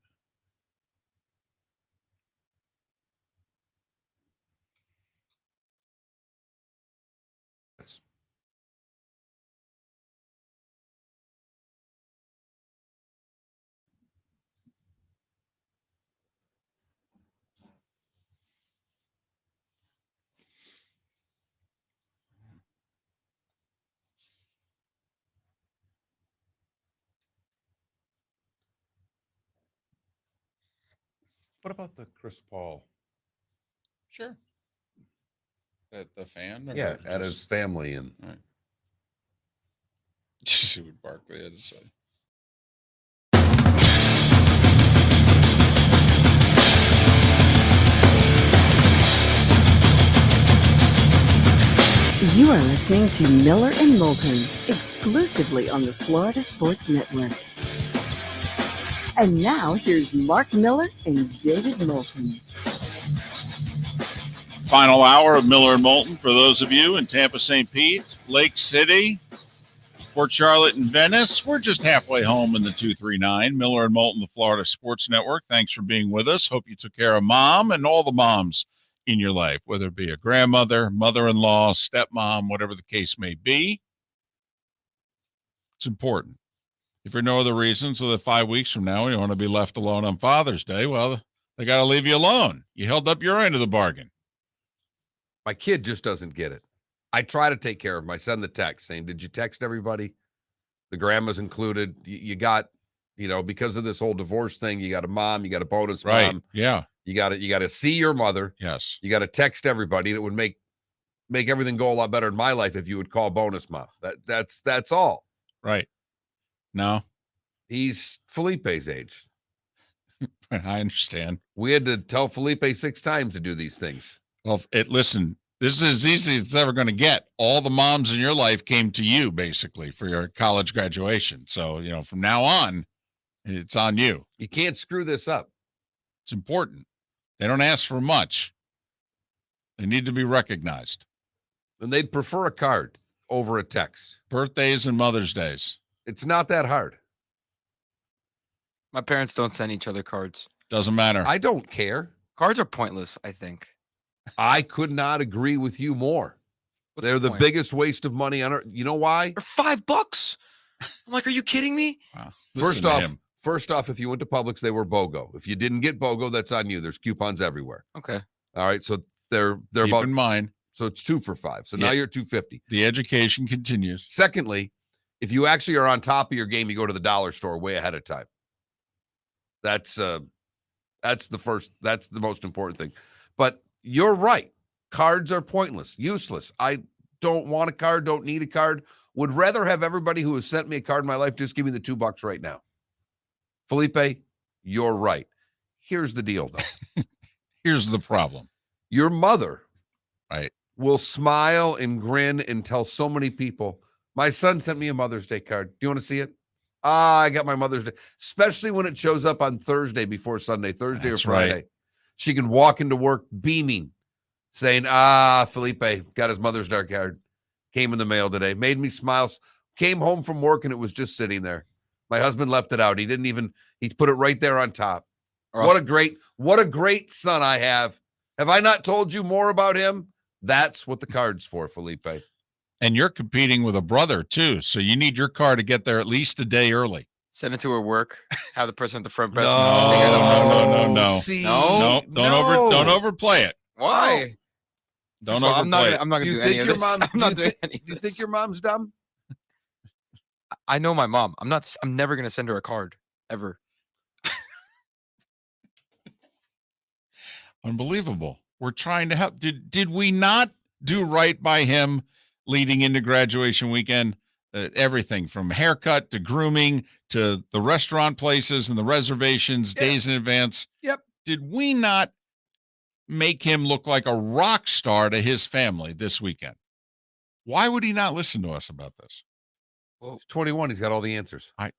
S3: What about the Chris Paul?
S2: Sure. At the fan? Or
S3: Yeah, at his
S2: just-
S3: family. And
S2: All right. See what Barkley had to say.
S1: You are listening to Miller and Moulton, exclusively on the Florida Sports Network. And now here's Mark Miller and David Moulton.
S2: Final hour of Miller and Moulton for those of you in Tampa, St. Pete, Lake City, Port Charlotte, and Venice. We're just halfway home in the 239. Miller and Moulton, the Florida Sports Network. Thanks for being with us. Hope you took care of mom and all the moms in your life, whether it be a grandmother, mother-in-law, stepmom, whatever the case may be. It's important. If for no other reason, so that 5 weeks from now you want to be left alone on Father's Day, well, they got to leave you alone. You held up your end of the bargain.
S3: my kid just doesn't get it. I try to take care of him. I send the text saying, did you text everybody? The grandma's included. You got, because of this whole divorce thing, you got a mom, you got a bonus mom.
S2: Yeah.
S3: You got to see your mother.
S2: Yes.
S3: You got to text everybody. And it would make everything go a lot better in my life if you would call bonus mom. That's all.
S2: Right. No,
S3: He's Felipe's age.
S2: I understand.
S3: We had to tell Felipe 6 times to do these things.
S2: Well, listen, this is as easy as it's ever going to get. All the moms in your life came to you basically for your college graduation. So, from now on, it's on you.
S3: You can't screw this up.
S2: It's important. They don't ask for much. They need to be recognized.
S3: And they'd prefer a card over a text.
S2: Birthdays and Mother's Days.
S3: It's not that hard.
S4: My parents don't send each other cards.
S2: Doesn't matter.
S3: I don't care.
S4: Cards are pointless, I think.
S3: I could not agree with you more.
S4: What's
S3: They're the
S4: point?
S3: biggest waste of money on earth. You know why?
S4: They're $5. I'm like, are you kidding me?
S2: Wow.
S3: First
S2: Listen to
S3: off,
S2: him.
S3: if you went to Publix, they were BOGO. If you didn't get BOGO, that's on you. There's coupons everywhere.
S4: Okay.
S3: All right. So they're
S2: Keep
S3: about,
S2: in mind,
S3: so it's 2 for $5. So now
S2: Yeah.
S3: you're $2.50.
S2: the education continues.
S3: Secondly, if you actually are on top of your game, you go to the dollar store way ahead of time. That's the most important thing. But you're right. Cards are pointless, useless. I don't want a card, don't need a card. Would rather have everybody who has sent me a card in my life just give me the $2 right now. Felipe, you're right. Here's the deal, though.
S2: Here's the problem.
S3: Your mother,
S2: Right.
S3: will smile and grin and tell so many people, my son sent me a Mother's Day card. Do you want to see it? I got my Mother's Day, especially when it shows up on Thursday before Sunday, Thursday
S2: That's
S3: or Friday.
S2: right.
S3: She can walk into work beaming, saying, Felipe got his Mother's Day card. Came in the mail today. Made me smile. Came home from work and it was just sitting there. My husband left it out. He put it right there on top.
S4: Or
S3: What
S4: else-
S3: a great son I have. Have I not told you more about him? That's what the card's for, Felipe.
S2: And you're competing with a brother too. So you need your car to get there at least a day early.
S4: Send it to her work. Have the person at the front
S3: No,
S4: press.
S2: No.
S3: See,
S2: No, don't overplay it.
S4: Why?
S2: Don't
S4: So
S2: overplay
S4: I'm not
S2: it.
S4: gonna
S3: You
S4: do
S3: think
S4: any of
S3: your
S4: this.
S3: mom-
S4: I'm
S3: do
S4: not
S3: you
S4: doing
S3: think-
S4: any of
S3: You
S4: this.
S3: think your mom's dumb?
S4: I know my mom. I'm never gonna send her a card ever.
S2: Unbelievable. We're trying to help. Did we not do right by him leading into graduation weekend? Everything from haircut to grooming to the restaurant places and the reservations
S3: Yeah.
S2: days in advance.
S3: Yep.
S2: Did we not make him look like a rock star to his family this weekend? Why would he not listen to us about this?
S3: He's 21. He's got all the answers.
S2: I-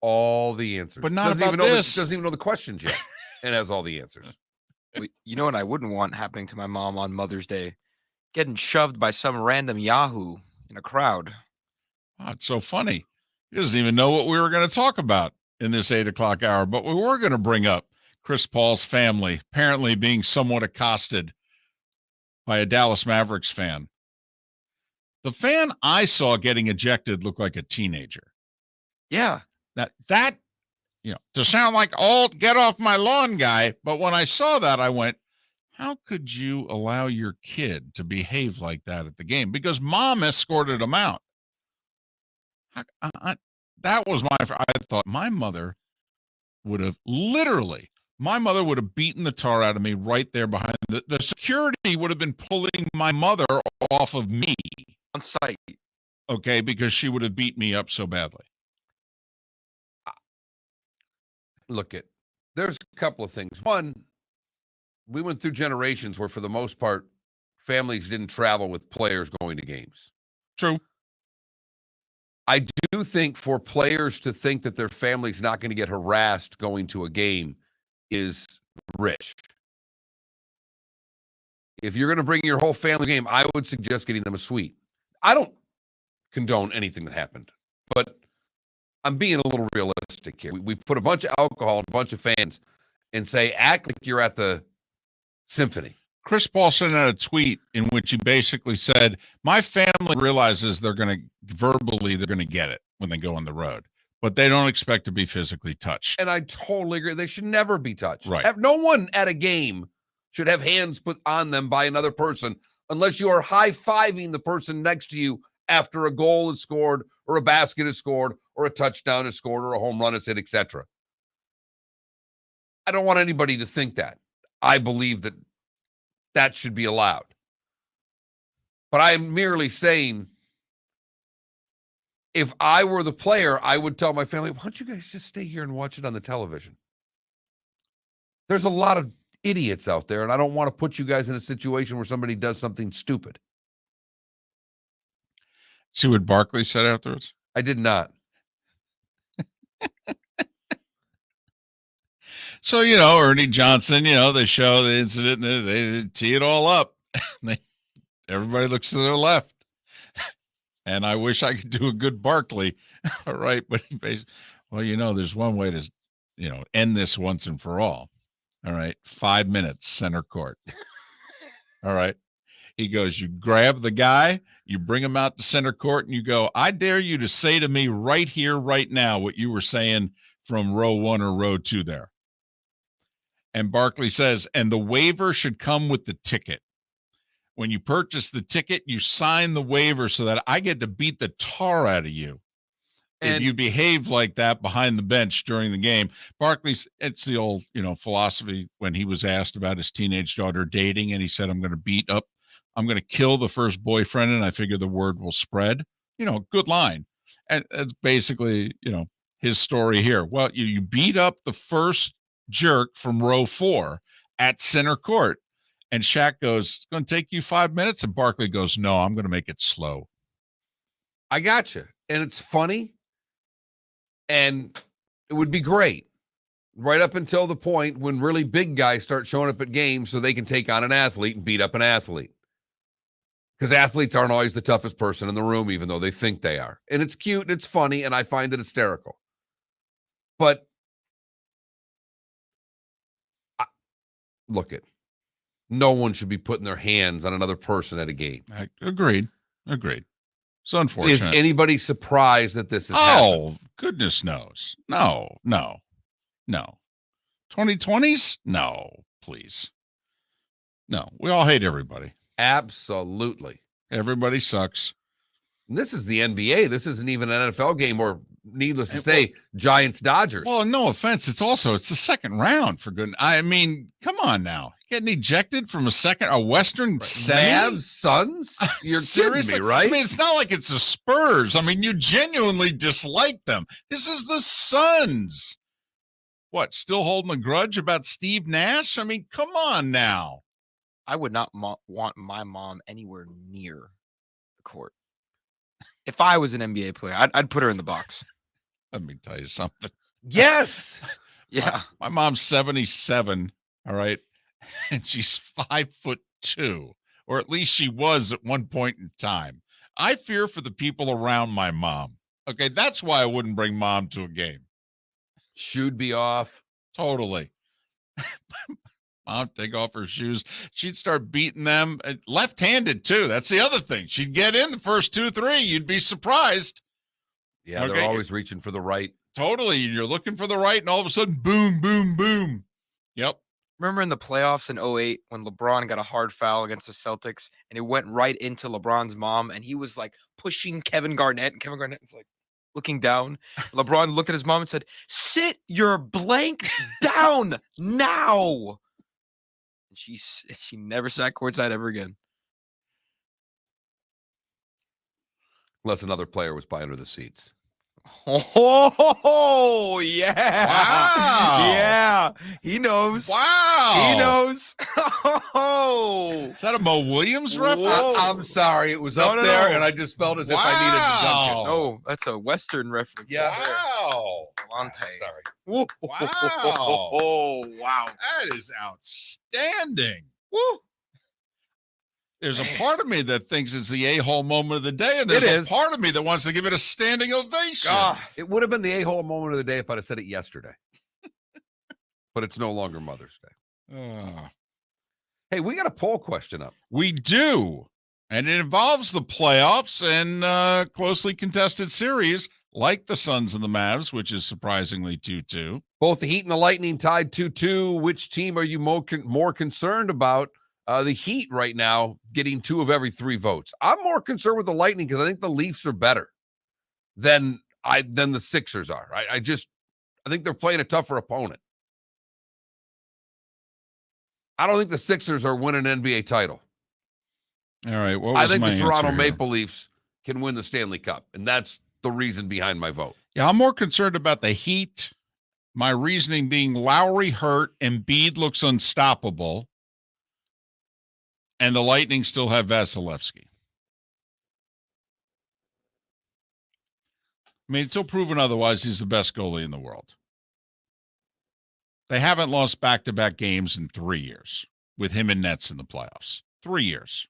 S3: all the answers.
S2: But not
S3: doesn't
S2: about
S3: even know
S2: this.
S3: doesn't even know the questions yet, and has all the answers.
S4: You know what I wouldn't want happening to my mom on Mother's Day? Getting shoved by some random Yahoo in a crowd.
S2: Oh, it's so funny. He doesn't even know what we were going to talk about in this 8 o'clock hour, but we were going to bring up Chris Paul's family apparently being somewhat accosted by a Dallas Mavericks fan. The fan I saw getting ejected looked like a teenager.
S4: Yeah.
S2: That to sound like get off my lawn guy. But when I saw that, I went, how could you allow your kid to behave like that at the game? Because mom escorted him out. That was I thought my mother would have beaten the tar out of me right there behind the security would have been pulling my mother off of me
S4: On site.
S2: Okay, because she would have beat me up so badly.
S3: There's a couple of things. One, we went through generations where, for the most part, families didn't travel with players going to games.
S2: True.
S3: I do think for players to think that their family's not going to get harassed going to a game is rich. If you're going to bring your whole family game, I would suggest getting them a suite. I don't condone anything that happened, but I'm being a little realistic here. We put a bunch of alcohol and a bunch of fans and say, act like you're at the symphony.
S2: Chris Paul sent out a tweet in which he basically said, my family realizes they're going to get it when they go on the road, but they don't expect to be physically touched.
S3: And I totally agree. They should never be touched.
S2: Right.
S3: No one at a game should have hands put on them by another person unless you are high-fiving the person next to you after a goal is scored or a basket is scored or a touchdown is scored or a home run is hit, etc. I don't want anybody to think that. I believe that should be allowed. But I am merely saying, if I were the player, I would tell my family, why don't you guys just stay here and watch it on the television? There's a lot of idiots out there, and I don't want to put you guys in a situation where somebody does something stupid.
S2: See what Barkley said afterwards?
S3: I did not.
S2: So, Ernie Johnson, they show the incident, and they tee it all up. Everybody looks to their left. And I wish I could do a good Barkley. All right. But there's one way to, end this once and for all. All right. 5 minutes, center court. All right. He goes, you grab the guy, you bring him out to center court, and you go, I dare you to say to me right here, right now, what you were saying from row 1 or row 2 there. And Barkley says, and the waiver should come with the ticket. When you purchase the ticket, you sign the waiver so that I get to beat the tar out of you. And if you behave like that behind the bench during the game. Barkley's, it's the old, philosophy when he was asked about his teenage daughter dating, and he said, I'm going to kill the first boyfriend, and I figure the word will spread. Good line. And it's basically, his story here. Well, you beat up the first jerk from row 4 at center court. And Shaq goes, it's going to take you 5 minutes. And Barkley goes, no, I'm going to make it slow.
S3: I got you. And it's funny. And it would be great right up until the point when really big guys start showing up at games so they can take on an athlete and beat up an athlete. Because athletes aren't always the toughest person in the room, even though they think they are. And it's cute and it's funny, and I find it hysterical. But no one should be putting their hands on another person at a game.
S2: Agreed. It's unfortunate.
S3: Is anybody surprised that this is happening?
S2: Oh, goodness knows. No. 2020s? No, please. No, we all hate everybody.
S3: Absolutely.
S2: Everybody sucks.
S3: And this is the NBA. This isn't even an NFL game, or needless to say, Giants-Dodgers.
S2: Well, no offense. It's the second round, for goodness. I mean, come on now. Getting ejected from a Western semi?
S3: Mavs, Suns? You're
S2: Seriously?
S3: kidding me, right?
S2: I mean, it's not like it's the Spurs. I mean, you genuinely dislike them. This is the Suns. What, still holding a grudge about Steve Nash? I mean, come on now.
S4: I would not want my mom anywhere near the court. If I was an NBA player, I'd put her in the box.
S2: Let me tell you something.
S3: Yes.
S4: Yeah.
S2: My mom's 77, all right? And she's 5'2", or at least she was at one point in time. I fear for the people around my mom. Okay, that's why I wouldn't bring mom to a game.
S3: Should be off.
S2: Totally. Mom, take off her shoes. She'd start beating them left-handed too. That's the other thing. She'd get in the first 2-3. You'd be surprised.
S3: Yeah, they're always reaching for the right.
S2: Totally. You're looking for the right, and all of a sudden, boom, boom, boom. Yep.
S4: Remember in the playoffs in 2008 when LeBron got a hard foul against the Celtics and it went right into LeBron's mom and he was like pushing Kevin Garnett and Kevin Garnett was like looking down. LeBron looked at his mom and said, "Sit your blank down now." And she never sat courtside ever again.
S3: Unless another player was by under the seats.
S4: Oh, yeah.
S2: Wow.
S4: Yeah. He knows.
S2: Wow.
S4: He knows. Oh.
S2: Is that a Mo Williams reference?
S4: Whoa.
S3: I'm sorry. It was
S4: No,
S3: up
S4: no,
S3: there,
S4: no.
S3: and I just felt as if I needed to dunk it.
S2: Wow.
S4: Oh, that's a Western reference.
S3: Yeah.
S4: right there.
S2: Wow.
S4: Lante.
S3: Sorry.
S4: Woo.
S2: Wow.
S4: Oh, wow.
S2: That is outstanding.
S4: Woo.
S2: There's a part of me that thinks it's the a-hole moment of the day, and there's
S3: It
S2: a
S3: is.
S2: part of me that wants to give it a standing ovation.
S3: It would have been the a-hole moment of the day if I'd have said it yesterday. But it's no longer Mother's Day. Hey, we got a poll question up.
S2: We do, and it involves the playoffs and closely contested series like the Suns and the Mavs, which is surprisingly 2-2.
S3: Both the Heat and the Lightning tied 2-2. Which team are you more concerned about? The Heat right now getting 2 of every 3 votes. I'm more concerned with the Lightning because I think the Leafs are better than the Sixers are. I think they're playing a tougher opponent. I don't think the Sixers are winning an NBA title.
S2: All right, what was
S3: I think
S2: my
S3: the Toronto
S2: answer here?
S3: Maple Leafs can win the Stanley Cup, and that's the reason behind my vote.
S2: Yeah, I'm more concerned about the Heat. My reasoning being Lowry hurt, Embiid looks unstoppable, and the Lightning still have Vasilevsky. I mean, until proven otherwise, he's the best goalie in the world. They haven't lost back-to-back games in 3 years with him and Nets in the playoffs. 3 years.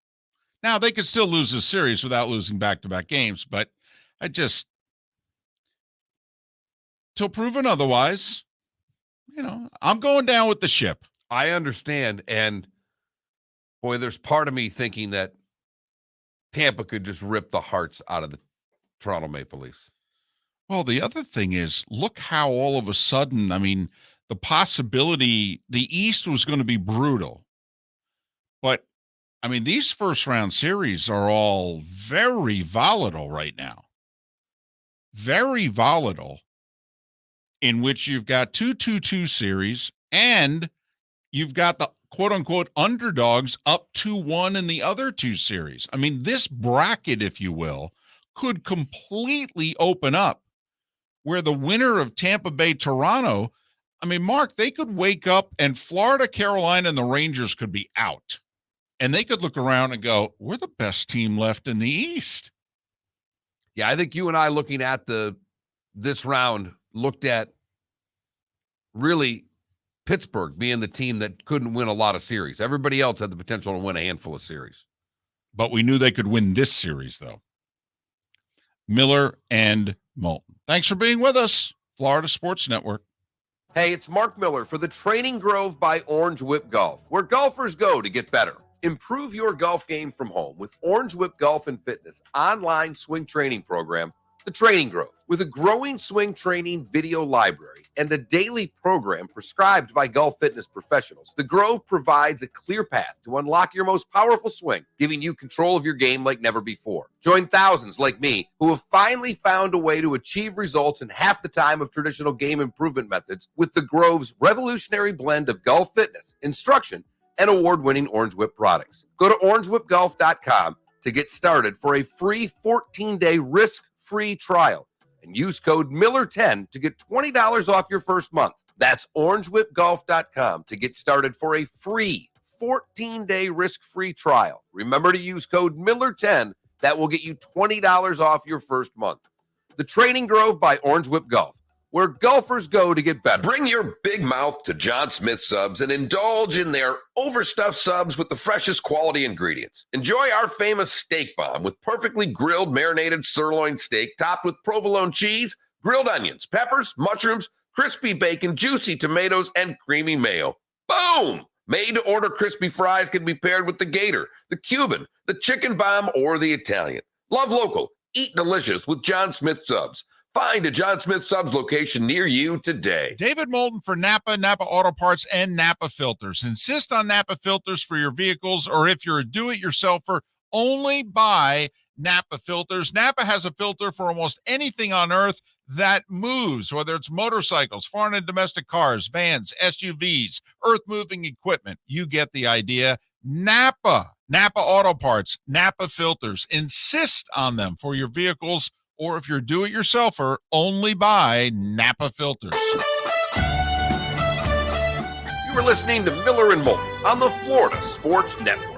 S2: Now, they could still lose a series without losing back-to-back games, but till proven otherwise, I'm going down with the ship.
S3: I understand, and boy, there's part of me thinking that Tampa could just rip the hearts out of the Toronto Maple Leafs.
S2: Well, the other thing is, look how all of a sudden, the possibility, the East was going to be brutal. But, these first-round series are all very volatile right now. Very volatile, in which you've got 2-2-2 series, and you've got the quote-unquote underdogs up 2-1 in the other 2 series. This bracket, if you will, could completely open up where the winner of Tampa Bay, Toronto, Mark, they could wake up and Florida, Carolina, and the Rangers could be out. And they could look around and go, we're the best team left in the East.
S3: Yeah, I think you and I looking at this round looked at really Pittsburgh being the team that couldn't win a lot of series. Everybody else had the potential to win a handful of series.
S2: But we knew they could win this series, though. Miller and Moulton. Thanks for being with us, Florida Sports Network.
S5: Hey, it's Mark Miller for the Training Grove by Orange Whip Golf, where golfers go to get better. Improve your golf game from home with Orange Whip Golf and Fitness online swing training program, The Training Grove. With a growing swing training video library and a daily program prescribed by golf fitness professionals, The Grove provides a clear path to unlock your most powerful swing, giving you control of your game like never before. Join thousands like me who have finally found a way to achieve results in half the time of traditional game improvement methods with The Grove's revolutionary blend of golf fitness, instruction, and award-winning Orange Whip products. Go to orangewhipgolf.com to get started for a free 14-day risk-free trial and use code Miller10 to get $20 off your first month. That's orangewhipgolf.com to get started for a free 14-day risk-free trial. Remember to use code Miller10. That will get you $20 off your first month. The Training Grove by Orange Whip Golf. where golfers go to get better.
S6: Bring your big mouth to John Smith Subs and indulge in their overstuffed subs with the freshest quality ingredients. Enjoy our famous steak bomb with perfectly grilled marinated sirloin steak topped with provolone cheese, grilled onions, peppers, mushrooms, crispy bacon, juicy tomatoes, and creamy mayo. Boom! Made-to-order crispy fries can be paired with the Gator, the Cuban, the chicken bomb, or the Italian. Love local. Eat delicious with John Smith Subs. Find a John Smith Subs location near you today.
S2: David Moulton for Napa, Napa Auto Parts, and Napa Filters. Insist on Napa Filters for your vehicles, or if you're a do-it-yourselfer, only buy Napa Filters. Napa has a filter for almost anything on earth that moves, whether it's motorcycles, foreign and domestic cars, vans, SUVs, earth-moving equipment. You get the idea. Napa Auto Parts, Napa Filters. Insist on them for your vehicles, or if you're do-it-yourselfer, only buy Napa Filters.
S5: You were listening to Miller and Moulton on the Florida Sports Network.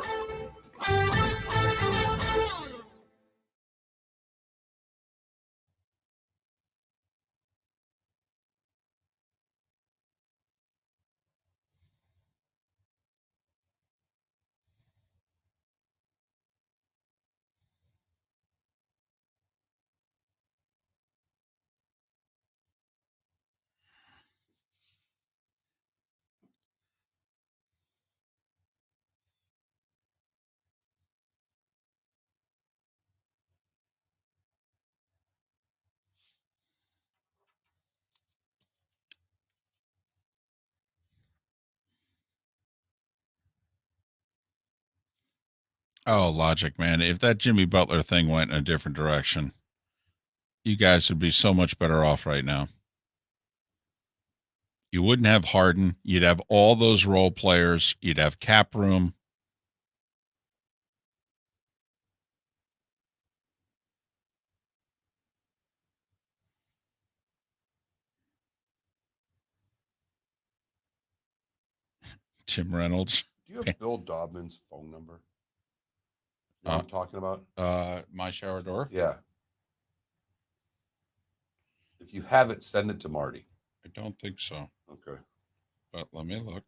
S2: Oh, logic, man. If that Jimmy Butler thing went in a different direction, you guys would be so much better off right now. You wouldn't have Harden. You'd have all those role players. You'd have cap room. Tim Reynolds.
S5: Do you have Bill Dobman's phone number? You know what I'm talking about?
S2: My shower door?
S5: Yeah. If you have it, send it to Marty.
S2: I don't think so,
S5: Okay.
S2: but let me look.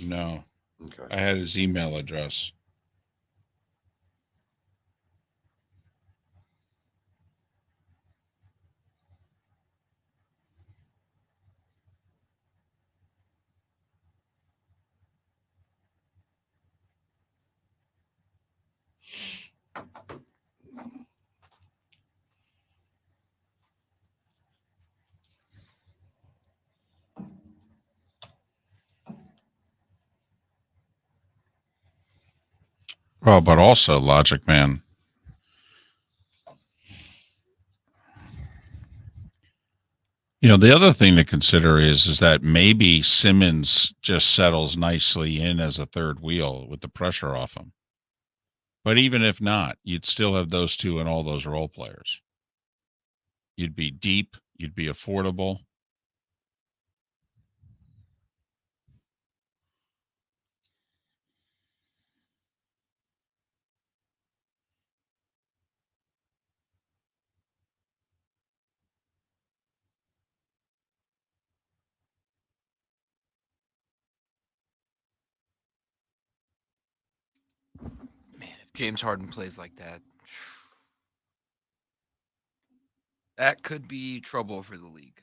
S2: No,
S5: Okay.
S2: I had his email address. Well, but also, Logic Man, you know, the other thing to consider is that maybe Simmons just settles nicely in as a third wheel with the pressure off him. But even if not, you'd still have those two and all those role players. You'd be deep. You'd be affordable.
S4: Man, if James Harden plays like that, that could be trouble for the league.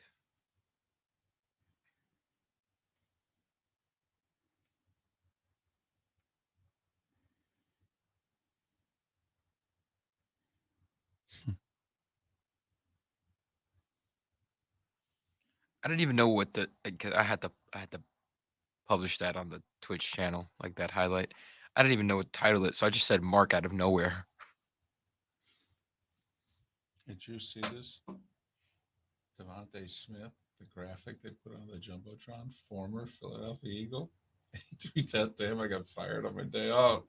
S4: I didn't even know what I had to publish that on the Twitch channel, like that highlight. I didn't even know what to title it, so I just said Mark out of nowhere.
S2: Did you see this? Devontae Smith, the graphic they put on the Jumbotron, former Philadelphia Eagle. He tweets out, damn, I got fired on my day off.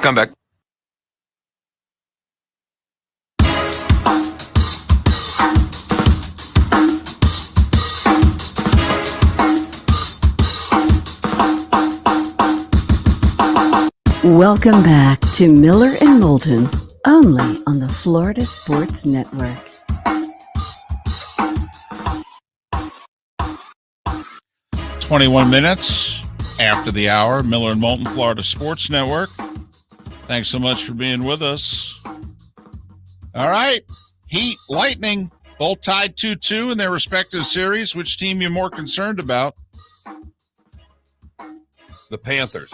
S4: Come back.
S1: Welcome back to Miller and Moulton, only on the Florida Sports Network.
S2: "21 after the hour, Miller and Moulton, Florida Sports Network. Thanks so much for being with us. All right, Heat, Lightning, both tied 2-2 in their respective series. Which team you more concerned about?
S3: The Panthers.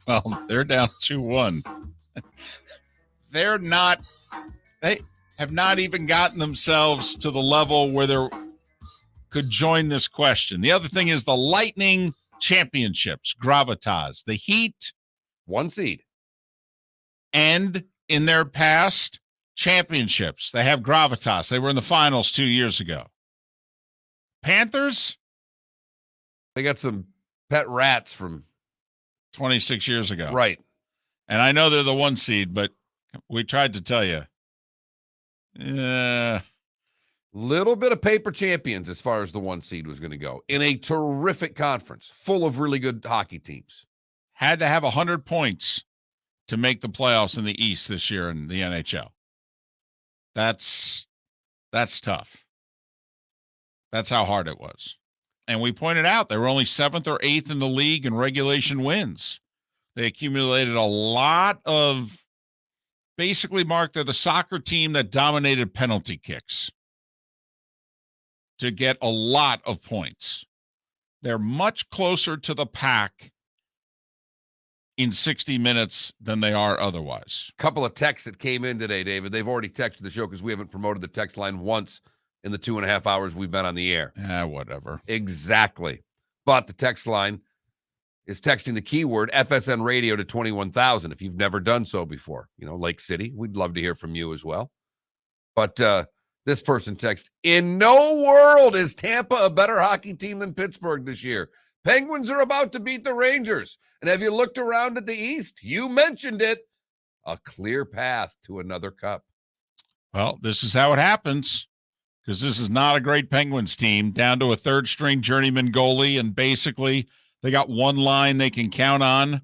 S2: Well, they're down 2-1. They have not even gotten themselves to the level where they could join this question. The other thing is the Lightning championships, gravitas. The Heat,
S3: 1 seed.
S2: and in their past championships, they have gravitas. They were in the finals 2 years ago. Panthers,
S3: They got some pet rats from
S2: 26 years ago.
S3: right.
S2: And I know they're the 1 seed, but we tried to tell you.
S3: Little bit of paper champions as far as the 1 seed was going to go in a terrific conference full of really good hockey teams.
S2: Had to have 100 points to make the playoffs in the East this year in the NHL. That's tough. That's how hard it was. And we pointed out they were only 7th or 8th in the league in regulation wins. They accumulated a lot of, basically, Mark, they're the soccer team that dominated penalty kicks to get a lot of points. They're much closer to the pack in 60 minutes than they are otherwise.
S3: Couple of texts that came in today, David. They've already texted the show because we haven't promoted the text line once in the 2.5 hours we've been on the air.
S2: Whatever.
S3: Exactly. But the text line is texting the keyword FSN radio to 21,000. If you've never done so before, Lake City, we'd love to hear from you as well. But this person texts, in no world is Tampa a better hockey team than Pittsburgh this year. Penguins are about to beat the Rangers. And have you looked around at the East? You mentioned it. A clear path to another cup.
S2: Well, this is how it happens, because this is not a great Penguins team, down to a third-string journeyman goalie, and basically they got one line they can count on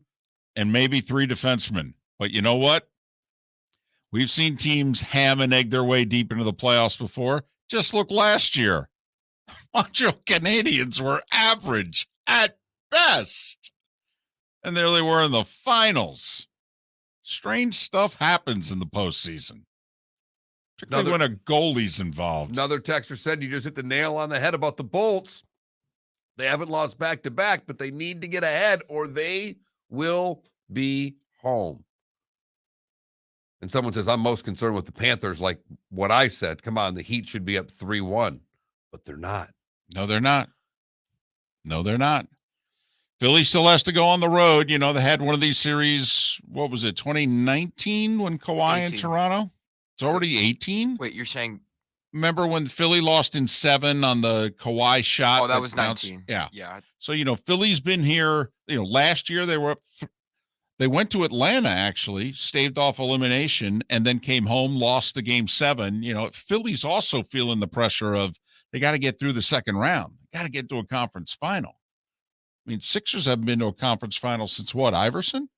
S2: and maybe 3 defensemen. But you know what? We've seen teams ham and egg their way deep into the playoffs before. Just look last year. Montreal Canadiens were average at best, and there they were in the finals. Strange stuff happens in the postseason, particularly when a goalie's involved.
S3: Another texter said you just hit the nail on the head about the Bolts. They haven't lost back-to-back, but they need to get ahead or they will be home. And someone says, I'm most concerned with the Panthers, like what I said. Come on, the Heat should be up 3-1, but they're not.
S2: No, they're not. No, they're not. Philly still has to go on the road. They had one of these series, what was it, 2019 when Kawhi
S4: 18.
S2: in Toronto? It's already 18?
S4: Wait, you're saying?
S2: Remember when Philly lost in 7 on the Kawhi shot?
S4: Oh, that was
S2: counts?
S4: 19.
S2: Yeah.
S4: Yeah.
S2: So, Philly's been here. Last year they were up. They went to Atlanta, actually, staved off elimination, and then came home, lost the game 7. Philly's also feeling the pressure of they got to get through the second round. They got to get to a conference final. I mean, Sixers haven't been to a conference final since what, Iverson?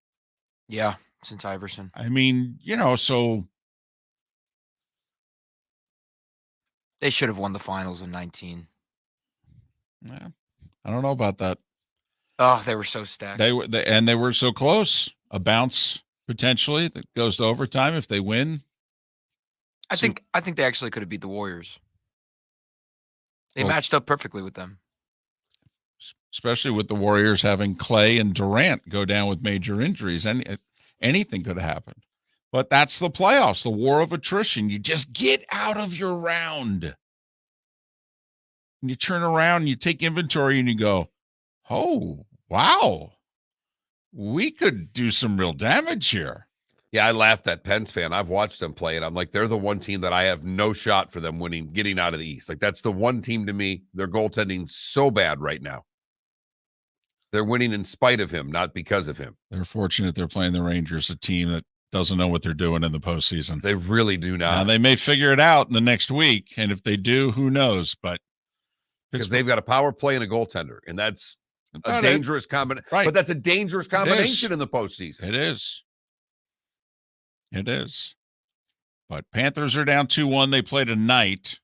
S4: Yeah, since Iverson.
S2: I mean, so
S4: They should have won the finals in 19.
S2: yeah, I don't know about that.
S4: Oh, they were so stacked.
S2: They were so close. A bounce potentially that goes to overtime if they win.
S4: I think they actually could have beat the Warriors. They matched up perfectly with them.
S2: Especially with the Warriors having Clay and Durant go down with major injuries. Anything could have happened. But that's the playoffs, the war of attrition. You just get out of your round. And you turn around and you take inventory and you go, oh, wow. We could do some real damage here.
S3: Yeah, I laughed at Pens fan. I've watched them play, and I'm like, they're the one team that I have no shot for them winning, getting out of the East. Like, that's the one team to me. Their goaltending's so bad right now They're winning in spite of him, not because of him.
S2: They're fortunate they're playing the Rangers, a team that doesn't know what they're doing in the postseason.
S3: They really do
S2: Now,
S3: not.
S2: they may figure it out in the next week, and if they do, who knows? But
S3: Because they've got a power play and a goaltender, and that's a dangerous combination.
S2: Right.
S3: But that's a dangerous combination in the postseason.
S2: It is. It is. But Panthers are down 2-1. They play tonight.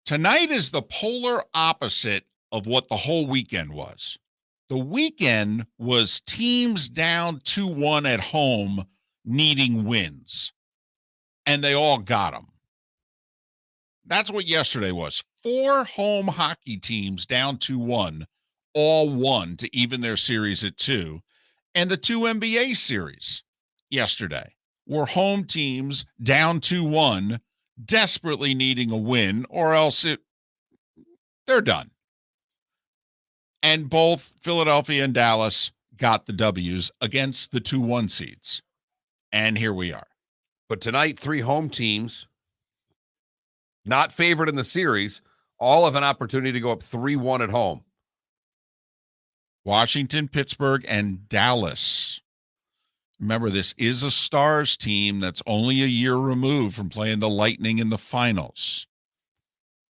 S2: Tonight is the polar opposite of what the whole weekend was. The weekend was teams down 2-1 at home needing wins, and they all got them. That's what yesterday was. 4 home hockey teams down 2-1, all won to even their series at 2. And the 2 NBA series yesterday were home teams down 2-1, desperately needing a win, or else they're done. And both Philadelphia and Dallas got the W's against the 2-1 seeds. And here we are.
S3: But tonight, 3 home teams, not favored in the series, all have an opportunity to go up 3-1 at home.
S2: Washington, Pittsburgh, and Dallas. Remember, this is a Stars team that's only a year removed from playing the Lightning in the finals.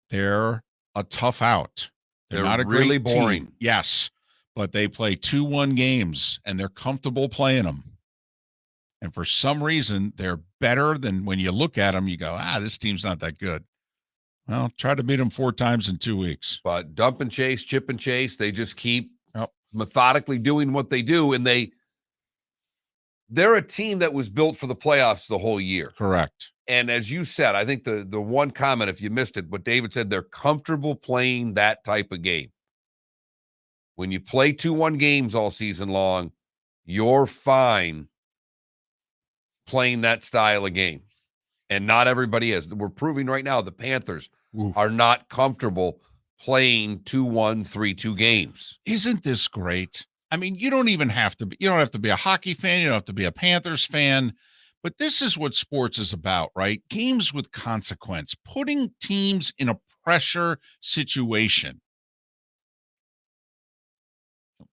S2: They're a tough out. They're not a
S3: really
S2: great
S3: boring
S2: team. Yes, but they play 2-1 games, and they're comfortable playing them. And for some reason, they're better than when you look at them, you go, this team's not that good. Well, try to beat them 4 times in 2 weeks.
S3: But dump and chase, chip and chase, they just keep methodically doing what they do, and they're a team that was built for the playoffs the whole year.
S2: Correct.
S3: And as you said, I think the one comment, if you missed it, what David said, they're comfortable playing that type of game. When you play 2-1 games all season long, you're fine playing that style of game. And not everybody is. We're proving right now the Panthers are not comfortable playing 2-1, 3-2 games.
S2: Isn't this great? I mean, you don't have to be a hockey fan. You don't have to be a Panthers fan. But this is what sports is about, right? Games with consequence, putting teams in a pressure situation.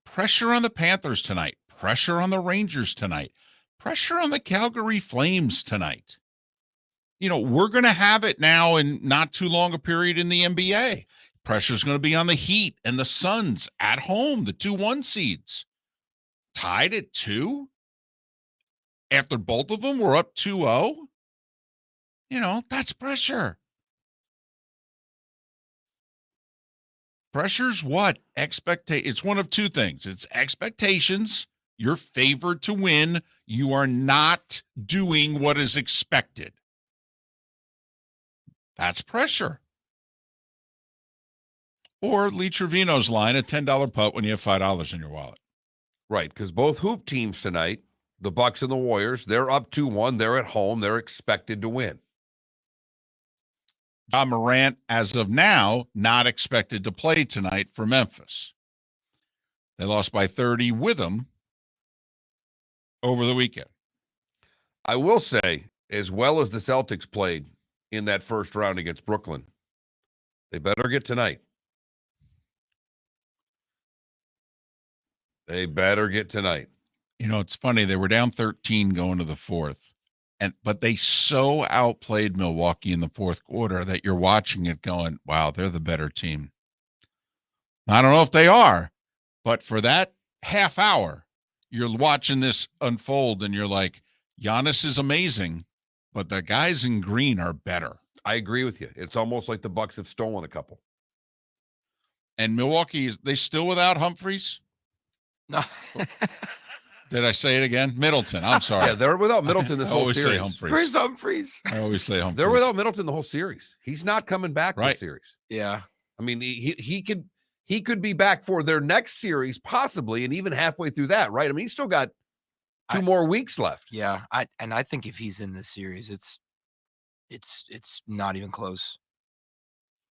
S2: Pressure on the Panthers tonight. Pressure on the Rangers tonight. Pressure on the Calgary Flames tonight. We're going to have it now in not too long a period in the NBA. Pressure's going to be on the Heat and the Suns at home, the 2-1 seeds. Tied at 2? After both of them were up 2-0? That's pressure. Pressure's what? It's one of 2 things. It's expectations. You're favored to win. You are not doing what is expected. That's pressure. Or Lee Trevino's line, a $10 putt when you have $5 in your wallet.
S3: Right, because both hoop teams tonight, the Bucks and the Warriors, they're up 2-1. They're at home. They're expected to win.
S2: Ja Morant, as of now, not expected to play tonight for Memphis. They lost by 30 with him over the weekend.
S3: I will say, as well as the Celtics played in that first round against Brooklyn, they better get tonight. They better get tonight.
S2: It's funny. They were down 13 going to the 4th, but they so outplayed Milwaukee in the 4th quarter that you're watching it going, wow, they're the better team. I don't know if they are, but for that half hour, you're watching this unfold and you're like, Giannis is amazing, but the guys in green are better.
S3: I agree with you. It's almost like the Bucks have stolen a couple.
S2: And Milwaukee, they still without Humphries?
S4: No.
S2: Did I say it again? Middleton. I'm sorry.
S3: Yeah, they're without Middleton this
S2: I
S3: whole
S2: always
S3: series.
S2: say Humphries.
S4: Where's Humphries?
S2: I always say Humphries.
S3: They're without Middleton the whole series. He's not coming back
S2: Right.
S3: this series.
S4: Yeah.
S3: I mean, he could be back for their next series possibly, and even halfway through that, right? I mean, he's still got 2 more weeks left.
S4: Yeah. I think if he's in this series, it's not even close.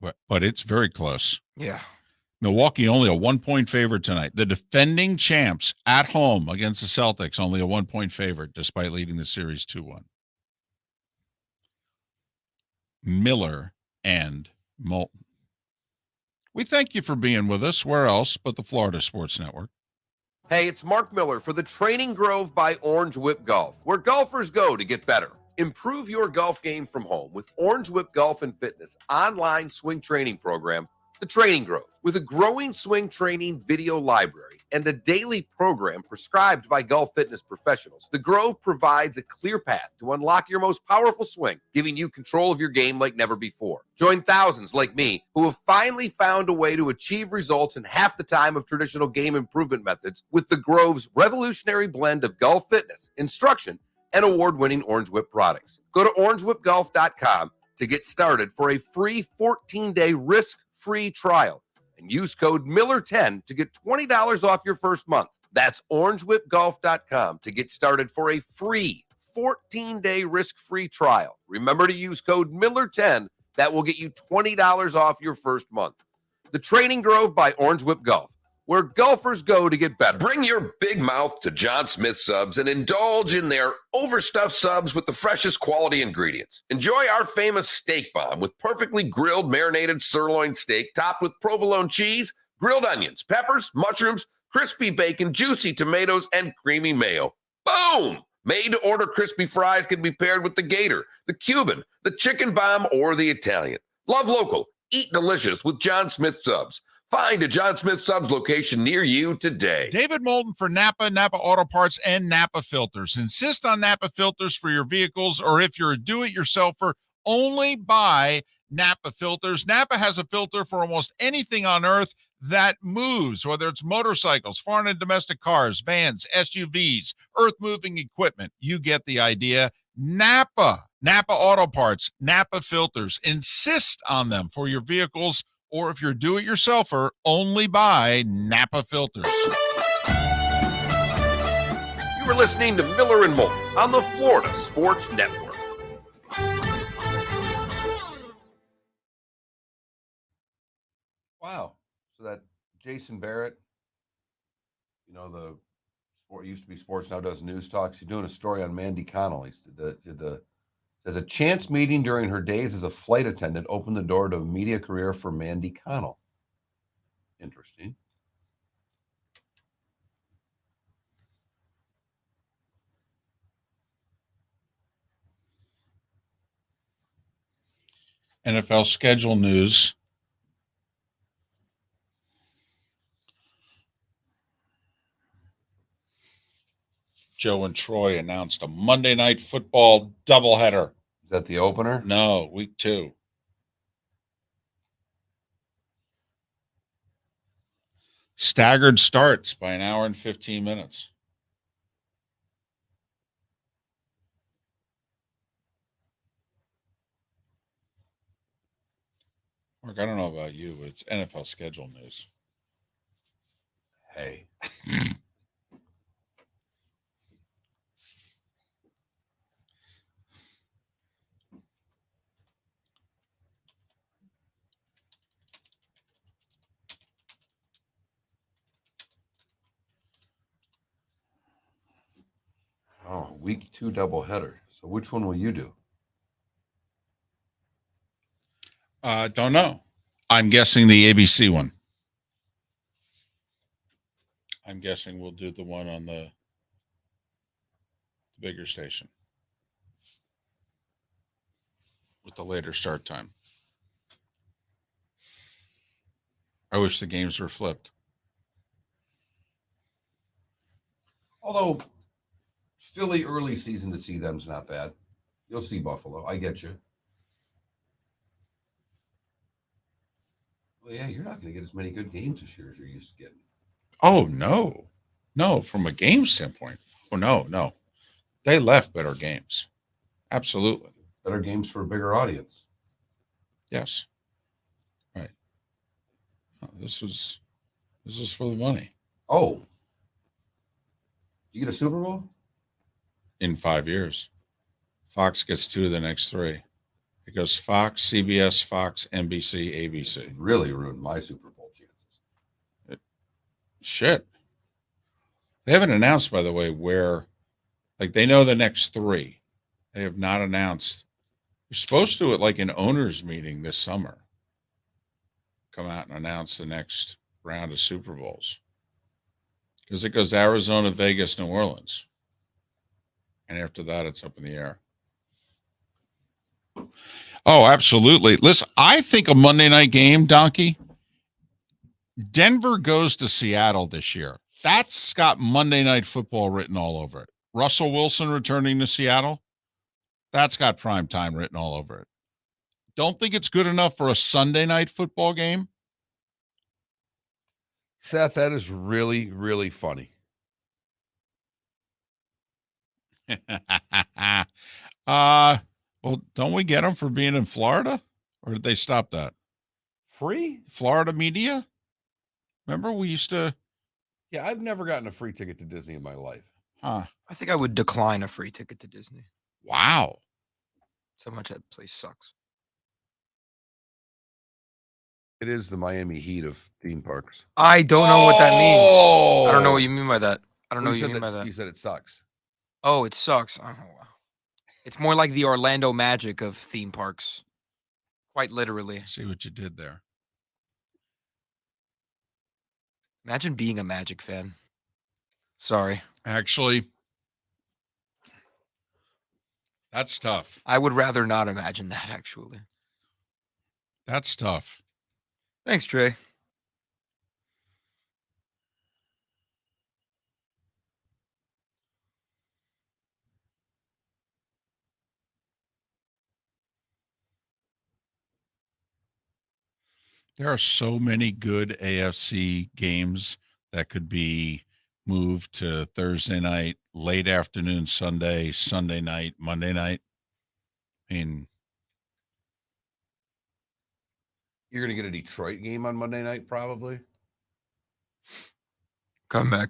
S2: But it's very close.
S4: Yeah.
S2: Milwaukee only a 1-point favorite tonight. The defending champs at home against the Celtics, only a 1-point favorite, despite leading the series 2-1. Miller and Moulton. We thank you for being with us. Where else but the Florida Sports Network?
S5: Hey, it's Mark Miller for the Training Grove by Orange Whip Golf, where golfers go to get better. Improve your golf game from home with Orange Whip Golf and Fitness online swing training program, The Training Grove. With a growing swing training video library and a daily program prescribed by golf fitness professionals, The Grove provides a clear path to unlock your most powerful swing, giving you control of your game like never before. Join thousands like me who have finally found a way to achieve results in half the time of traditional game improvement methods with The Grove's revolutionary blend of golf fitness, instruction, and award-winning Orange Whip products. Go to orangewhipgolf.com to get started for a free 14-day risk-free trial and use code Miller10 to get $20 off your first month. That's orangewhipgolf.com to get started for a free 14-day risk-free trial. Remember to use code Miller10. That will get you $20 off your first month. The Training Grove by Orange Whip Golf, where golfers go to get better.
S6: Bring your big mouth to John Smith Subs and indulge in their overstuffed subs with the freshest quality ingredients. Enjoy our famous steak bomb with perfectly grilled marinated sirloin steak topped with provolone cheese, grilled onions, peppers, mushrooms, crispy bacon, juicy tomatoes, and creamy mayo. Boom! Made-to-order crispy fries can be paired with the Gator, the Cuban, the chicken bomb, or the Italian. Love local. Eat delicious with John Smith Subs. Find a John Smith Subs location near you today.
S2: David Moulton for Napa, Napa Auto Parts, and Napa Filters. Insist on Napa Filters for your vehicles, or if you're a do-it-yourselfer, only buy Napa Filters. Napa has a filter for almost anything on earth that moves, whether it's motorcycles, foreign and domestic cars, vans, SUVs, earth-moving equipment. You get the idea. Napa Auto Parts, Napa Filters. Insist on them for your vehicles, or if you're a do-it-yourselfer, only buy Napa Filters.
S5: You were listening to Miller and Moulton on the Florida Sports Network.
S3: Wow. So that Jason Barrett, you know, the sport used to be Sports, now does news talks. He's doing a story on Mandy Connell. He says a chance meeting during her days as a flight attendant opened the door to a media career for Mandy Connell. Interesting.
S2: NFL schedule news. Joe and Troy announced a Monday Night Football doubleheader.
S3: Is that the opener?
S2: No, week 2. Staggered starts by an hour and 15 minutes. Mark, I don't know about you, but it's NFL schedule news.
S3: Hey. Oh, week 2 doubleheader. So which one will you do?
S2: Don't know. I'm guessing the ABC one. I'm guessing we'll do the one on the bigger station with the later start time. I wish the games were flipped.
S3: Although Philly early season to see them's not bad. You'll see Buffalo. I get you. Well, yeah, you're not going to get as many good games this year as you're used to getting.
S2: Oh, no. No, from a game standpoint. Oh, no. They left better games. Absolutely.
S3: Better games for a bigger audience.
S2: Yes. Right. No, this was for the money.
S3: Oh. You get a Super Bowl?
S2: In 5 years. Fox gets 2 of the next 3. It goes Fox, CBS, Fox, NBC, ABC.
S3: It really ruined my Super Bowl chances.
S2: Shit. They haven't announced, by the way, where, like, they know the next 3. They have not announced. You're supposed to at like an owners meeting this summer. come out and announce the next round of Super Bowls. Because it goes Arizona, Vegas, New Orleans. And after that, it's up in the air. Oh, absolutely. Listen, I think a Monday night game, Donkey, Denver goes to Seattle this year. That's got Monday Night Football written all over it. Russell Wilson returning to Seattle, that's got prime time written all over it. Don't think it's good enough for a Sunday night football game?
S3: Seth, that is really, really funny.
S2: Well, don't we get them for being in Florida? Or did they stop that?
S3: Free?
S2: Florida media? Remember we used to...
S3: Yeah, I've never gotten a free ticket to Disney in my life.
S2: Huh.
S4: I think I would decline a free ticket to Disney.
S2: Wow.
S4: So much that place sucks.
S3: It is the Miami Heat of theme parks.
S4: I don't know what that means. I don't know what you mean by that. I don't know what you mean by that.
S3: You said it sucks.
S4: Oh, it sucks. Oh, wow. It's more like the Orlando Magic of theme parks. Quite literally.
S2: See what you did there.
S4: Imagine being a Magic fan. Sorry.
S2: Actually, that's tough.
S4: I would rather not imagine that, actually.
S2: That's tough.
S4: Thanks, Trey.
S2: There are so many good AFC games that could be moved to Thursday night, late afternoon, Sunday, Sunday night, Monday night. I mean,
S3: You're going to get a Detroit game on Monday night, probably.
S4: Come back.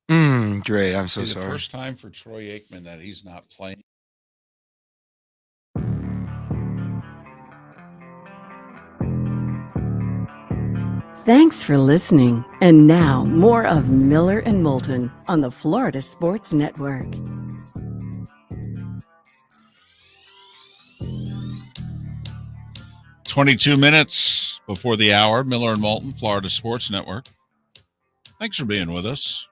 S4: Dre, I'm so
S2: the
S4: sorry.
S2: first time for Troy Aikman that he's not playing.
S1: Thanks for listening. And now, more of Miller and Moulton on the Florida Sports Network.
S2: "22 minutes before the hour, Miller and Moulton, Florida Sports Network. Thanks for being with us.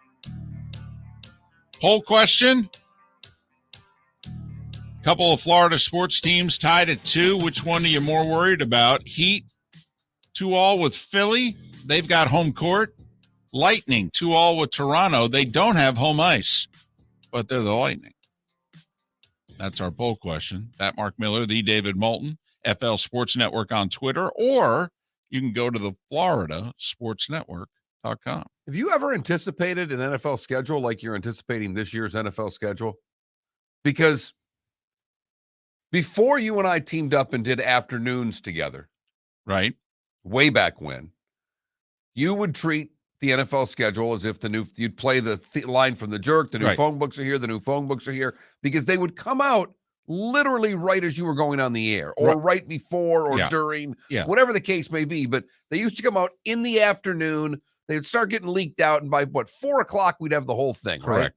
S2: Poll question. Couple of Florida sports teams tied at 2. Which one are you more worried about? Heat, 2-2 with Philly. They've got home court. Lightning, 2-2 with Toronto. They don't have home ice, but they're the Lightning. That's our poll question. That Mark Miller, the David Moulton, FL Sports Network on Twitter, or you can go to the FloridaSportsNetwork.com.
S3: Have you ever anticipated an NFL schedule like you're anticipating this year's NFL schedule? Because before you and I teamed up and did afternoons together,
S2: Right?
S3: way back when, you would treat the NFL schedule as if you'd play the line from the jerk. The new
S2: Right.
S3: phone books are here. The new phone books are here, because they would come out literally right as you were going on the air, or right before, or during, whatever the case may be. But they used to come out in the afternoon. They would start getting leaked out, and by 4 o'clock, we'd have the whole thing.
S2: Correct.
S3: Right?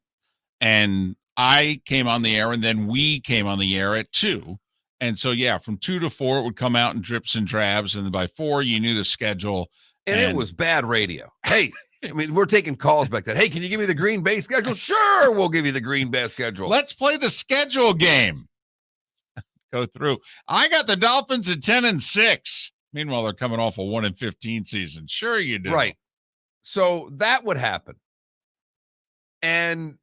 S2: And I came on the air, and then we came on the air at 2. And so, from 2 to 4, it would come out in drips and drabs. And then by 4, you knew the schedule.
S3: And it was bad radio. Hey, I mean, we're taking calls back then. Hey, can you give me the Green Bay schedule? Sure, we'll give you the Green Bay schedule.
S2: Let's play the schedule game. Go through. I got the Dolphins at 10-6. Meanwhile, they're coming off a 1-15 season. Sure you do.
S3: Right. So that would happen. And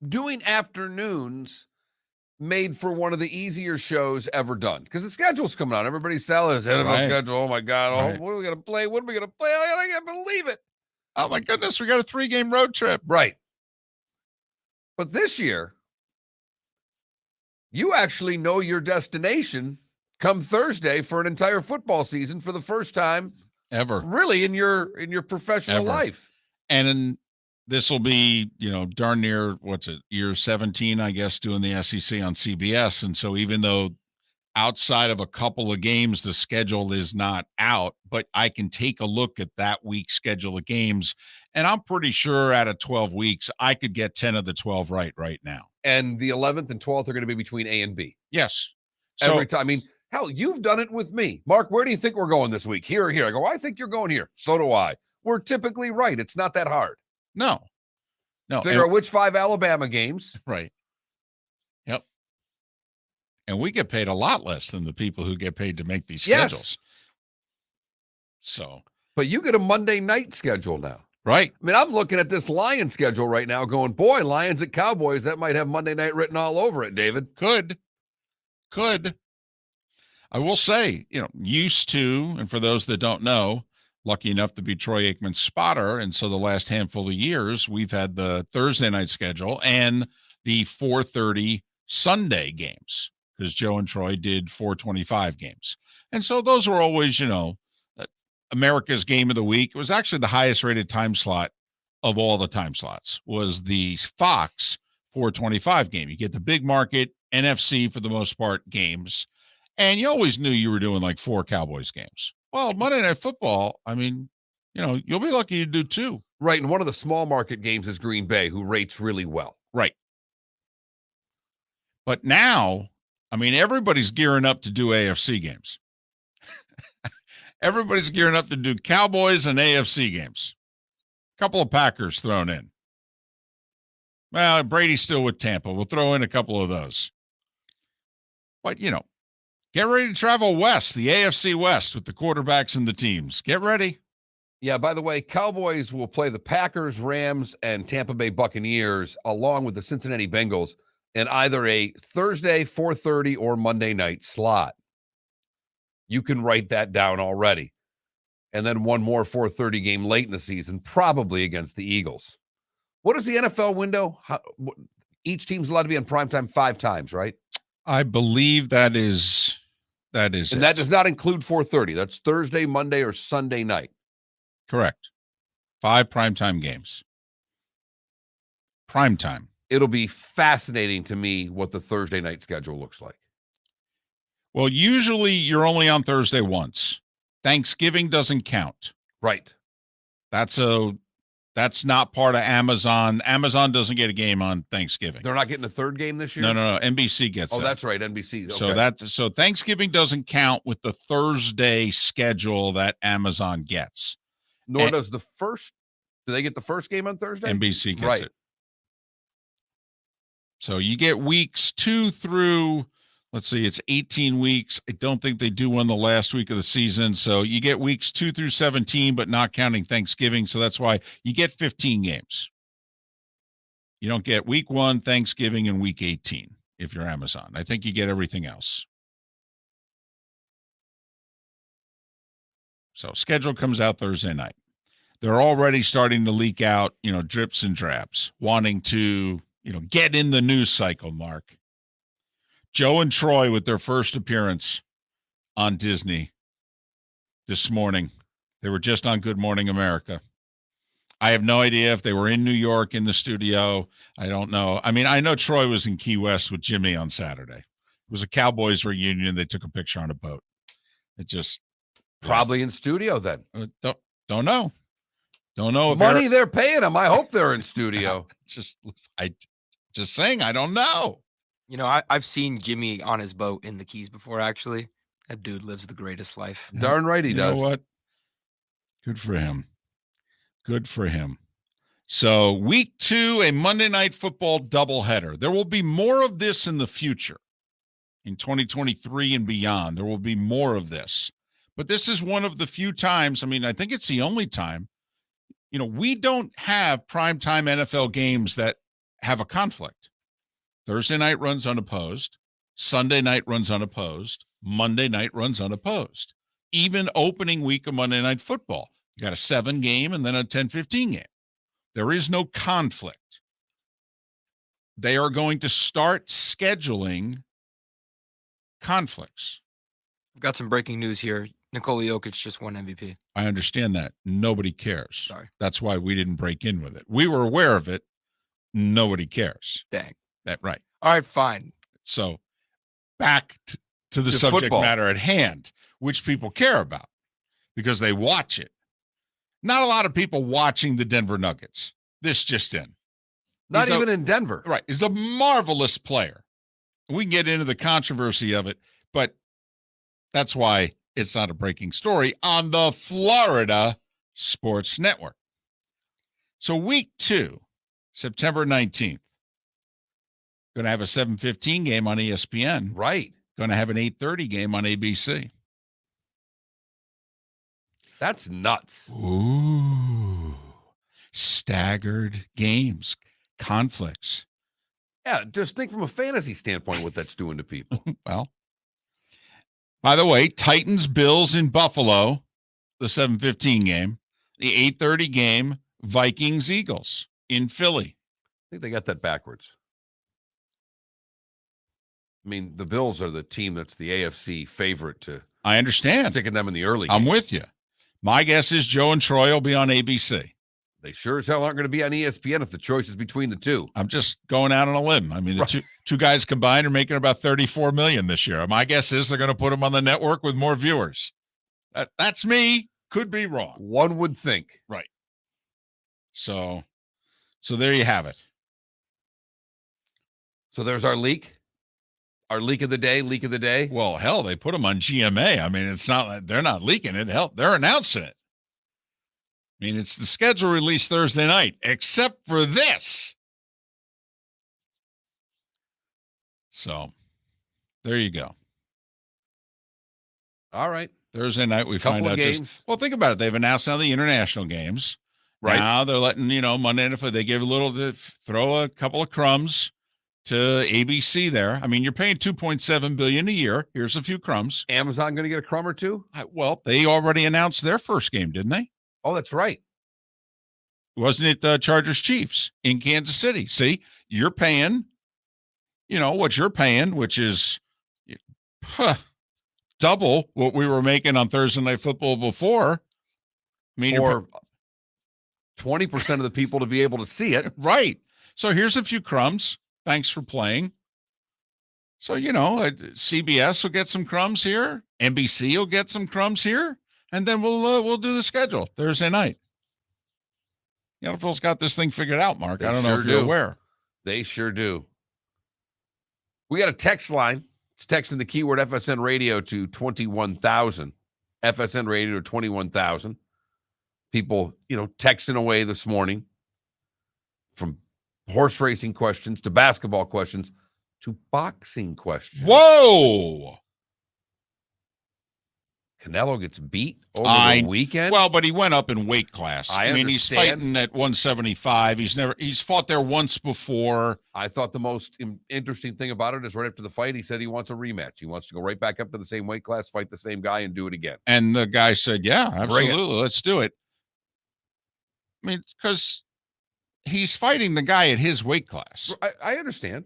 S3: doing afternoons made for one of the easier shows ever done, because the schedule's coming out. Everybody's selling his NFL schedule. Oh my God. What are we going to play? What are we going to play? I can't believe it.
S2: Oh my goodness. We got a 3-game road trip.
S3: Right. But this year, you actually know your destination come Thursday for an entire football season for the first time
S2: ever,
S3: really, in your professional life.
S2: And this will be, darn near, year 17, I guess, doing the SEC on CBS. And so even though outside of a couple of games, the schedule is not out, but I can take a look at that week's schedule of games. And I'm pretty sure out of 12 weeks, I could get 10 of the 12 right now.
S3: And the 11th and 12th are going to be between A and B.
S2: Yes.
S3: Every time. I mean, Hell, you've done it with me. Mark, where do you think we're going this week? Here or here? I go, I think you're going here. So do I. We're typically right. It's not that hard.
S2: No.
S3: Figure out which 5 Alabama games.
S2: Right. Yep. And we get paid a lot less than the people who get paid to make these schedules. So.
S3: But you get a Monday night schedule now.
S2: Right.
S3: I mean, I'm looking at this Lions schedule right now going, boy, Lions at Cowboys, that might have Monday night written all over it, David.
S2: Could. I will say, used to, and for those that don't know, lucky enough to be Troy Aikman's spotter. And so the last handful of years, we've had the Thursday night schedule and the 4:30 Sunday games because Joe and Troy did 4:25 games. And so those were always, America's game of the week. It was actually the highest rated time slot of all the time slots was the Fox 4:25 game. You get the big market NFC for the most part games. And you always knew you were doing like 4 Cowboys games. Well, Monday Night Football, I mean, you'll be lucky to do 2.
S3: Right. And one of the small market games is Green Bay, who rates really well.
S2: Right. But now, I mean, everybody's gearing up to do AFC games. Everybody's gearing up to do Cowboys and AFC games. A couple of Packers thrown in. Well, Brady's still with Tampa. We'll throw in a couple of those. But, get ready to travel west, the AFC West with the quarterbacks and the teams. Get ready.
S3: Yeah, by the way, Cowboys will play the Packers, Rams, and Tampa Bay Buccaneers along with the Cincinnati Bengals in either a Thursday 4:30 or Monday night slot. You can write that down already. And then one more 4:30 game late in the season, probably against the Eagles. What is the NFL window? Each team's allowed to be on primetime 5 times, right?
S2: I believe that is
S3: and that does not include 4:30. That's Thursday, Monday, or Sunday night.
S2: Correct. 5 primetime games. Primetime.
S3: It'll be fascinating to me what the Thursday night schedule looks like.
S2: Well, usually you're only on Thursday once. Thanksgiving doesn't count.
S3: Right.
S2: That's not part of Amazon. Amazon doesn't get a game on Thanksgiving.
S3: They're not getting a third game this year?
S2: No. NBC gets
S3: Oh,
S2: that.
S3: that's right. NBC. Okay.
S2: So Thanksgiving doesn't count with the Thursday schedule that Amazon gets.
S3: Nor does the first. Do they get the first game on Thursday?
S2: NBC gets
S3: right.
S2: it. So you get weeks 2 through, let's see, it's 18 weeks. I don't think they do one the last week of the season. So you get weeks 2 through 17, but not counting Thanksgiving. So that's why you get 15 games. You don't get week 1, Thanksgiving, and week 18 if you're Amazon. I think you get everything else. So schedule comes out Thursday night. They're already starting to leak out, drips and drabs, wanting to, get in the news cycle, Mark. Joe and Troy with their first appearance on Disney this morning. They were just on Good Morning America. I have no idea if they were in New York in the studio. I don't know. I mean, I know Troy was in Key West with Jimmy on Saturday. It was a Cowboys reunion. They took a picture on a boat. It just
S3: probably in studio then.
S2: Don't know. Don't know if
S3: money they're paying them. I hope they're in studio.
S2: just saying. I don't know.
S4: I've seen Jimmy on his boat in the Keys before. Actually, that dude lives the greatest life.
S3: Darn right he does.
S2: You know what? Good for him. Good for him. So week 2, a Monday Night Football doubleheader. There will be more of this in the future. In 2023 and beyond, there will be more of this. But this is one of the few times, I think it's the only time, we don't have primetime NFL games that have a conflict. Thursday night runs unopposed. Sunday night runs unopposed. Monday night runs unopposed. Even opening week of Monday Night Football. You got a 7 game and then a 10-15 game. There is no conflict. They are going to start scheduling conflicts.
S4: We've got some breaking news here. Nikola Jokic just won MVP.
S2: I understand that. Nobody cares.
S4: Sorry.
S2: That's why we didn't break in with it. We were aware of it. Nobody cares.
S4: Dang.
S2: That right.
S4: All right, fine.
S2: So back to the subject
S3: football.
S2: matter at hand, which people care about because they watch it. Not a lot of people watching the Denver Nuggets. This just in.
S3: Not even in Denver.
S2: Right. He's a marvelous player. We can get into the controversy of it, but That's why it's not a breaking story on the Florida Sports Network. So week 2, September 19th, going to have a 7:15 game on ESPN.
S3: Right.
S2: Going to have an 8:30 game on ABC.
S3: That's nuts.
S2: Ooh. Staggered games, conflicts.
S3: Yeah, just think from a fantasy standpoint what that's doing to people.
S2: Well, by the way, Titans, Bills in Buffalo, the 7:15 game. The 8:30 game, Vikings, Eagles in Philly.
S3: I think they got that backwards. I mean, the Bills are the team that's the AFC favorite to
S2: I understand.
S3: sticking them in the early
S2: I'm
S3: games.
S2: with you. My guess is Joe and Troy will be on ABC.
S3: They sure as hell aren't going to be on ESPN if the choice is between the two.
S2: I'm just going out on a limb. I mean, the two guys combined are making about $34 million this year. My guess is they're going to put them on the network with more viewers. That's me. Could be wrong.
S3: One would think.
S2: Right. So there you have it.
S3: So there's our leak. Our leak of the day.
S2: Well, hell, they put them on GMA. I mean, it's not, they're not leaking it. Hell, they're announcing it. I mean, it's the schedule released Thursday night, except for this. So there you go.
S3: All right.
S2: Thursday night, we
S3: Couple
S2: find out.
S3: games.
S2: Well, think about it. They've announced now the international games.
S3: Right.
S2: Now they're letting, Monday night, they give they throw a couple of crumbs to ABC there. I mean, you're paying $2.7 billion a year. Here's a few crumbs.
S3: Amazon going to get a crumb or two?
S2: Well, they already announced their first game, didn't they?
S3: Oh, that's right.
S2: Wasn't it Chargers Chiefs in Kansas City? See, you're paying, what you're paying, which is double what we were making on Thursday Night Football before. I mean,
S3: for 20% of the people to be able to see it.
S2: Right. So here's a few crumbs. Thanks for playing. So, CBS will get some crumbs here. NBC will get some crumbs here. And then we'll do the schedule Thursday night. Phil's got this thing figured out, Mark. I don't know if you're aware.
S3: They sure do. We got a text line. It's texting the keyword FSN radio to 21,000. FSN radio to 21,000. People, texting away this morning from horse racing questions to basketball questions to boxing questions.
S2: Whoa!
S3: Canelo gets beat over the weekend.
S2: Well, but he went up in weight class.
S3: I
S2: mean, he's fighting at 175. He's fought there once before.
S3: I thought the most interesting thing about it is right after the fight, he said he wants a rematch. He wants to go right back up to the same weight class, fight the same guy, and do it again.
S2: And the guy said, yeah, absolutely. Let's do it. I mean, because he's fighting the guy at his weight class.
S3: I understand.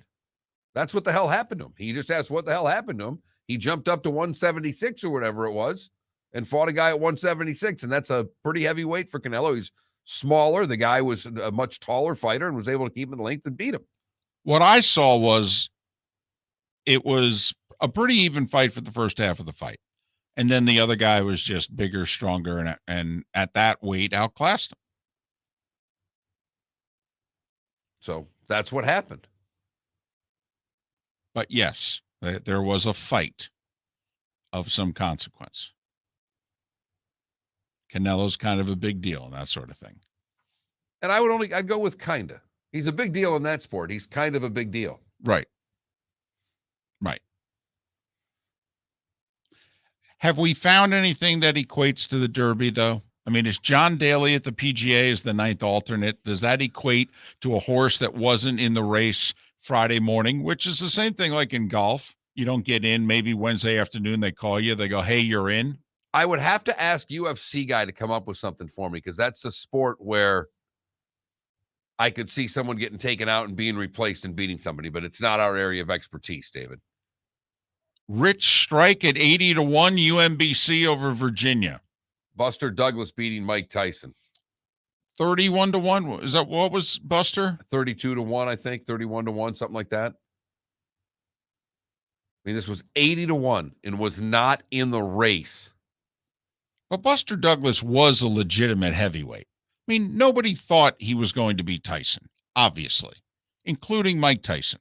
S3: That's what the hell happened to him. He just asked what the hell happened to him. He jumped up to 176 or whatever it was and fought a guy at 176, and that's a pretty heavy weight for Canelo. He's smaller. The guy was a much taller fighter and was able to keep him in the length and beat him. What
S2: I saw was it was a pretty even fight for the first half of the fight. And then the other guy was just bigger, stronger, and at that weight outclassed him.
S3: So that's what happened.
S2: But yes, there was a fight of some consequence. Canelo's kind of a big deal and that sort of thing.
S3: And I'd go with kinda. He's a big deal in that sport. He's kind of a big deal.
S2: Right. Right. Have we found anything that equates to the Derby, though? I mean, is John Daly at the PGA as the ninth alternate? Does that equate to a horse that wasn't in the race Friday morning, which is the same thing like in golf? You don't get in. Maybe Wednesday afternoon they call you. They go, hey, you're in.
S3: I would have to ask UFC guy to come up with something for me because that's a sport where I could see someone getting taken out and being replaced and beating somebody, but it's not our area of expertise, David.
S2: Rich Strike at 80-1 UMBC over Virginia.
S3: Buster Douglas beating Mike Tyson.
S2: 31-1. Is that what was Buster?
S3: 32-1, I think. 31-1, something like that. I mean, this was 80-1 and was not in the race.
S2: But Buster Douglas was a legitimate heavyweight. I mean, nobody thought he was going to beat Tyson, obviously, including Mike Tyson,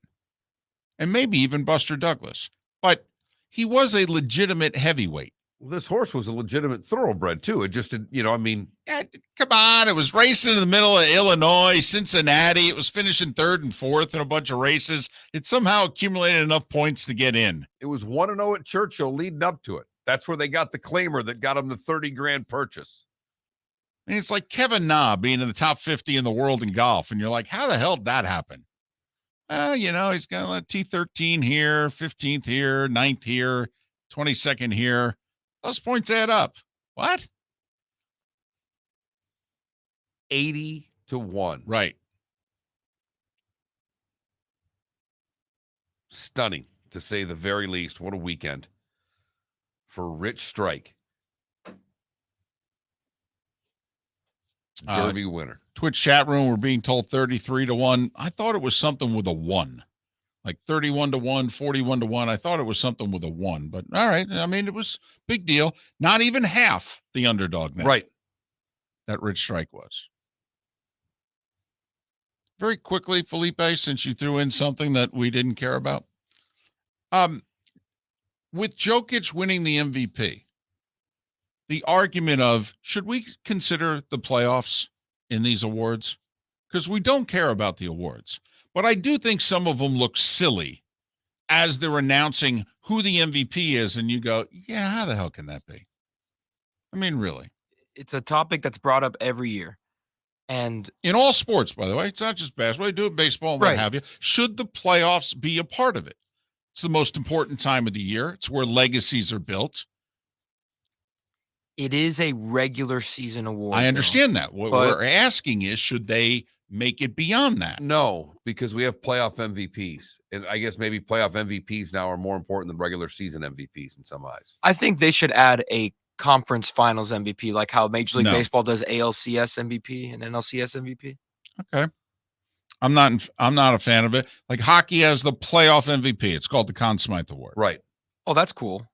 S2: and maybe even Buster Douglas. But he was a legitimate heavyweight.
S3: Well, this horse was a legitimate thoroughbred too. It just, I mean,
S2: Yeah, come on. It was racing in the middle of Illinois, Cincinnati. It was finishing 3rd and 4th in a bunch of races. It somehow accumulated enough points to get in.
S3: it was 1-0 at Churchill leading up to it. That's where they got the claimer that got him the 30 grand purchase.
S2: I mean, it's like Kevin Na being in the top 50 in the world in golf. And you're like, how the hell did that happen? He's got a T13 here, 15th here, 9th here, 22nd here. Those points add up. What?
S3: 80-1.
S2: Right.
S3: Stunning, to say the very least. What a weekend for Rich Strike. Derby winner.
S2: Twitch chat room, we're being told 33-1. I thought it was something with a 1. Like 31-1, 41-1. I thought it was something with a 1, but all right. I mean, it was big deal. Not even half the underdog then.
S3: Right.
S2: That Rich Strike was. Very quickly, Felipe, since you threw in something that we didn't care about. With Jokic winning the MVP, the argument of, should we consider the playoffs in these awards? Because we don't care about the awards. But I do think some of them look silly as they're announcing who the MVP is, and you go, yeah, how the hell can that be? I mean, really.
S4: It's a topic that's brought up every year. And
S2: in all sports, by the way, it's not just basketball. They do it baseball and what have you. Should the playoffs be a part of it? It's the most important time of the year. It's where legacies are built.
S4: it is a regular season award.
S2: I understand that. What we're asking is, should they make it beyond that?
S3: No, because we have playoff MVPs. And I guess maybe playoff MVPs now are more important than regular season MVPs in some eyes.
S4: I think they should add a conference finals MVP, like how Major League Baseball does ALCS MVP and NLCS MVP.
S2: Okay. I'm not a fan of it. Like hockey has the playoff MVP. It's called the Conn Smythe Award.
S3: Right.
S4: Oh, that's cool.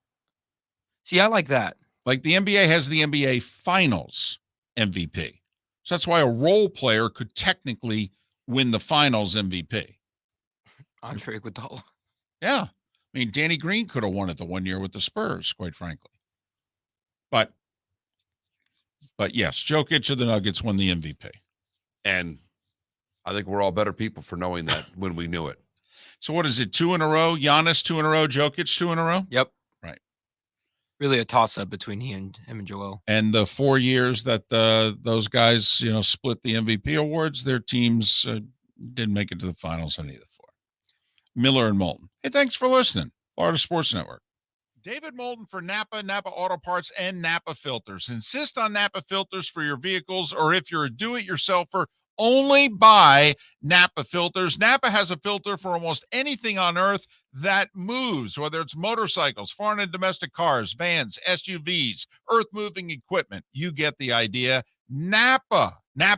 S4: See, I like that.
S2: Like the NBA has the NBA Finals MVP. So that's why a role player could technically win the Finals MVP.
S4: Andre Iguodala.
S2: Yeah. I mean, Danny Green could have won it the one year with the Spurs, quite frankly. But yes, Jokic of the Nuggets won the MVP.
S3: And I think we're all better people for knowing that when we knew it.
S2: So what is it, 2 in a row? Giannis 2 in a row, Jokic 2 in a row?
S4: Yep.
S2: Right.
S4: Really a toss-up between him and Joel.
S2: And the 4 years that those guys, split the MVP awards, their teams didn't make it to the finals on either 4. Miller and Moulton. Hey, thanks for listening. Florida Sports Network. David Moulton for Napa Auto Parts, and Napa Filters. Insist on Napa Filters for your vehicles, or if you're a do-it-yourselfer, only buy Napa Filters. Napa has a filter for almost anything on earth that moves, whether it's motorcycles, foreign and domestic cars, vans, SUVs, earth-moving equipment. You get the idea. Napa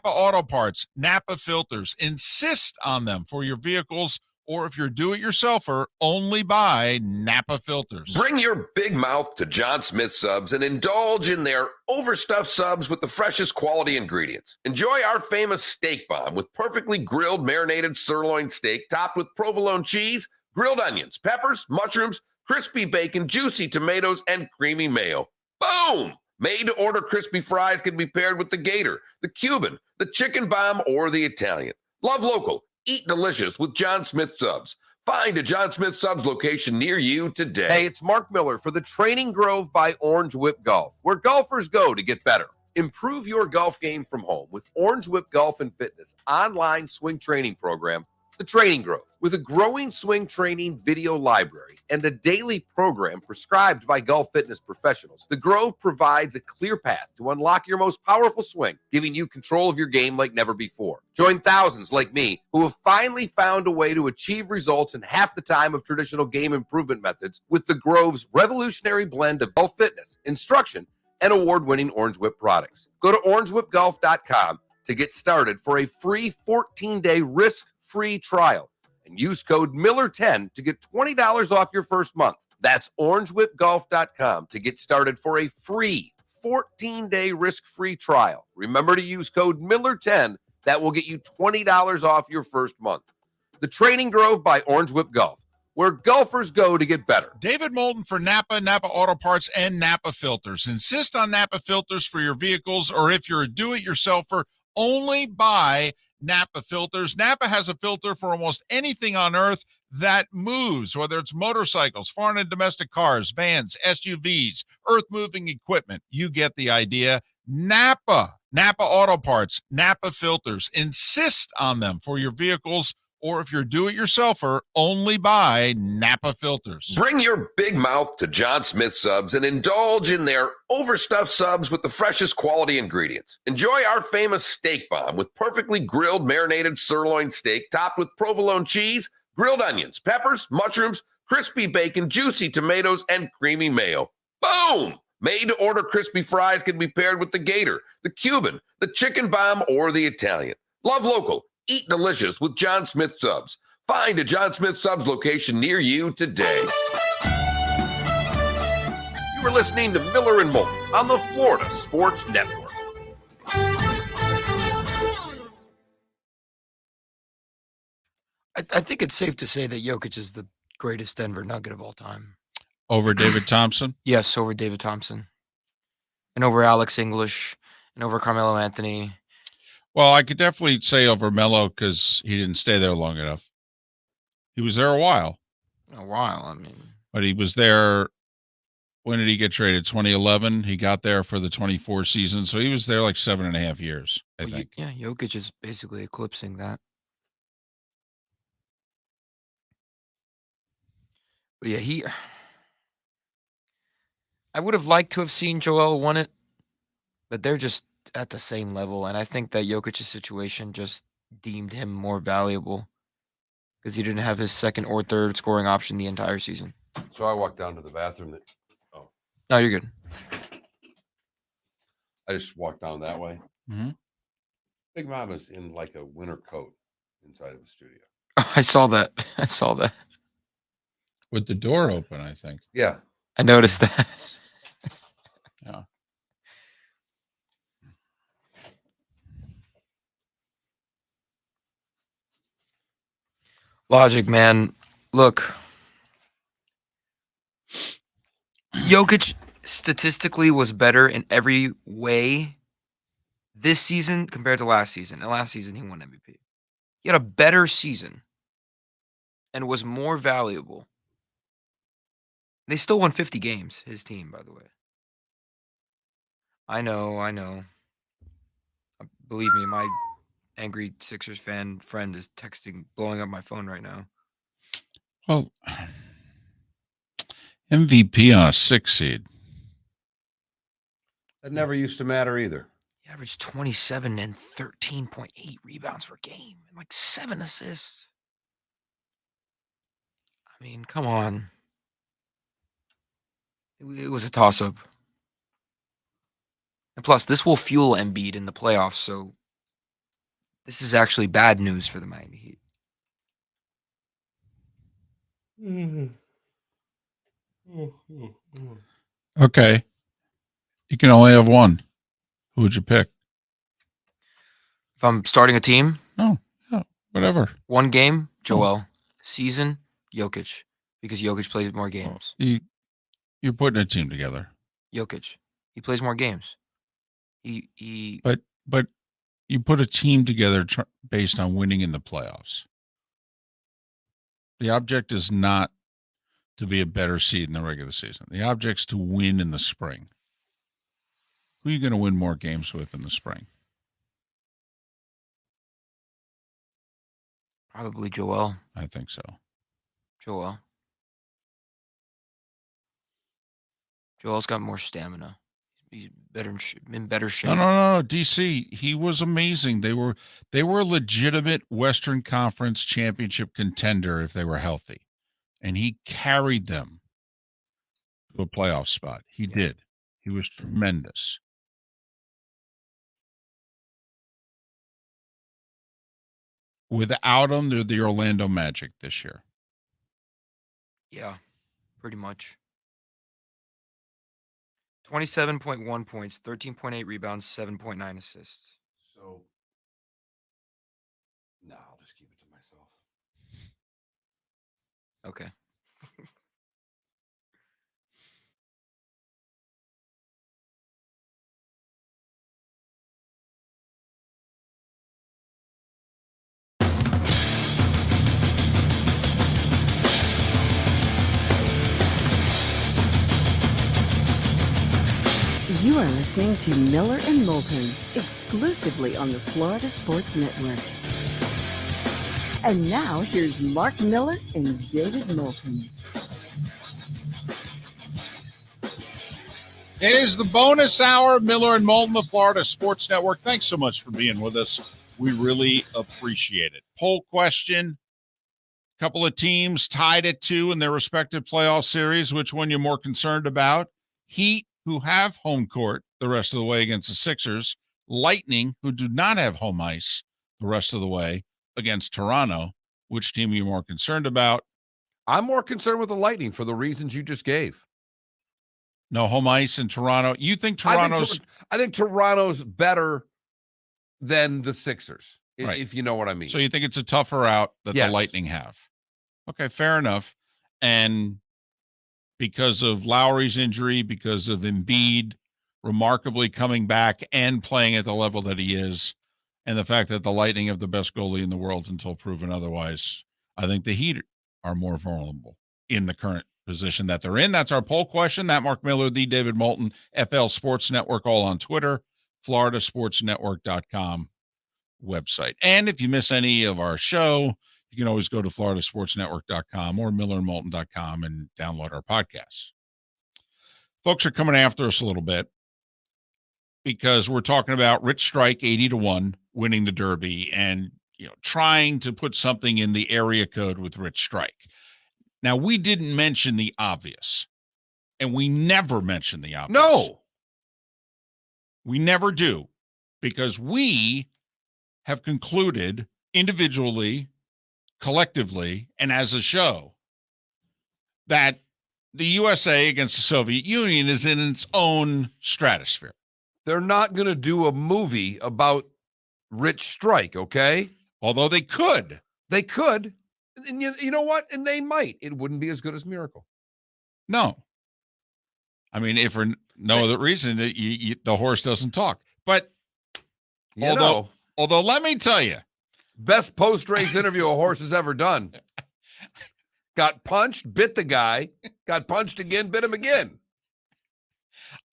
S2: Auto Parts, Napa Filters. Insist on them for your vehicles, or if you're do-it-yourselfer, only buy Napa Filters.
S6: Bring your big mouth to John Smith Subs and indulge in their overstuffed subs with the freshest quality ingredients. Enjoy our famous steak bomb with perfectly grilled marinated sirloin steak topped with provolone cheese, grilled onions, peppers, mushrooms, crispy bacon, juicy tomatoes, and creamy mayo. Boom! Made-to-order crispy fries can be paired with the Gator, the Cuban, the chicken bomb, or the Italian. Love local. Eat delicious with John Smith Subs. Find a John Smith Subs location near you today. Hey, it's Mark Miller for the Training Grove by Orange Whip Golf, where golfers go to get better. Improve your golf game from home with Orange Whip Golf and Fitness online swing training program, The Training Grove. With a growing swing training video library and a daily program prescribed by golf fitness professionals, The Grove provides a clear path to unlock your most powerful swing, giving you control of your game like never before. Join thousands like me who have finally found a way to achieve results in half the time of traditional game improvement methods with The Grove's revolutionary blend of golf fitness, instruction, and award-winning Orange Whip products. Go to orangewhipgolf.com to get started for a free 14-day risk-free trial. And use code Miller10 to get $20 off your first month. That's orangewhipgolf.com to get started for a free 14-day risk-free trial. Remember to use code Miller10. That will get you $20 off your first month. The Training Grove by Orange Whip Golf. where golfers go to get better.
S2: David Moulton for Napa, Napa Auto Parts, and Napa Filters. Insist on Napa Filters for your vehicles, or if you're a do-it-yourselfer, only buy Napa Filters. Napa has a filter for almost anything on earth that moves, whether it's motorcycles, foreign and domestic cars, vans, SUVs, earth-moving equipment. You get the idea. Napa Auto Parts, Napa Filters. Insist on them for your vehicles, or if you're a do-it-yourselfer, only buy Napa Filters.
S6: Bring your big mouth to John Smith Subs and indulge in their overstuffed subs with the freshest quality ingredients. Enjoy our famous steak bomb with perfectly grilled marinated sirloin steak topped with provolone cheese, grilled onions, peppers, mushrooms, crispy bacon, juicy tomatoes, and creamy mayo. Boom! Made-to-order crispy fries can be paired with the Gator, the Cuban, the chicken bomb, or the Italian. Love local. Eat delicious with John Smith Subs. Find a John Smith Subs location near you today. You are listening to Miller and Moulton on the Florida Sports Network.
S4: I think it's safe to say that Jokic is the greatest Denver Nugget of all time.
S2: Over David Thompson?
S4: Yes, over David Thompson. And over Alex English. And over Carmelo Anthony.
S2: Well, I could definitely say over Melo because he didn't stay there long enough. He was there a while. But he was there. When did he get traded? 2011. He got there for the 24 season. So he was there like 7.5 years, I think.
S4: Yeah, Jokic is basically eclipsing that. But yeah, I would have liked to have seen Joel won it, but they're just at the same level. And I think that Jokic's situation just deemed him more valuable because he didn't have his second or third scoring option the entire season.
S3: So I walked down to the bathroom.
S4: No, you're good.
S3: I just walked down that way.
S2: Mm-hmm.
S3: Big Mama's in like a winter coat inside of the studio.
S4: I saw that.
S2: With the door open, I think.
S3: Yeah.
S4: I noticed that.
S2: Yeah.
S4: Logic, man. Look. Jokic statistically was better in every way this season compared to last season. And last season, he won MVP. He had a better season and was more valuable. They still won 50 games, his team, by the way. I know. Believe me, my angry Sixers fan friend is blowing up my phone right now.
S2: Well, MVP on a 6 seed.
S3: That never used to matter either.
S4: He averaged 27 and 13.8 rebounds per game and like 7 assists. I mean, come on. It was a toss-up. And plus, this will fuel Embiid in the playoffs, so this is actually bad news for the Miami Heat.
S2: Okay. You can only have one. Who would you pick?
S4: If I'm starting a team?
S2: Oh, yeah, whatever.
S4: One game, Joel. Season, Jokic. Because Jokic plays more games.
S2: You're putting a team together.
S4: Jokic. He plays more games.
S2: But you put a team together based on winning in the playoffs. The object is not to be a better seed in the regular season. The object's to win in the spring. Who are you going to win more games with in the spring?
S4: Probably Joel.
S2: I think so.
S4: Joel's got more stamina. He's in better shape.
S2: No. DC, he was amazing. They were a legitimate Western Conference championship contender if they were healthy. And he carried them to a playoff spot. He did. He was tremendous. Without him, they're the Orlando Magic this year.
S4: Yeah, pretty much. 27.1 points, 13.8 rebounds, 7.9 assists.
S3: So, no, I'll just keep it to myself.
S4: Okay.
S1: You are listening to Miller and Moulton, exclusively on the Florida Sports Network. And now here's Mark Miller and David Moulton.
S2: It is the bonus hour, Miller and Moulton, the Florida Sports Network. Thanks so much for being with us. We really appreciate it. Poll question. A couple of teams tied at 2 in their respective playoff series. Which one you're more concerned about? Heat, who have home court the rest of the way against the Sixers. Lightning, who do not have home ice the rest of the way against Toronto. Which team are you more concerned about?
S3: I'm more concerned with the Lightning for the reasons you just gave.
S2: No home ice in Toronto. You think Toronto's...
S3: I think Toronto's better than the Sixers,
S2: Right.
S3: if you know what I mean.
S2: So you think it's a tougher out that
S3: Yes.
S2: the Lightning have? Okay, fair enough. And because of Lowry's injury, because of Embiid remarkably coming back and playing at the level that he is, and the fact that the Lightning have the best goalie in the world until proven otherwise, I think the Heat are more vulnerable in the current position that they're in. That's our poll question. That Mark Miller, the David Moulton, FL Sports Network, all on Twitter, floridasportsnetwork.com website. And if you miss any of our show, you can always go to floridasportsnetwork.com or millerandmoulton.com and download our podcasts. Folks are coming after us a little bit because we're talking about Rich Strike 80-1 winning the Derby and trying to put something in the area code with Rich Strike. Now, we didn't mention the obvious, and we never mention the obvious.
S3: No.
S2: We never do, because we have concluded individually, collectively, and as a show that the USA against the Soviet Union is in its own stratosphere.
S3: They're not going to do a movie about Rich Strike, okay?
S2: Although they could.
S3: They could. And you know what? And they might. It wouldn't be as good as Miracle.
S2: No. I mean, if for no other reason, that the horse doesn't talk. But although let me tell you,
S3: best post-race interview a horse has ever done. Got punched, bit the guy, got punched again, bit him again.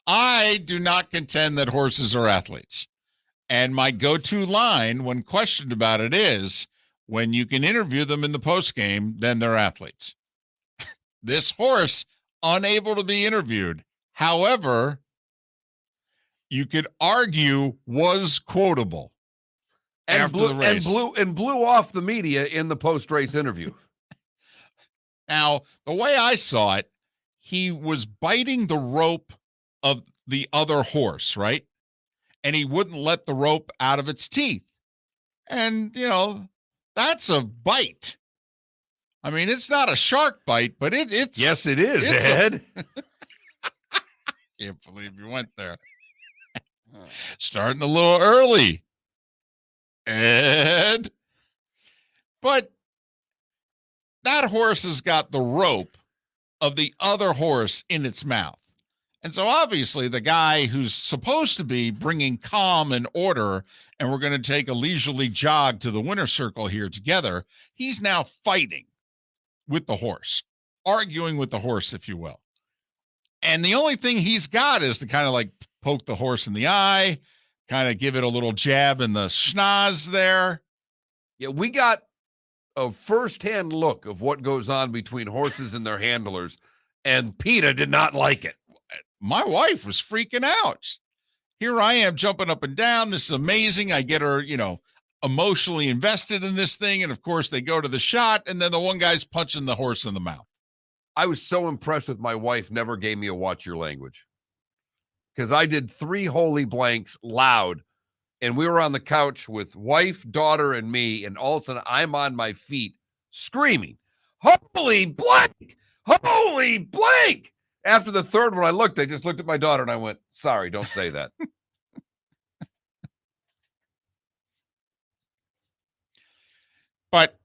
S2: I do not contend that horses are athletes. And my go-to line when questioned about it is, when you can interview them in the postgame, then they're athletes. This horse, unable to be interviewed. However, you could argue was quotable after the race.
S3: And blew off the media in the post-race interview.
S2: Now, the way I saw it, he was biting the rope of the other horse, right? And he wouldn't let the rope out of its teeth. And, that's a bite. I mean, it's not a shark bite, but it's...
S3: Yes, it is, Ed.
S2: Can't believe you went there. Starting a little early, Ed. But that horse has got the rope of the other horse in its mouth. And so obviously the guy who's supposed to be bringing calm and order, and we're going to take a leisurely jog to the winner's circle here together, he's now fighting with the horse, arguing with the horse, if you will. And the only thing he's got is to kind of like poke the horse in the eye, kind of give it a little jab in the schnoz there.
S3: Yeah, we got a firsthand look of what goes on between horses and their handlers, and PETA did not like it.
S2: My wife was freaking out. Here I am jumping up and down. This is amazing. I get her, emotionally invested in this thing. And of course they go to the shot, and then the one guy's punching the horse in the mouth.
S3: I was so impressed with my wife, never gave me a watch your language. Because I did 3 holy blanks loud, and we were on the couch with wife, daughter, and me, and all of a sudden I'm on my feet screaming, "Holy blank! Holy blank!" After the third one, I just looked at my daughter and I went, "Sorry, don't say that."
S2: But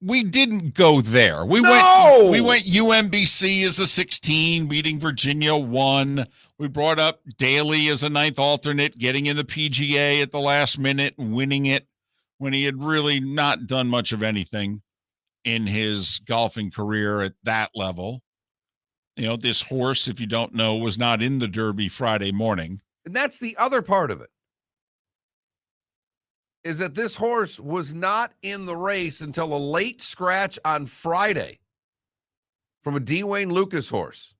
S2: we didn't go there. We went UMBC as a 16, beating Virginia 1. We brought up Daly as a 9th alternate, getting in the PGA at the last minute and winning it when he had really not done much of anything in his golfing career at that level. This horse, if you don't know, was not in the Derby Friday morning.
S3: And that's the other part of it, is that this horse was not in the race until a late scratch on Friday from a D. Wayne Lucas horse.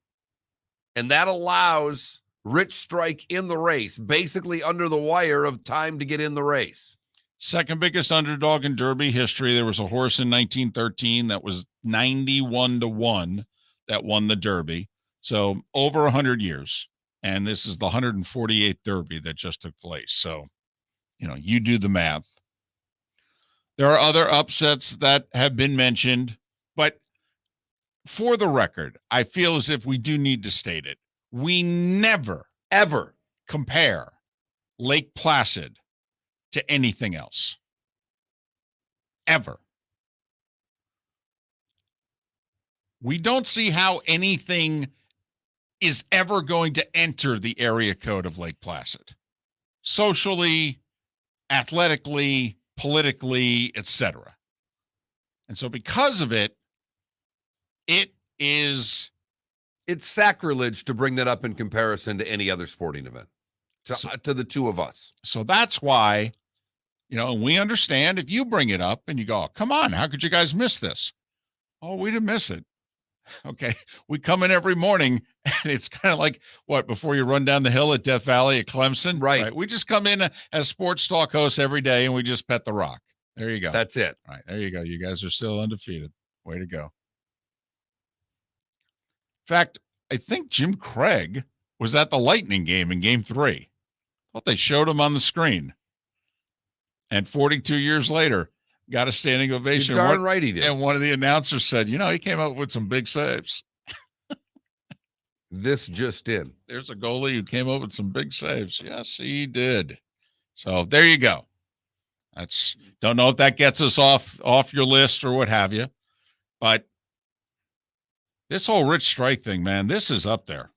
S3: And that allows Rich Strike in the race, basically under the wire of time to get in the race.
S2: Second biggest underdog in Derby history. There was a horse in 1913 that was 91-1 that won the Derby. So over 100 years. And this is the 148th Derby that just took place. So, you do the math. There are other upsets that have been mentioned, but for the record, I feel as if we do need to state it. We never, ever compare Lake Placid to anything else. Ever. We don't see how anything is ever going to enter the area code of Lake Placid. Socially, athletically, politically, etc. And so because of it, it's
S3: sacrilege to bring that up in comparison to any other sporting event, to the two of us.
S2: So that's why, and we understand if you bring it up and you go, oh, come on, how could you guys miss this? Oh, we didn't miss it. Okay. We come in every morning and it's kind of like before you run down the hill at Death Valley at Clemson.
S3: Right.
S2: We just come in as sports talk hosts every day and we just pet the rock. There you go.
S3: That's it.
S2: All right. There you go. You guys are still undefeated. Way to go. In fact, I think Jim Craig was at the Lightning game in Game 3. I thought they showed him on the screen. And 42 years later, got a standing ovation.
S3: You're darn right he did.
S2: And one of the announcers said, he came up with some big saves.
S3: This just in.
S2: There's a goalie who came up with some big saves. Yes, he did. So there you go. Don't know if that gets us off your list or what have you. But this whole Rich Strike thing, man, this is up there.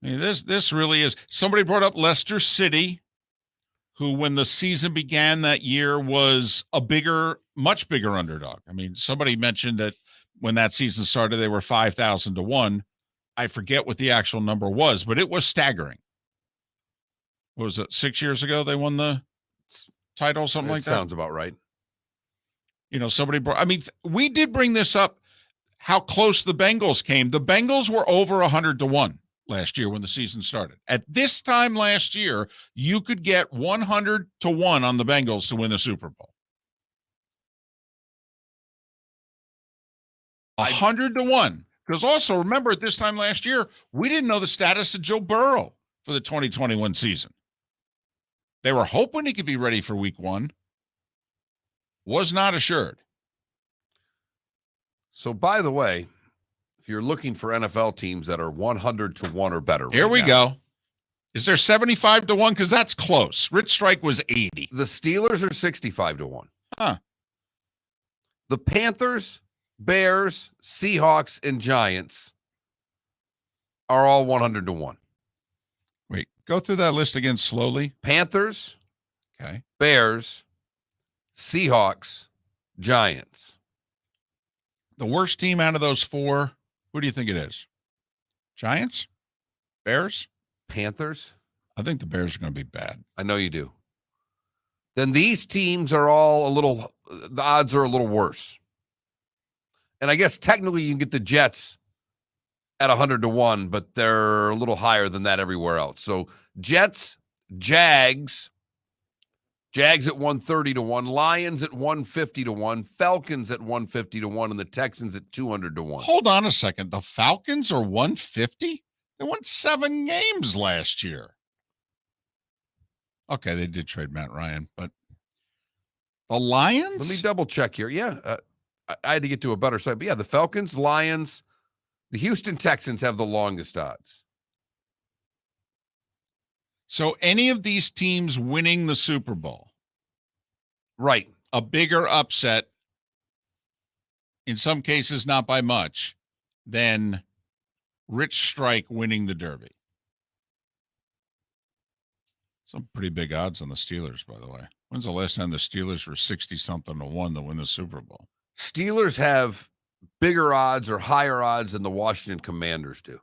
S2: I mean, this really is. Somebody brought up Leicester City, who, when the season began that year, was a much bigger underdog. I mean, somebody mentioned that when that season started, they were 5,000-1. I forget what the actual number was, but it was staggering. What was it, 6 years ago they won the title, something like that?
S3: Sounds about right.
S2: Somebody brought, we did bring this up, how close the Bengals came. The Bengals were over 100-1. Last year when the season started. At this time last year, you could get 100-1 on the Bengals to win the Super Bowl. 100-1. Because also, remember, at this time last year, we didn't know the status of Joe Burrow for the 2021 season. They were hoping he could be ready for week 1. Was not assured.
S3: So, by the way, if you're looking for NFL teams that are 100-1 or better,
S2: here we go. Is there 75-1? Because that's close. Rich Strike was 80.
S3: The Steelers are 65-1.
S2: Huh.
S3: The Panthers, Bears, Seahawks, and Giants are all 100-1.
S2: Wait, go through that list again slowly.
S3: Panthers,
S2: okay.
S3: Bears, Seahawks, Giants.
S2: The worst team out of those 4, who do you think it is? Giants? Bears?
S3: Panthers?
S2: I think the Bears are going to be bad.
S3: I know you do. Then these teams are all the odds are a little worse. And I guess technically you can get the Jets at 100-1, but they're a little higher than that everywhere else. So Jets, Jags at 130-1, Lions at 150-1, Falcons at 150-1, and the Texans at 200-1.
S2: Hold on a second. The Falcons are 150? They won 7 games last year. Okay, they did trade Matt Ryan, but the Lions?
S3: Let me double check here. Yeah, I had to get to a better site. But yeah, the Falcons, Lions, the Houston Texans have the longest odds.
S2: So any of these teams winning the Super Bowl,
S3: right?
S2: A bigger upset, in some cases not by much, than Rich Strike winning the Derby. Some pretty big odds on the Steelers, by the way. When's the last time the Steelers were 60-something-1 to win the Super Bowl?
S3: Steelers have bigger odds or higher odds than the Washington Commanders do.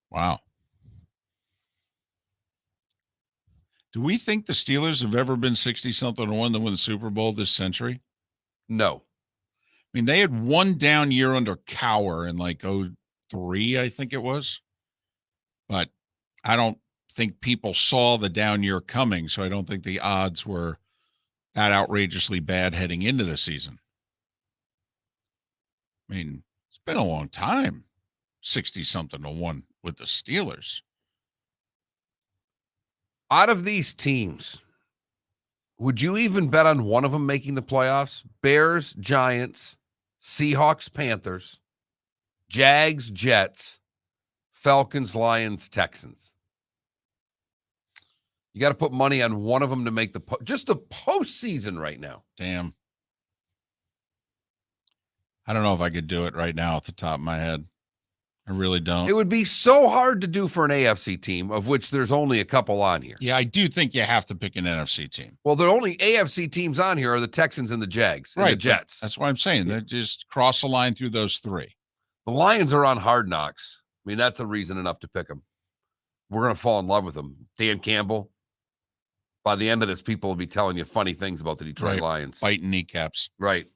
S2: Wow. Do we think the Steelers have ever been 60-something to 1 to win the Super Bowl this century?
S3: No.
S2: I mean, they had one down year under Cowher in like 03, I think it was. But I don't think people saw the down year coming, so I don't think the odds were that outrageously bad heading into the season. I mean, it's been a long time, 60-something to 1 with the Steelers.
S3: Out of these teams, would you even bet on one of them making the playoffs? Bears, Giants, Seahawks, Panthers, Jags, Jets, Falcons, Lions, Texans. You got to put money on one of them to make just the postseason right now.
S2: Damn. I don't know if I could do it right now off the top of my head. I really don't.
S3: It would be so hard to do for an AFC team, of which there's only a couple on here.
S2: Yeah, I do think you have to pick an NFC team.
S3: Well, the only AFC teams on here are the Texans and the Jags and the Jets.
S2: That's what I'm saying. They just cross the line through those three.
S3: The Lions are on Hard Knocks. I mean, that's a reason enough to pick them. We're going to fall in love with them. Dan Campbell. By the end of this, people will be telling you funny things about the Detroit Lions.
S2: Biting kneecaps.
S3: Right.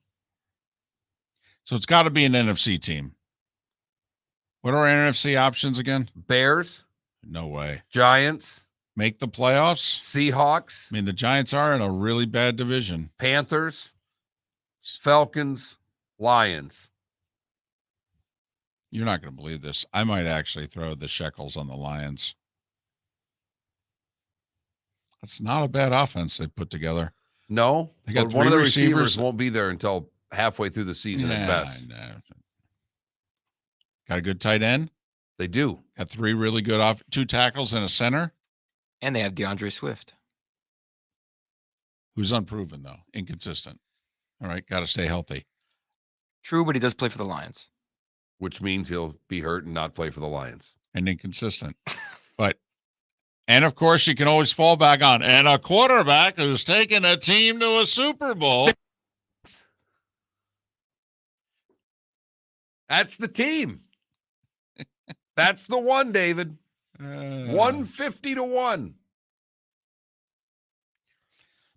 S2: So it's got to be an NFC team. What are our NFC options again?
S3: Bears.
S2: No way.
S3: Giants.
S2: Make the playoffs.
S3: Seahawks.
S2: I mean, the Giants are in a really bad division.
S3: Panthers. Falcons. Lions.
S2: You're not going to believe this. I might actually throw the shekels on the Lions. That's not a bad offense they put together.
S3: No.
S2: They got
S3: one of the
S2: receivers.
S3: receivers won't be there until halfway through the season at best.
S2: Got a good tight end.
S3: They do.
S2: Got 3 really good 2 tackles and a center.
S4: And they have DeAndre Swift,
S2: who's unproven, though. Inconsistent. All right. Got to stay healthy.
S4: True, but he does play for the Lions.
S3: Which means he'll be hurt and not play for the Lions.
S2: And inconsistent. And of course, you can always fall back on. And a quarterback who's taken a team to a Super Bowl.
S3: That's the team. That's the one, David. 150 to 1.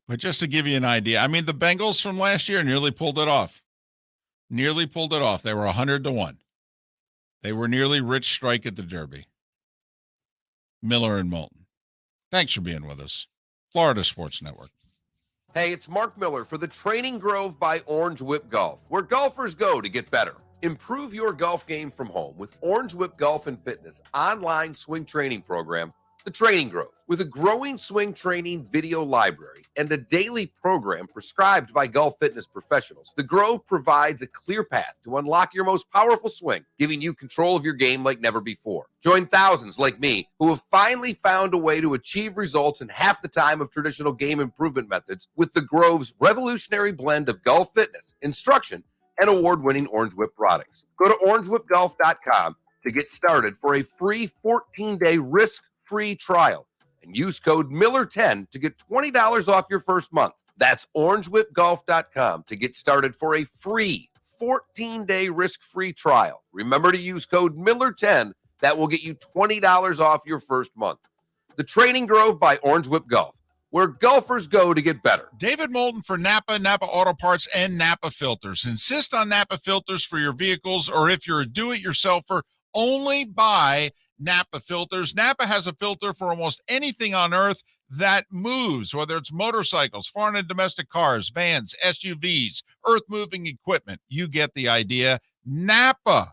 S2: But just to give you an idea, I mean, the Bengals from last year nearly pulled it off. They were 100 to 1. They were nearly Rich Strike at the Derby. Miller and Moulton. Thanks for being with us. Florida Sports Network.
S5: Hey, it's Mark Miller for the Training Grove by Orange Whip Golf, where golfers go to get better. Improve your golf game from home with Orange Whip Golf and Fitness online swing training program, The Training Grove. With a growing swing training video library and a daily program prescribed by golf fitness professionals, The Grove provides a clear path to unlock your most powerful swing, giving you control of your game like never before. Join thousands like me who have finally found a way to achieve results in half the time of traditional game improvement methods with The Grove's revolutionary blend of golf fitness, instruction, and award-winning Orange Whip products. Go to orangewhipgolf.com to get started for a free 14-day risk-free trial and use code Miller10 to get $20 off your first month. That's orangewhipgolf.com to get started for a free 14-day risk-free trial. Remember to use code Miller10. That will get you $20 off your first month. The Training Grove by Orange Whip Golf, where golfers go to get better.
S2: David Moulton for Napa Auto Parts, and Napa Filters. Insist on Napa Filters for your vehicles, or if you're a do-it-yourselfer, only buy Napa Filters. Napa has a filter for almost anything on earth that moves, whether it's motorcycles, foreign and domestic cars, vans, SUVs, earth-moving equipment. You get the idea. Napa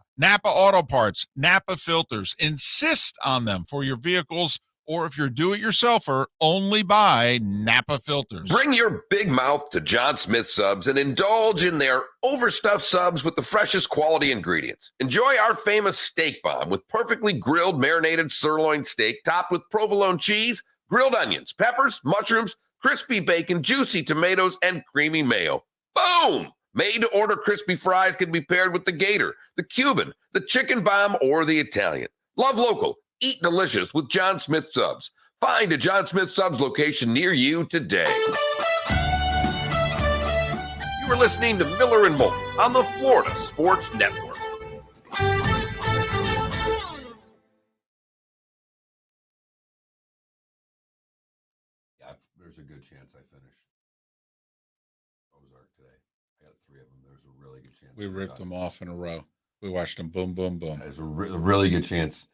S2: Auto Parts, Napa Filters. Insist on them for your vehicles, or if you're do-it-yourselfer, only buy Napa Filters.
S6: Bring your big mouth to John Smith Subs and indulge in their overstuffed subs with the freshest quality ingredients. Enjoy our famous steak bomb with perfectly grilled marinated sirloin steak topped with provolone cheese, grilled onions, peppers, mushrooms, crispy bacon, juicy tomatoes, and creamy mayo. Boom! Made-to-order crispy fries can be paired with the Gator, the Cuban, the chicken bomb, or the Italian. Love local. Eat delicious with John Smith Subs. Find a John Smith Subs location near you today. You are listening to Miller and Moulton on the Florida Sports Network.
S3: Yeah, there's a good chance I finish Ozark today. I got 3 of them. There's a really good chance.
S2: We ripped them off in a row. We watched them boom, boom, boom.
S3: There's a really good chance.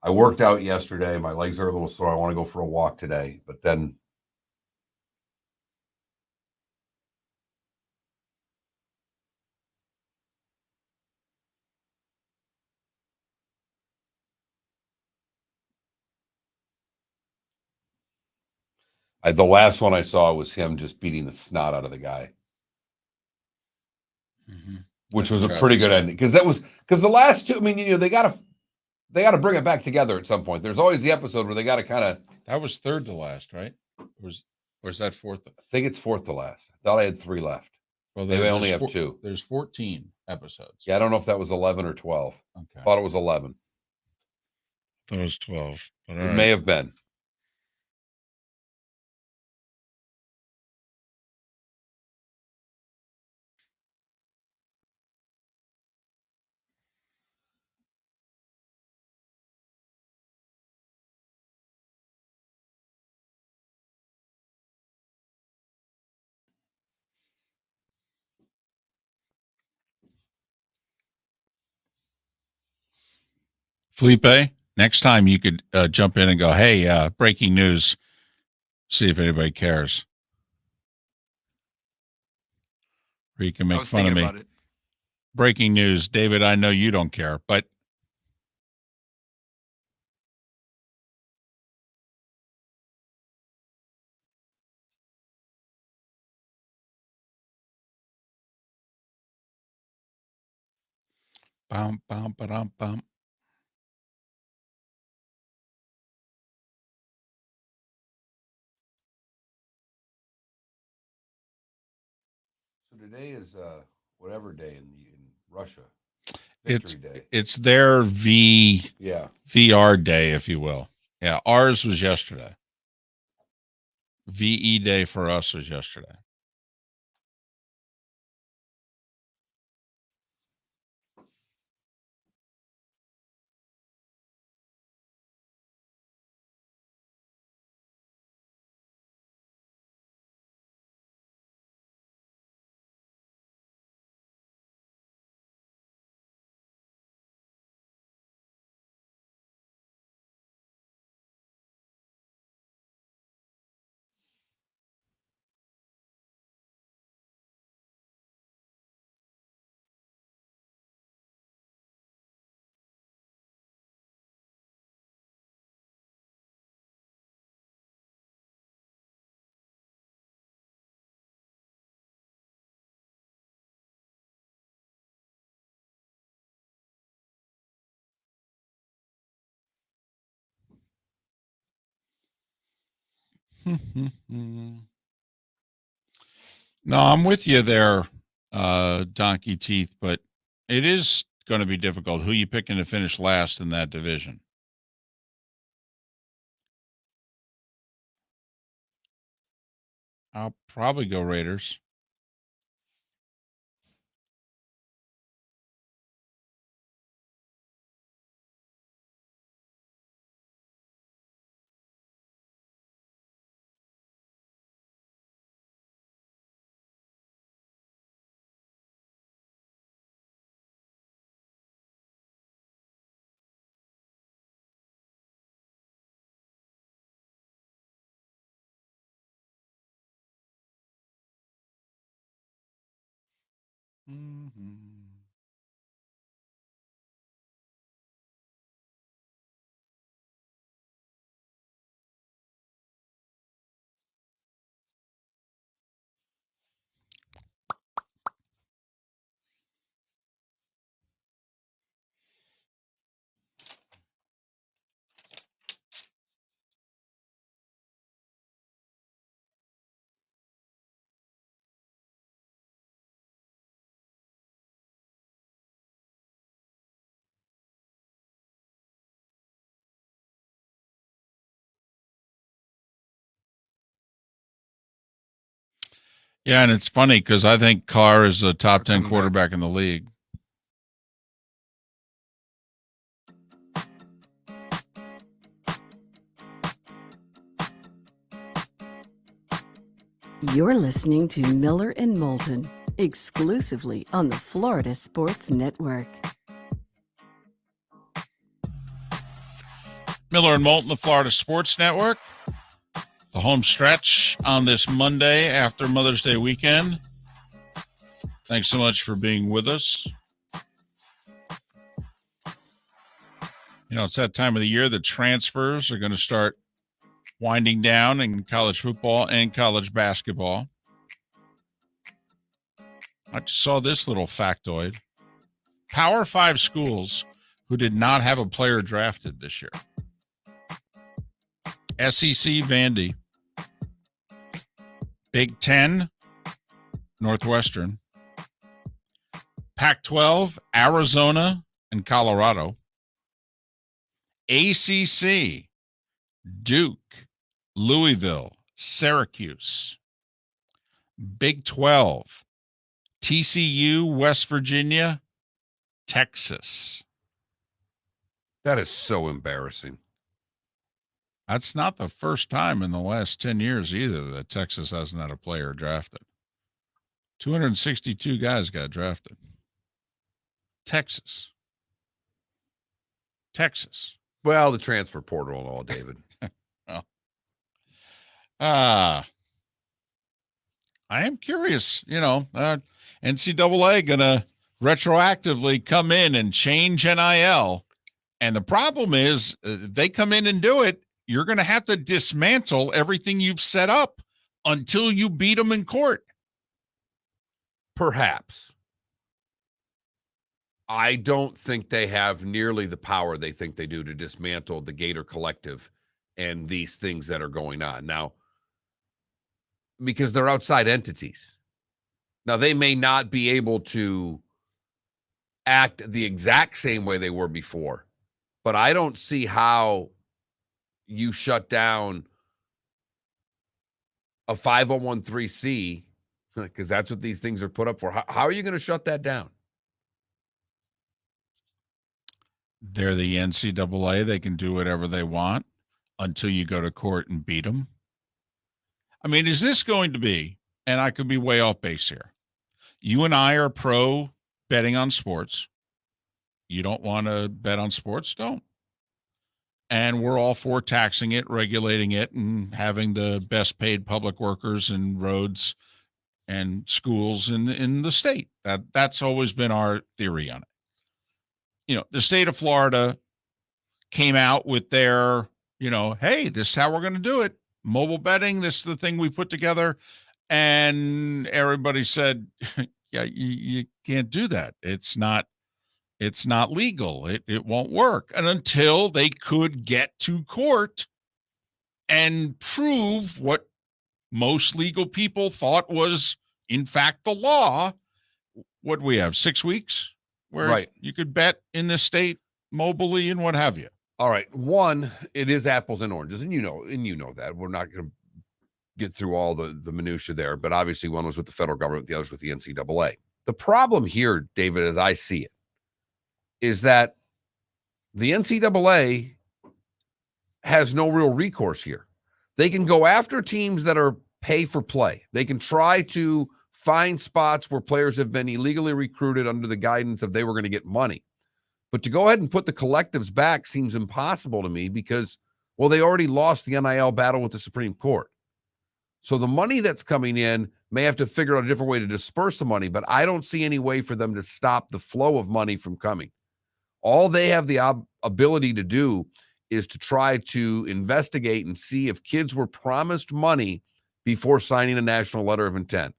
S3: I worked out yesterday. My legs are a little sore. I want to go for a walk today, but then the last one I saw was him just beating the snot out of the guy, which was a pretty good ending. Because the last 2. I mean, they got to bring it back together at some point. There's always the episode where they got to kind of.
S2: That was third to last, right? Or is that fourth?
S3: I think it's fourth to last. I thought I had 3 left.
S2: Well,
S3: they only have 2.
S2: There's 14 episodes.
S3: Yeah, I don't know if that was 11 or 12.
S2: Okay.
S3: Thought it was 11.
S2: Thought it was 12. But
S3: It may have been.
S2: Felipe, next time you could jump in and go, hey, breaking news. See if anybody cares. Or you can make fun of me.
S4: About it.
S2: Breaking news. David, I know you don't care, but bum, bum, ba-dum, bum.
S3: So today is whatever day in Russia. Victory Day.
S2: It's their VR day, if you will. Yeah, ours was yesterday. VE day for us was yesterday. No, I'm with you there, Donkey Teeth, but it is going to be difficult. Who you picking to finish last in that division? I'll probably go Raiders. Yeah, and it's funny because I think Carr is a top 10
S3: coming back.
S2: quarterback in the league.
S1: You're listening to Miller and Moulton, exclusively on the Florida Sports Network.
S2: Miller and Moulton, the Florida Sports Network. The home stretch on this Monday after Mother's Day weekend. Thanks so much for being with us. You know, it's that time of the year that transfers are going to start winding down in college football and college basketball. I just saw this little factoid. Power 5 schools who did not have a player drafted this year. SEC, Vandy. Big 10, Northwestern. Pac-12, Arizona and Colorado. ACC, Duke, Louisville, Syracuse. Big 12, TCU, West Virginia, Texas.
S3: That is so embarrassing.
S2: That's not the first time in the last 10 years either that Texas hasn't had a player drafted. 262 guys got drafted. Texas.
S3: Well, the transfer portal and all, David.
S2: I am curious, NCAA going to retroactively come in and change NIL. And the problem is they come in and do it. You're going to have to dismantle everything you've set up until you beat them in court.
S3: Perhaps. I don't think they have nearly the power they think they do to dismantle the Gator Collective and these things that are going on now, because they're outside entities. Now, they may not be able to act the exact same way they were before, but I don't see how you shut down a 501(c)(3), because that's what these things are put up for. How are you going to shut that down?
S2: They're the NCAA. They can do whatever they want until you go to court and beat them. I mean, is this going to be, and I could be way off base here, you and I are pro betting on sports. You don't want to bet on sports? Don't. And we're all for taxing it, regulating it, and having the best paid public workers and roads and schools in the state. That's always been our theory on it. The state of Florida came out with their, hey, this is how we're going to do it. Mobile betting, this is the thing we put together. And everybody said, yeah, you can't do that. It's not legal. It won't work. And until they could get to court and prove what most legal people thought was, in fact, the law, what do we have, 6 weeks? Where you could bet in this state mobily and what have you.
S3: All right. One, it is apples and oranges, and you know that. We're not going to get through all the minutia there, but obviously one was with the federal government, the other's with the NCAA. The problem here, David, as I see it, is that the NCAA has no real recourse here. They can go after teams that are pay for play. They can try to find spots where players have been illegally recruited under the guidance of they were going to get money. But to go ahead and put the collectives back seems impossible to me because, well, they already lost the NIL battle with the Supreme Court. So the money that's coming in may have to figure out a different way to disperse the money, but I don't see any way for them to stop the flow of money from coming. All they have the ability to do is to try to investigate and see if kids were promised money before signing a national letter of intent.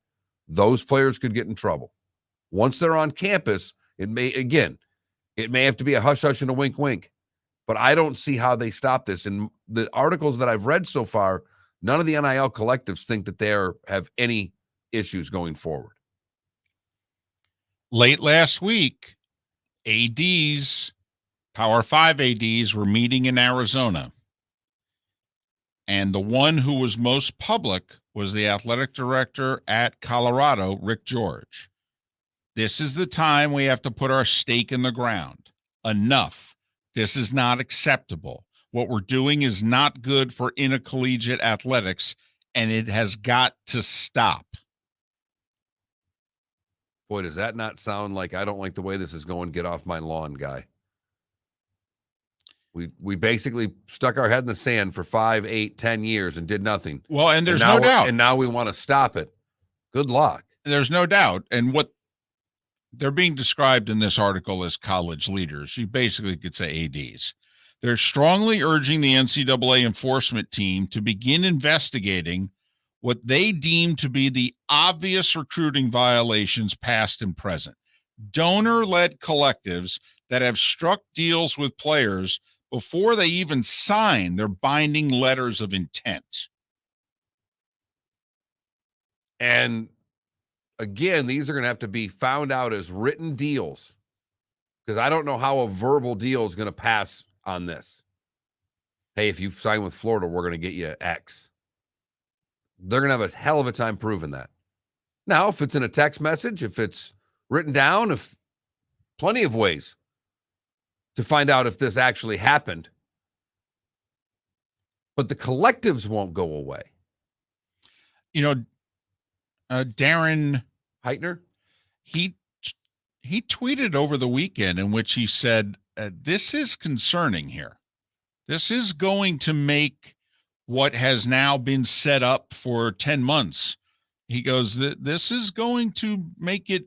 S3: Those players could get in trouble. Once they're on campus, it may have to be a hush-hush and a wink-wink. But I don't see how they stop this. In the articles that I've read so far, none of the NIL collectives think that they have any issues going forward.
S2: Late last week, ADs, Power 5 ADs, were meeting in Arizona. And the one who was most public was the athletic director at Colorado, Rick George. This is the time we have to put our stake in the ground. Enough. This is not acceptable. What we're doing is not good for intercollegiate athletics, and it has got to stop.
S3: Boy, does that not sound like I don't like the way this is going, get off my lawn guy. We basically stuck our head in the sand for 5, 8, 10 years and did nothing.
S2: Well, and there's no doubt.
S3: And now we want to stop it. Good luck.
S2: There's no doubt. And what they're being described in this article as college leaders, you basically could say ADs. They're strongly urging the NCAA enforcement team to begin investigating what they deem to be the obvious recruiting violations past and present. Donor-led collectives that have struck deals with players before they even sign their binding letters of intent.
S3: And again, these are going to have to be found out as written deals, because I don't know how a verbal deal is going to pass on this. Hey, if you sign with Florida, we're going to get you X. They're going to have a hell of a time proving that. Now, if it's in a text message, if it's written down, if plenty of ways to find out if this actually happened. But the collectives won't go away.
S2: You know, Darren
S3: Heitner,
S2: he tweeted over the weekend in which he said, this is concerning here. This is going to make what has now been set up for 10 months. He goes, this is going to make it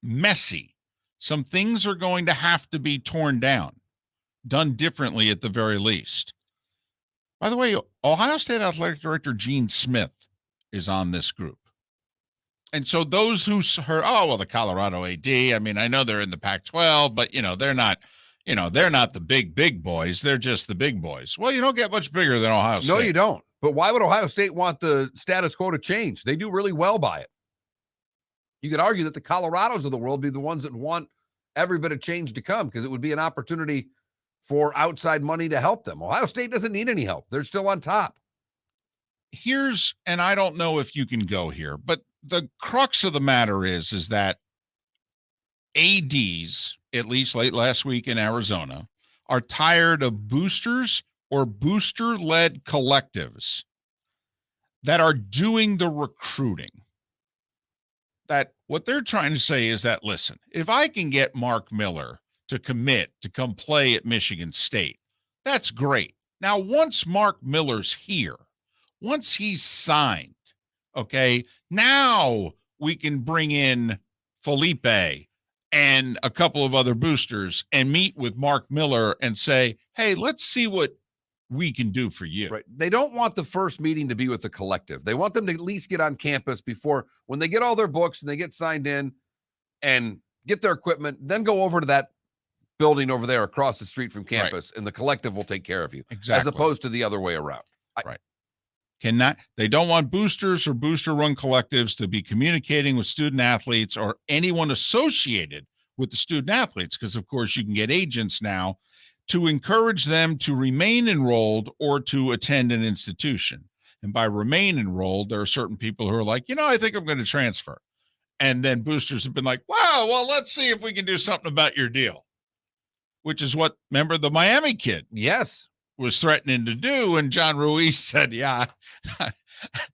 S2: messy. Some things are going to have to be torn down, done differently at the very least. By the way, Ohio State Athletic Director Gene Smith is on this group. And so those who heard, oh, well, the Colorado AD, I mean, I know they're in the Pac-12, but, they're not the big boys. They're just the big boys. Well, you don't get much bigger than Ohio State.
S3: No, you don't. But why would Ohio State want the status quo to change? They do really well by it. You could argue that the Colorados of the world be the ones that want every bit of change to come, because it would be an opportunity for outside money to help them. Ohio State doesn't need any help. They're still on top.
S2: And I don't know if you can go here, but the crux of the matter is that ADs, at least late last week in Arizona, are tired of boosters or booster-led collectives that are doing the recruiting. That what they're trying to say is that, listen, if I can get Mark Miller to commit to come play at Michigan State, that's great. Now, once Mark Miller's here, once he's signed, okay, now we can bring in Felipe and a couple of other boosters and meet with Mark Miller and say, hey, let's see what we can do for you.
S3: Right. They don't want the first meeting to be with the collective. They want them to at least get on campus before, when they get all their books and they get signed in and get their equipment, then go over to that building over there across the street from campus, and the collective will take care of you.
S2: Exactly.
S3: As opposed to the other way around.
S2: Right. They don't want boosters or booster-run collectives to be communicating with student athletes or anyone associated with the student athletes, because, of course, you can get agents now to encourage them to remain enrolled or to attend an institution. And by remain enrolled, there are certain people who are like, I think I'm going to transfer. And then boosters have been like, wow, well, let's see if we can do something about your deal, which is what, remember, the Miami kid was threatening to do. And John Ruiz said, yeah, the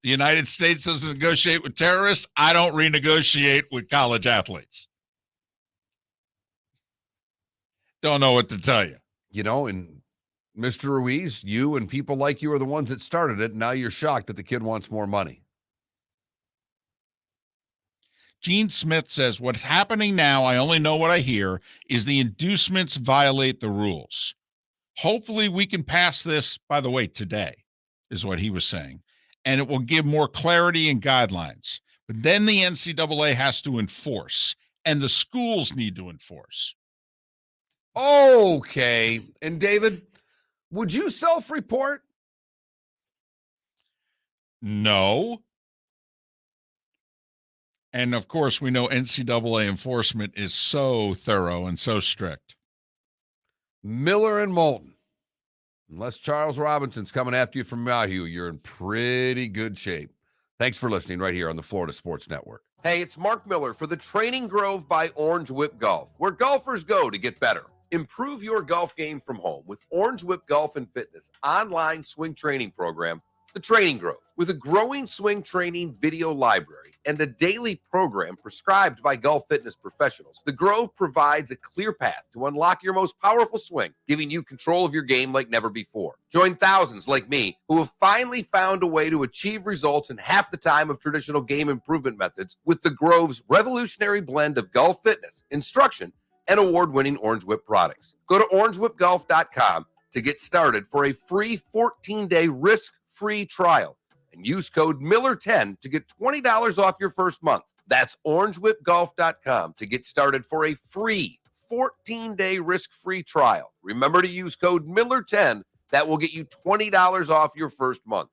S2: United States doesn't negotiate with terrorists. I don't renegotiate with college athletes. Don't know what to tell you.
S3: And Mr. Ruiz, you and people like you are the ones that started it. Now you're shocked that the kid wants more money.
S2: Gene Smith says, what's happening now, I only know what I hear, is the inducements violate the rules. Hopefully we can pass this, by the way, today, is what he was saying. And it will give more clarity and guidelines. But then the NCAA has to enforce, and the schools need to enforce.
S3: Okay. And David, would you self-report?
S2: No. And of course, we know NCAA enforcement is so thorough and so strict.
S3: Miller and Moulton. Unless Charles Robinson's coming after you from Yahoo, you're in pretty good shape. Thanks for listening right here on the Florida Sports Network.
S5: Hey, it's Mark Miller for the Training Grove by Orange Whip Golf, where golfers go to get better. Improve your golf game from home with Orange Whip Golf and Fitness online swing training program, The Training Grove. With a growing swing training video library and a daily program prescribed by golf fitness professionals, The Grove provides a clear path to unlock your most powerful swing, giving you control of your game like never before. Join thousands like me who have finally found a way to achieve results in half the time of traditional game improvement methods with The Grove's revolutionary blend of golf fitness, instruction, and award-winning Orange Whip products. Go to orangewhipgolf.com to get started for a free 14-day risk-free trial and use code Miller10 to get $20 off your first month. That's orangewhipgolf.com to get started for a free 14-day risk-free trial. Remember to use code Miller10. That will get you $20 off your first month.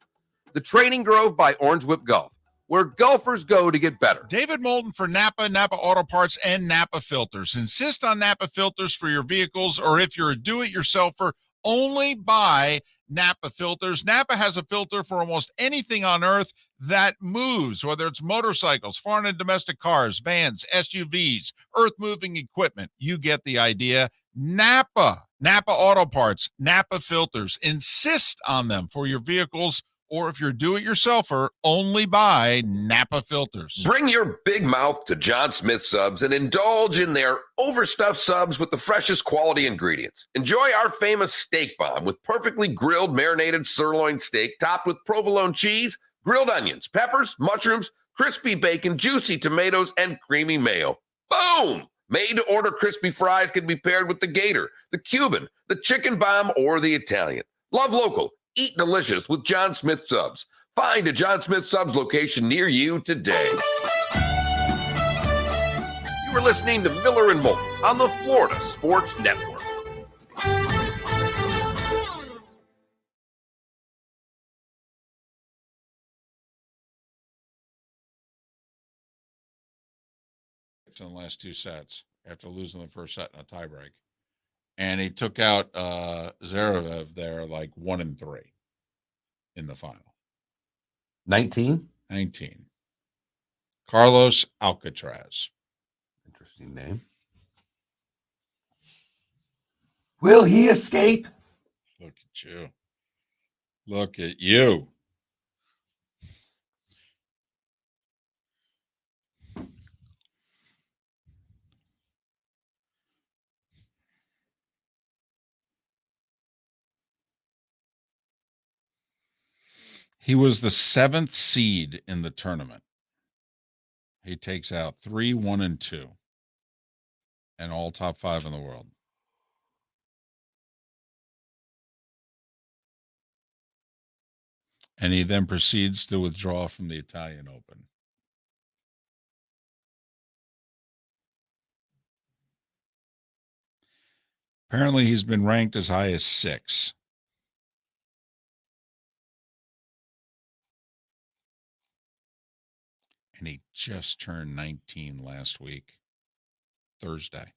S5: The Training Grove by Orange Whip Golf, where golfers go to get better.
S2: David Moulton for Napa Auto Parts, and Napa Filters. Insist on Napa Filters for your vehicles, or if you're a do-it-yourselfer, only buy Napa Filters. Napa has a filter for almost anything on earth that moves, whether it's motorcycles, foreign and domestic cars, vans, SUVs, earth-moving equipment. You get the idea. Napa Auto Parts, Napa Filters. Insist on them for your vehicles, or if you're do-it-yourselfer, only buy Napa Filters.
S6: Bring your big mouth to John Smith Subs and indulge in their overstuffed subs with the freshest quality ingredients. Enjoy our famous steak bomb with perfectly grilled marinated sirloin steak topped with provolone cheese, grilled onions, peppers, mushrooms, crispy bacon, juicy tomatoes, and creamy mayo. Boom! Made-to-order crispy fries can be paired with the Gator, the Cuban, the chicken bomb, or the Italian. Love local. Eat delicious with John Smith Subs. Find a John Smith Subs location near you today. You are listening to Miller and Moulton on the Florida Sports Network.
S2: In the last two sets after losing the first set in a tiebreak. And he took out Zverev there like 1-3 in the final.
S3: 19?
S2: 19. Carlos Alcaraz.
S3: Interesting name. Will he escape?
S2: Look at you. Look at you. He was the 7th seed in the tournament. He takes out 3, 1, and 2, and all top 5 in the world. And he then proceeds to withdraw from the Italian Open. Apparently, he's been ranked as high as 6. And he just turned 19 last week, Thursday.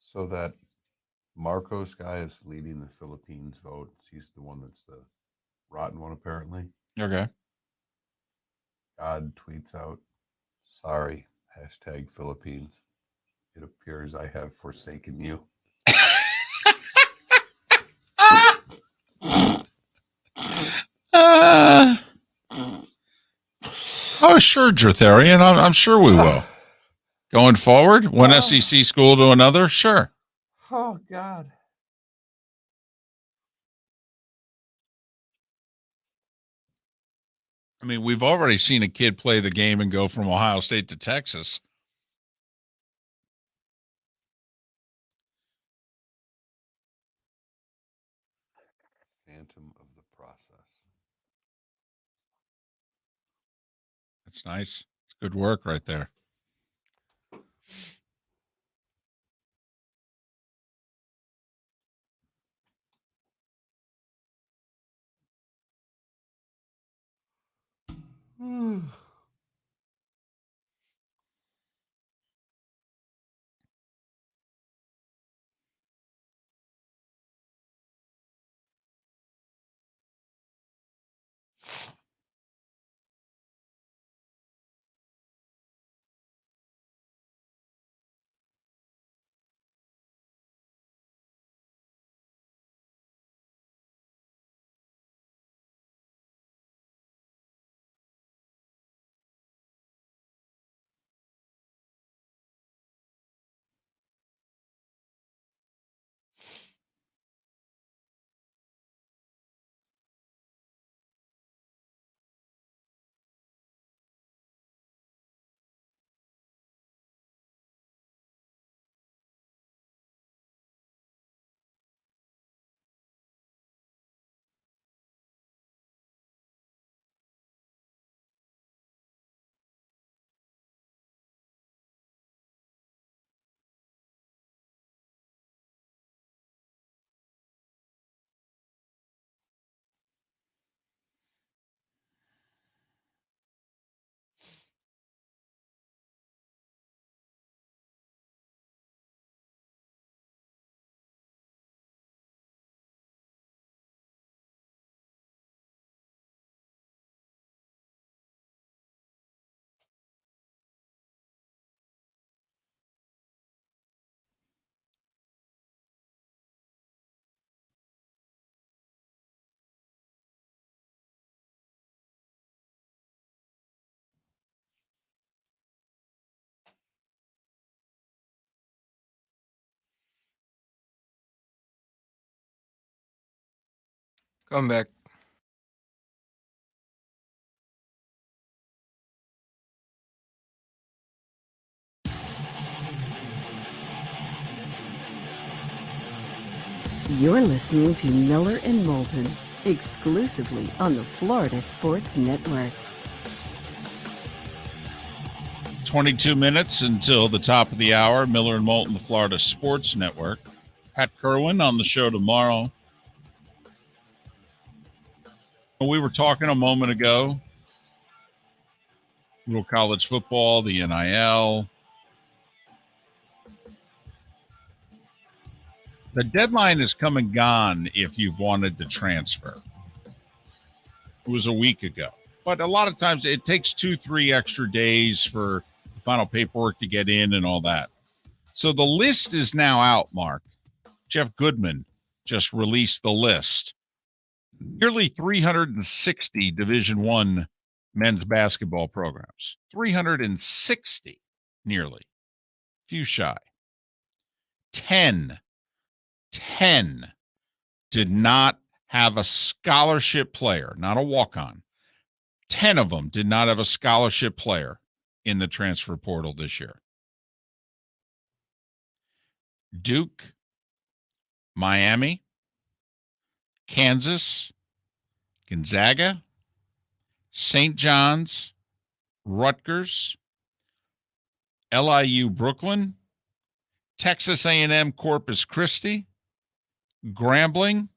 S3: So that Marcos guy is leading the Philippines vote. He's the one that's the rotten one, apparently.
S2: Okay.
S3: God tweets out, sorry, #Philippines. It appears I have forsaken you.
S2: Oh, sure, Dratharian. I'm sure we will. Going forward, one SEC school to another, sure.
S3: Oh, God.
S2: I mean, we've already seen a kid play the game and go from Ohio State to Texas.
S3: Phantom of the process.
S2: That's nice. It's good work right there.
S4: Come back.
S1: You're listening to Miller and Moulton, exclusively on the Florida Sports Network.
S2: 22 minutes until the top of the hour. Miller and Moulton, the Florida Sports Network. Pat Kerwin on the show tomorrow. We were talking a moment ago, little college football, the NIL. The deadline is come and gone if you've wanted to transfer. It was a week ago. But a lot of times it takes 2-3 extra days for the final paperwork to get in and all that. So the list is now out, Mark. Jeff Goodman just released the list. Nearly 360 Division I men's basketball programs. 360, nearly. Few shy. 10 did not have a scholarship player, not a walk-on. 10 of them did not have a scholarship player in the transfer portal this year. Duke, Miami, Kansas, Gonzaga, St. John's, Rutgers, LIU Brooklyn, Texas A&M Corpus Christi, Grambling,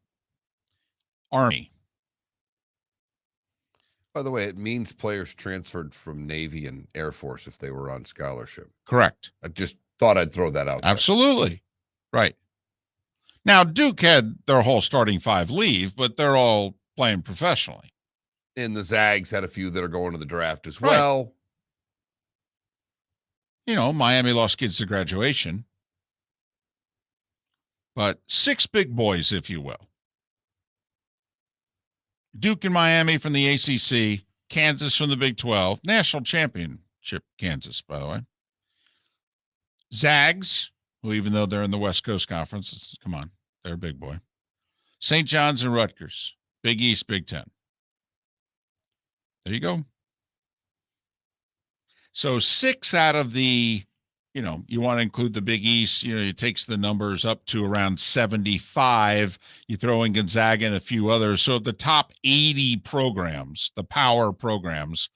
S2: Army.
S3: By the way, it means players transferred from Navy and Air Force if they were on scholarship.
S2: Correct.
S3: I just thought I'd throw that out there.
S2: Absolutely. Right. Now, Duke had their whole starting five leave, but they're all playing professionally.
S3: And the Zags had a few that are going to the draft as
S2: Right.
S3: well.
S2: You know, Miami lost kids to graduation. But 6 big boys, if you will. Duke and Miami from the ACC, Kansas from the Big 12, national championship Kansas, by the way. Zags, who even though they're in the West Coast Conference, come on, they're a big boy. St. John's and Rutgers, Big East, Big 10. There you go. So 6 out of the, you want to include the Big East, it takes the numbers up to around 75. You throw in Gonzaga and a few others. So the top 80 programs, the power programs,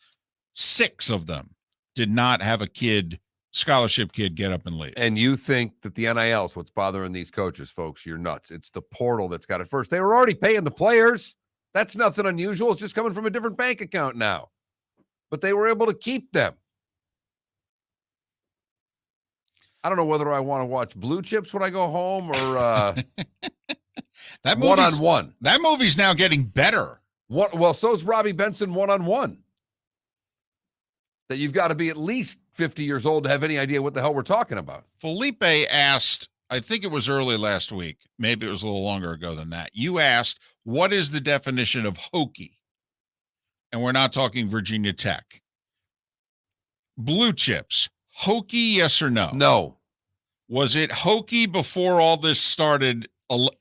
S2: 6 of them did not have a scholarship kid get up and leave.
S3: And you think that the NIL is what's bothering these coaches, folks. You're nuts. It's the portal that's got it first. They were already paying the players. That's nothing unusual. It's just coming from a different bank account now. but they were able to keep them. I don't know whether I want to watch Blue Chips when I go home or
S2: that
S3: one-on-one.
S2: That movie's now getting better.
S3: Well, so's Robbie Benson one-on-one. That you've got to be at least 50 years old to have any idea what the hell we're talking about.
S2: Felipe asked, I think it was early last week, maybe it was a little longer ago than that. You asked, what is the definition of hokey? And we're not talking Virginia Tech. Blue Chips, hokey, yes or no?
S3: No.
S2: Was it hokey before all this started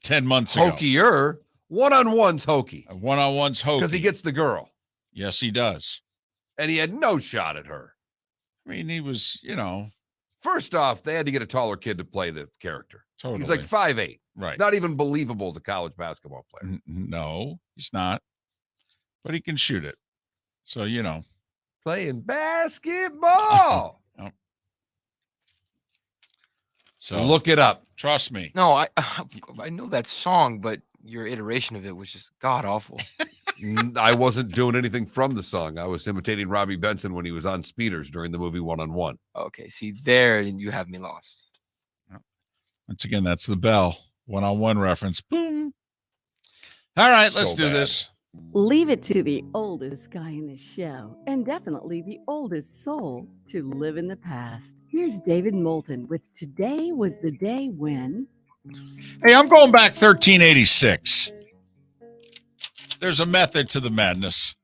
S2: 10 months ago?
S3: Hokier. One-on-one's hokey.
S2: One-on-one's hokey.
S3: Because he gets the girl.
S2: Yes, he does.
S3: And he had no shot at her.
S2: I mean, he was,
S3: First off, they had to get a taller kid to play the character.
S2: Totally.
S3: He's like 5'8".
S2: Right.
S3: Not even believable as a college basketball player.
S2: No, he's not. But he can shoot it. So,
S3: Playing basketball.
S2: Oh. So
S3: look it up.
S2: Trust me.
S4: No, I know that song, but your iteration of it was just god awful.
S3: I wasn't doing anything from the song. I was imitating Robbie Benson when he was on speeders during the movie One-on-One.
S4: Okay, see, there you have me lost.
S2: Once again, that's the bell. One-on-one reference. Boom. All right, let's do this.
S1: Leave it to the oldest guy in the show, and definitely the oldest soul to live in the past. Here's David Moulton with Today Was the Day When.
S2: Hey, I'm going back 1386. There's a method to the madness.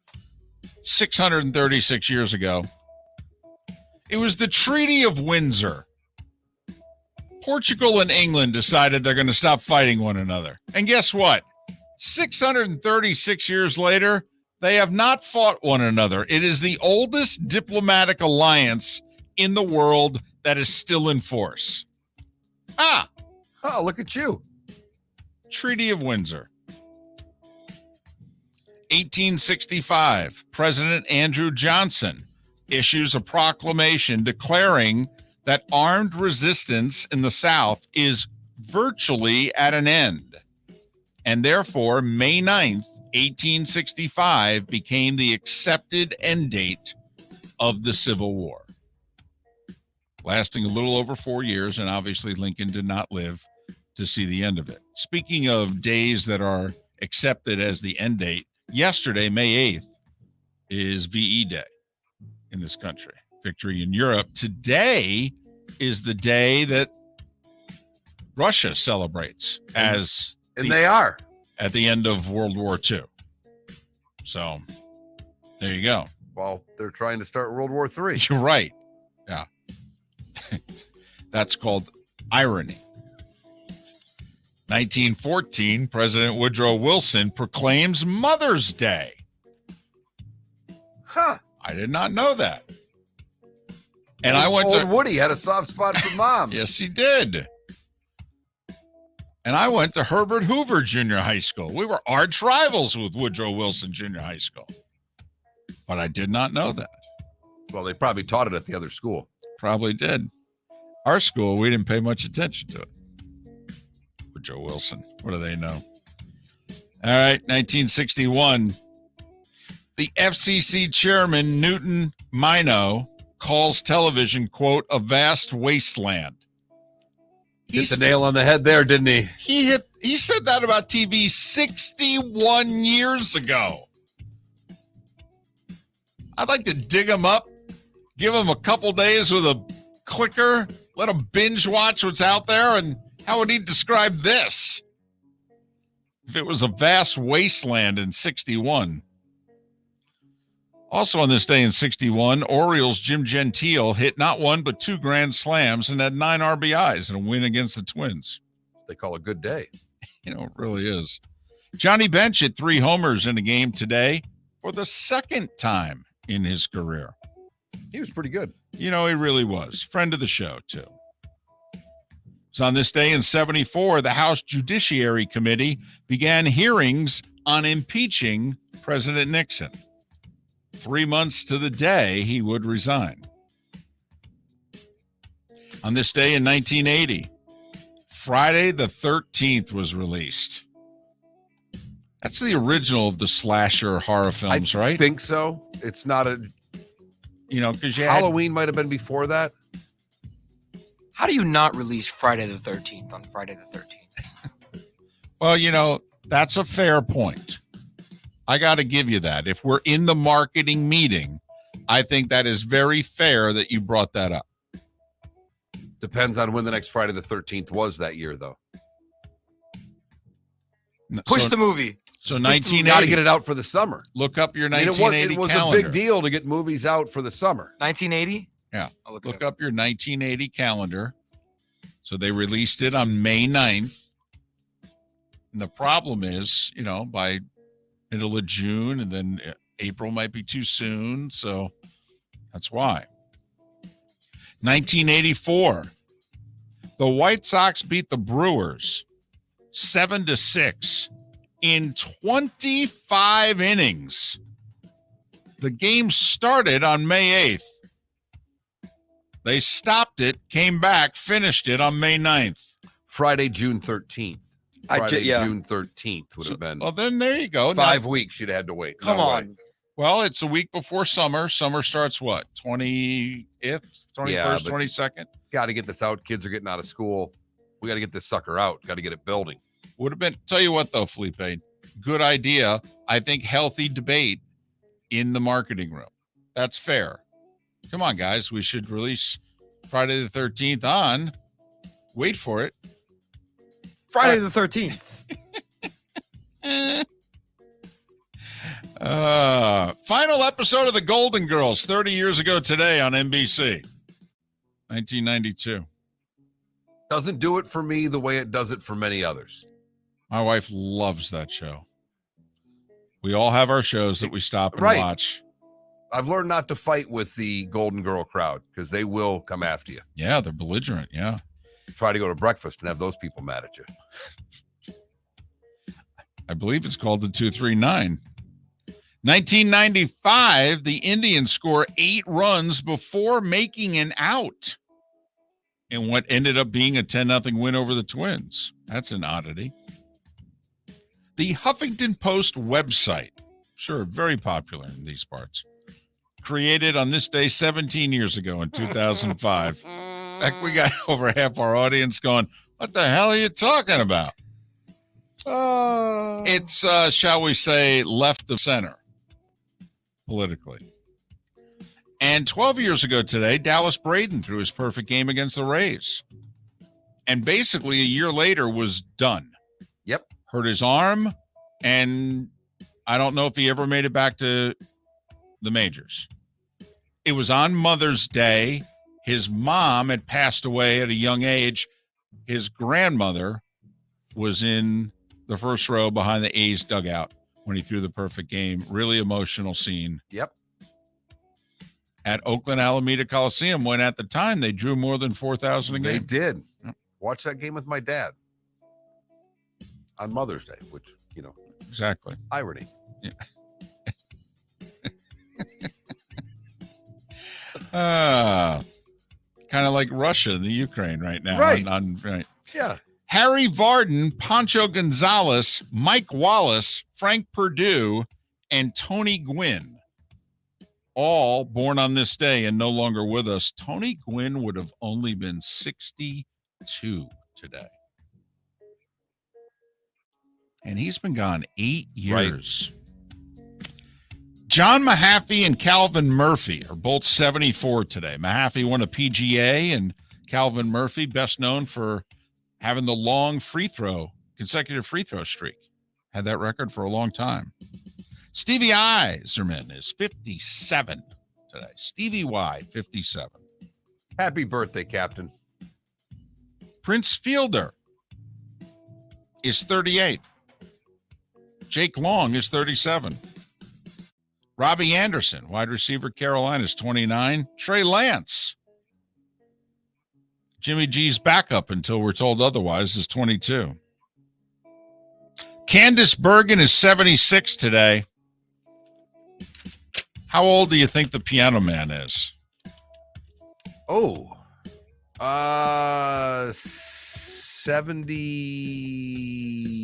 S2: 636 years ago. It was the Treaty of Windsor. Portugal and England decided they're going to stop fighting one another. And guess what? 636 years later, they have not fought one another. It is the oldest diplomatic alliance in the world that is still in force.
S3: Oh, look at you.
S2: Treaty of Windsor. 1865, President Andrew Johnson issues a proclamation declaring that armed resistance in the South is virtually at an end. And therefore, May 9th, 1865 became the accepted end date of the Civil War, lasting a little over 4 years, and obviously Lincoln did not live to see the end of it. Speaking of days that are accepted as the end date, yesterday, May 8th, is VE Day in this country, victory in Europe. Today is the day that Russia celebrates as...
S3: And they are.
S2: At the end of World War II. So, there you go.
S3: Well, they're trying to start World War III.
S2: You're right. Yeah. That's called irony. 1914, President Woodrow Wilson proclaims Mother's Day.
S3: Huh.
S2: I did not know that. And I went to...
S3: Woody had a soft spot for moms.
S2: Yes, he did. And I went to Herbert Hoover Junior High School. We were arch rivals with Woodrow Wilson Junior High School. But I did not know that.
S3: Well, they probably taught it at the other school.
S2: Probably did. Our school, we didn't pay much attention to it. Woodrow Wilson. What do they know? All right, 1961. The FCC chairman, Newton Minow, calls television, quote, a vast wasteland.
S3: Hit the nail on the head there, didn't he?
S2: He said that about TV 61 years ago. I'd like to dig him up, give him a couple days with a clicker, let him binge watch what's out there, and how would he describe this? If it was a vast wasteland in 61. Also on this day in 61, Orioles' Jim Gentile hit not one but two grand slams and had 9 RBIs in a win against the Twins.
S3: They call a good day.
S2: It really is. Johnny Bench hit 3 homers in a game today for the second time in his career.
S3: He was pretty good.
S2: He really was. Friend of the show, too. It was on this day in 74, the House Judiciary Committee began hearings on impeaching President Nixon. 3 months to the day he would resign. On this day in 1980, Friday the 13th was released. That's the original of the slasher horror films, right?
S3: I think so. It's not
S2: because
S3: Halloween might have been before that.
S4: How do you not release Friday the 13th on Friday the 13th?
S2: Well, that's a fair point. I got to give you that. If we're in the marketing meeting, I think that is very fair that you brought that up.
S3: Depends on when the next Friday the 13th was that year, though.
S4: Push the movie.
S2: So
S3: Got
S2: 1980.
S3: to get it out for the summer.
S2: Look up your
S3: I mean,
S2: 1980
S3: it was
S2: calendar.
S3: a big deal to get movies out for the summer.
S4: 1980?
S2: Yeah.
S4: I'll look
S2: Look up your 1980 calendar. So they released it on May 9th. And the problem is, by middle of June, and then April might be too soon. So that's why. 1984. The White Sox beat the Brewers 7-6 in 25 innings. The game started on May 8th. They stopped it, came back, finished it on May 9th.
S3: Friday, June 13th. June 13th would have been.
S2: Well, then there you go.
S3: 5 weeks you'd have had to wait.
S4: Come on.
S2: Well, it's a week before summer. Summer starts what? 20th, 21st,
S3: Yeah,
S2: 22nd?
S3: Got to get this out. Kids are getting out of school. We got to get this sucker out. Got to get it building.
S2: Would have been, tell you what though, Felipe, good idea. I think healthy debate in the marketing room. That's fair. Come on, guys. We should release Friday the 13th on, wait for it,
S4: Friday the 13th.
S2: Final episode of The Golden Girls 30 years ago today on NBC. 1992.
S3: Doesn't do it for me the way it does it for many others.
S2: My wife loves that show. We all have our shows that we stop and
S3: Right.
S2: watch.
S3: I've learned not to fight with the Golden Girl crowd because they will come after you.
S2: Yeah, they're belligerent. Yeah.
S3: Try to go to breakfast and have those people mad at you.
S2: I believe it's called the 239. 1995, the Indians score 8 runs before making an out in what ended up being a 10-0 win over the Twins. That's an oddity. The Huffington Post website, sure, very popular in these parts, created on this day 17 years ago in 2005. Heck, we got over half our audience going, what the hell are you talking about? It's, shall we say, left of center politically. And 12 years ago today, Dallas Braden threw his perfect game against the Rays. And basically a year later was done.
S3: Yep.
S2: Hurt his arm, and I don't know if he ever made it back to the majors. It was on Mother's Day. His mom had passed away at a young age. His grandmother was in the first row behind the A's dugout when he threw the perfect game. Really emotional scene.
S3: Yep.
S2: At Oakland Alameda Coliseum, when at the time they drew more than 4,000 a
S3: They
S2: game.
S3: did.
S2: Yep.
S3: Watch that game with my dad on Mother's Day, which,
S2: Exactly.
S3: irony.
S2: Kind of like Russia and the Ukraine right now.
S3: Right.
S2: Right.
S3: Yeah.
S2: Harry Varden, Pancho Gonzalez, Mike Wallace, Frank Perdue, and Tony Gwynn, all born on this day and no longer with us. Tony Gwynn would have only been 62 today. And he's been gone 8 years. Right. John Mahaffey and Calvin Murphy are both 74 today. Mahaffey won a PGA, and Calvin Murphy, best known for having the long consecutive free throw streak. Had that record for a long time. Stevie Eiserman is 57 today. Stevie Y, 57.
S3: Happy birthday, Captain.
S2: Prince Fielder is 38. Jake Long is 37. Robbie Anderson, wide receiver, Carolina, is 29. Trey Lance, Jimmy G's backup until we're told otherwise, is 22. Candace Bergen is 76 today. How old do you think the Piano Man is?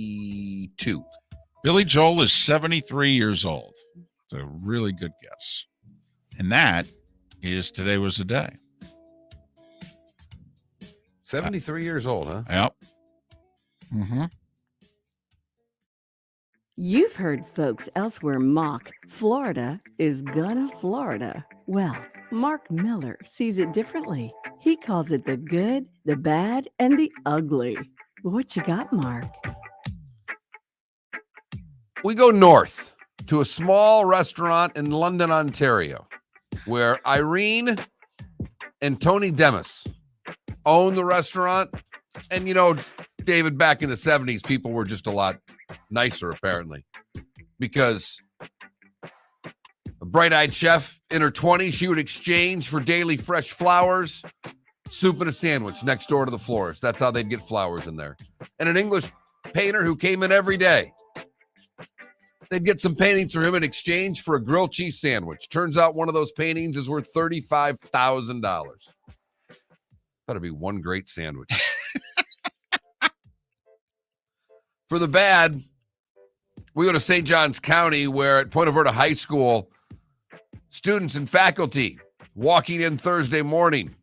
S3: 72.
S2: Billy Joel is 73 years old. It's a really good guess. And that is today was the day.
S3: 73 years old, huh?
S2: Yep. Mm-hmm.
S1: You've heard folks elsewhere mock Florida is gonna Florida. Well, Mark Miller sees it differently. He calls it the good, the bad, and the ugly. What you got, Mark?
S3: We go north to a small restaurant in London, Ontario, where Irene and Tony Demis own the restaurant. And, you know, David, back in the 70s, people were just a lot nicer, apparently, because a bright-eyed chef in her 20s, she would exchange for daily fresh flowers, soup, and a sandwich next door to the florist. That's how they'd get flowers in there. And an English painter who came in every day. They'd get some paintings for him in exchange for a grilled cheese sandwich. Turns out one of those paintings is worth $35,000. That'd be one great sandwich. For the bad, we go to St. Johns County, where at Point Verda High School, students and faculty walking in Thursday morning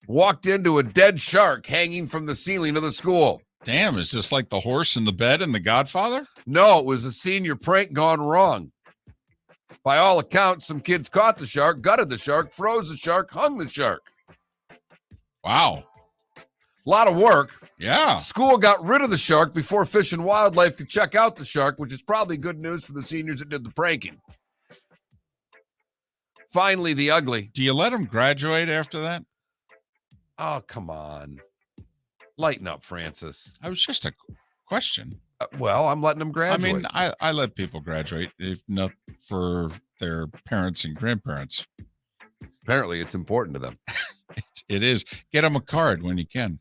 S3: walked into a dead shark hanging from the ceiling of the school.
S2: Damn, is this like the horse in the bed in The Godfather?
S3: No, it was a senior prank gone wrong. By all accounts, some kids caught the shark, gutted the shark, froze the shark, hung the shark.
S2: Wow.
S3: A lot of work.
S2: Yeah.
S3: School got rid of the shark before Fish and Wildlife could check out the shark, which is probably good news for the seniors that did the pranking. Finally, the ugly.
S2: Do you let him graduate after that?
S3: Oh, come on. Lighten up, Francis.
S2: That was just a question.
S3: Well, I'm letting them graduate.
S2: I mean, I let people graduate, if not for their parents and grandparents.
S3: Apparently, it's important to them.
S2: It is. Get them a card when you can.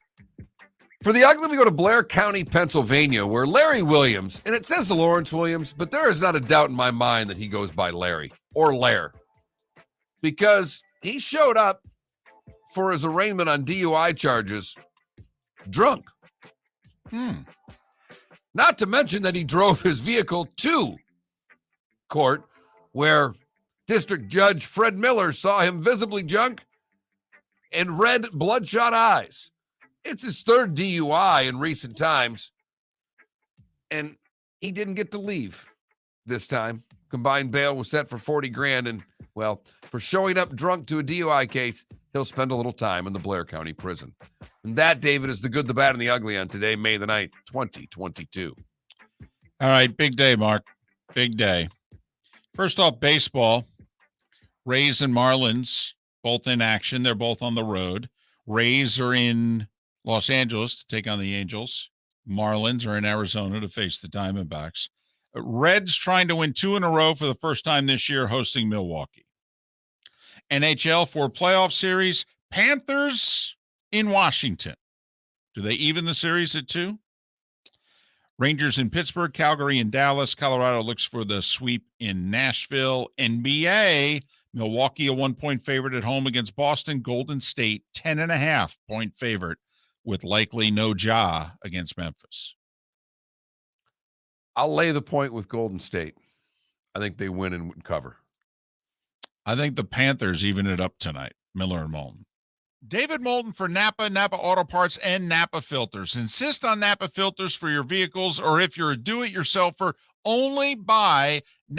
S3: For the ugly, we go to Blair County, Pennsylvania, where Larry Williams, and it says Lawrence Williams, but there is not a doubt in my mind that he goes by Larry or Lair, because he showed up for his arraignment on DUI charges drunk. Not to mention that he drove his vehicle to court, where District Judge Fred Miller saw him visibly drunk and red, bloodshot eyes. It's his third DUI in recent times, and he didn't get to leave this time. Combined bail was set for $40,000, and, well, for showing up drunk to a DUI case, he'll spend a little time in the Blair County prison. And that, David, is the good, the bad, and the ugly on today, May the 9th, 2022.
S2: All right, big day, Mark. Big day. First off, baseball. Rays and Marlins, both in action. They're both on the road. Rays are in Los Angeles to take on the Angels. Marlins are in Arizona to face the Diamondbacks. Reds trying to win 2 in a row for the first time this year, hosting Milwaukee. NHL for playoff series, Panthers in Washington. Do they even the series at 2? Rangers in Pittsburgh, Calgary in Dallas. Colorado looks for the sweep in Nashville. NBA, Milwaukee a 1-point favorite at home against Boston. Golden State 10.5-point favorite with likely no Ja against Memphis.
S3: I'll lay the point with Golden State. I think they win and cover.
S2: I think the Panthers even it up tonight, Miller and Moulton. David Moulton for Napa Auto Parts, and Napa Filters. Insist on Napa Filters for your vehicles, or if you're a do-it-yourselfer, only buy Napa.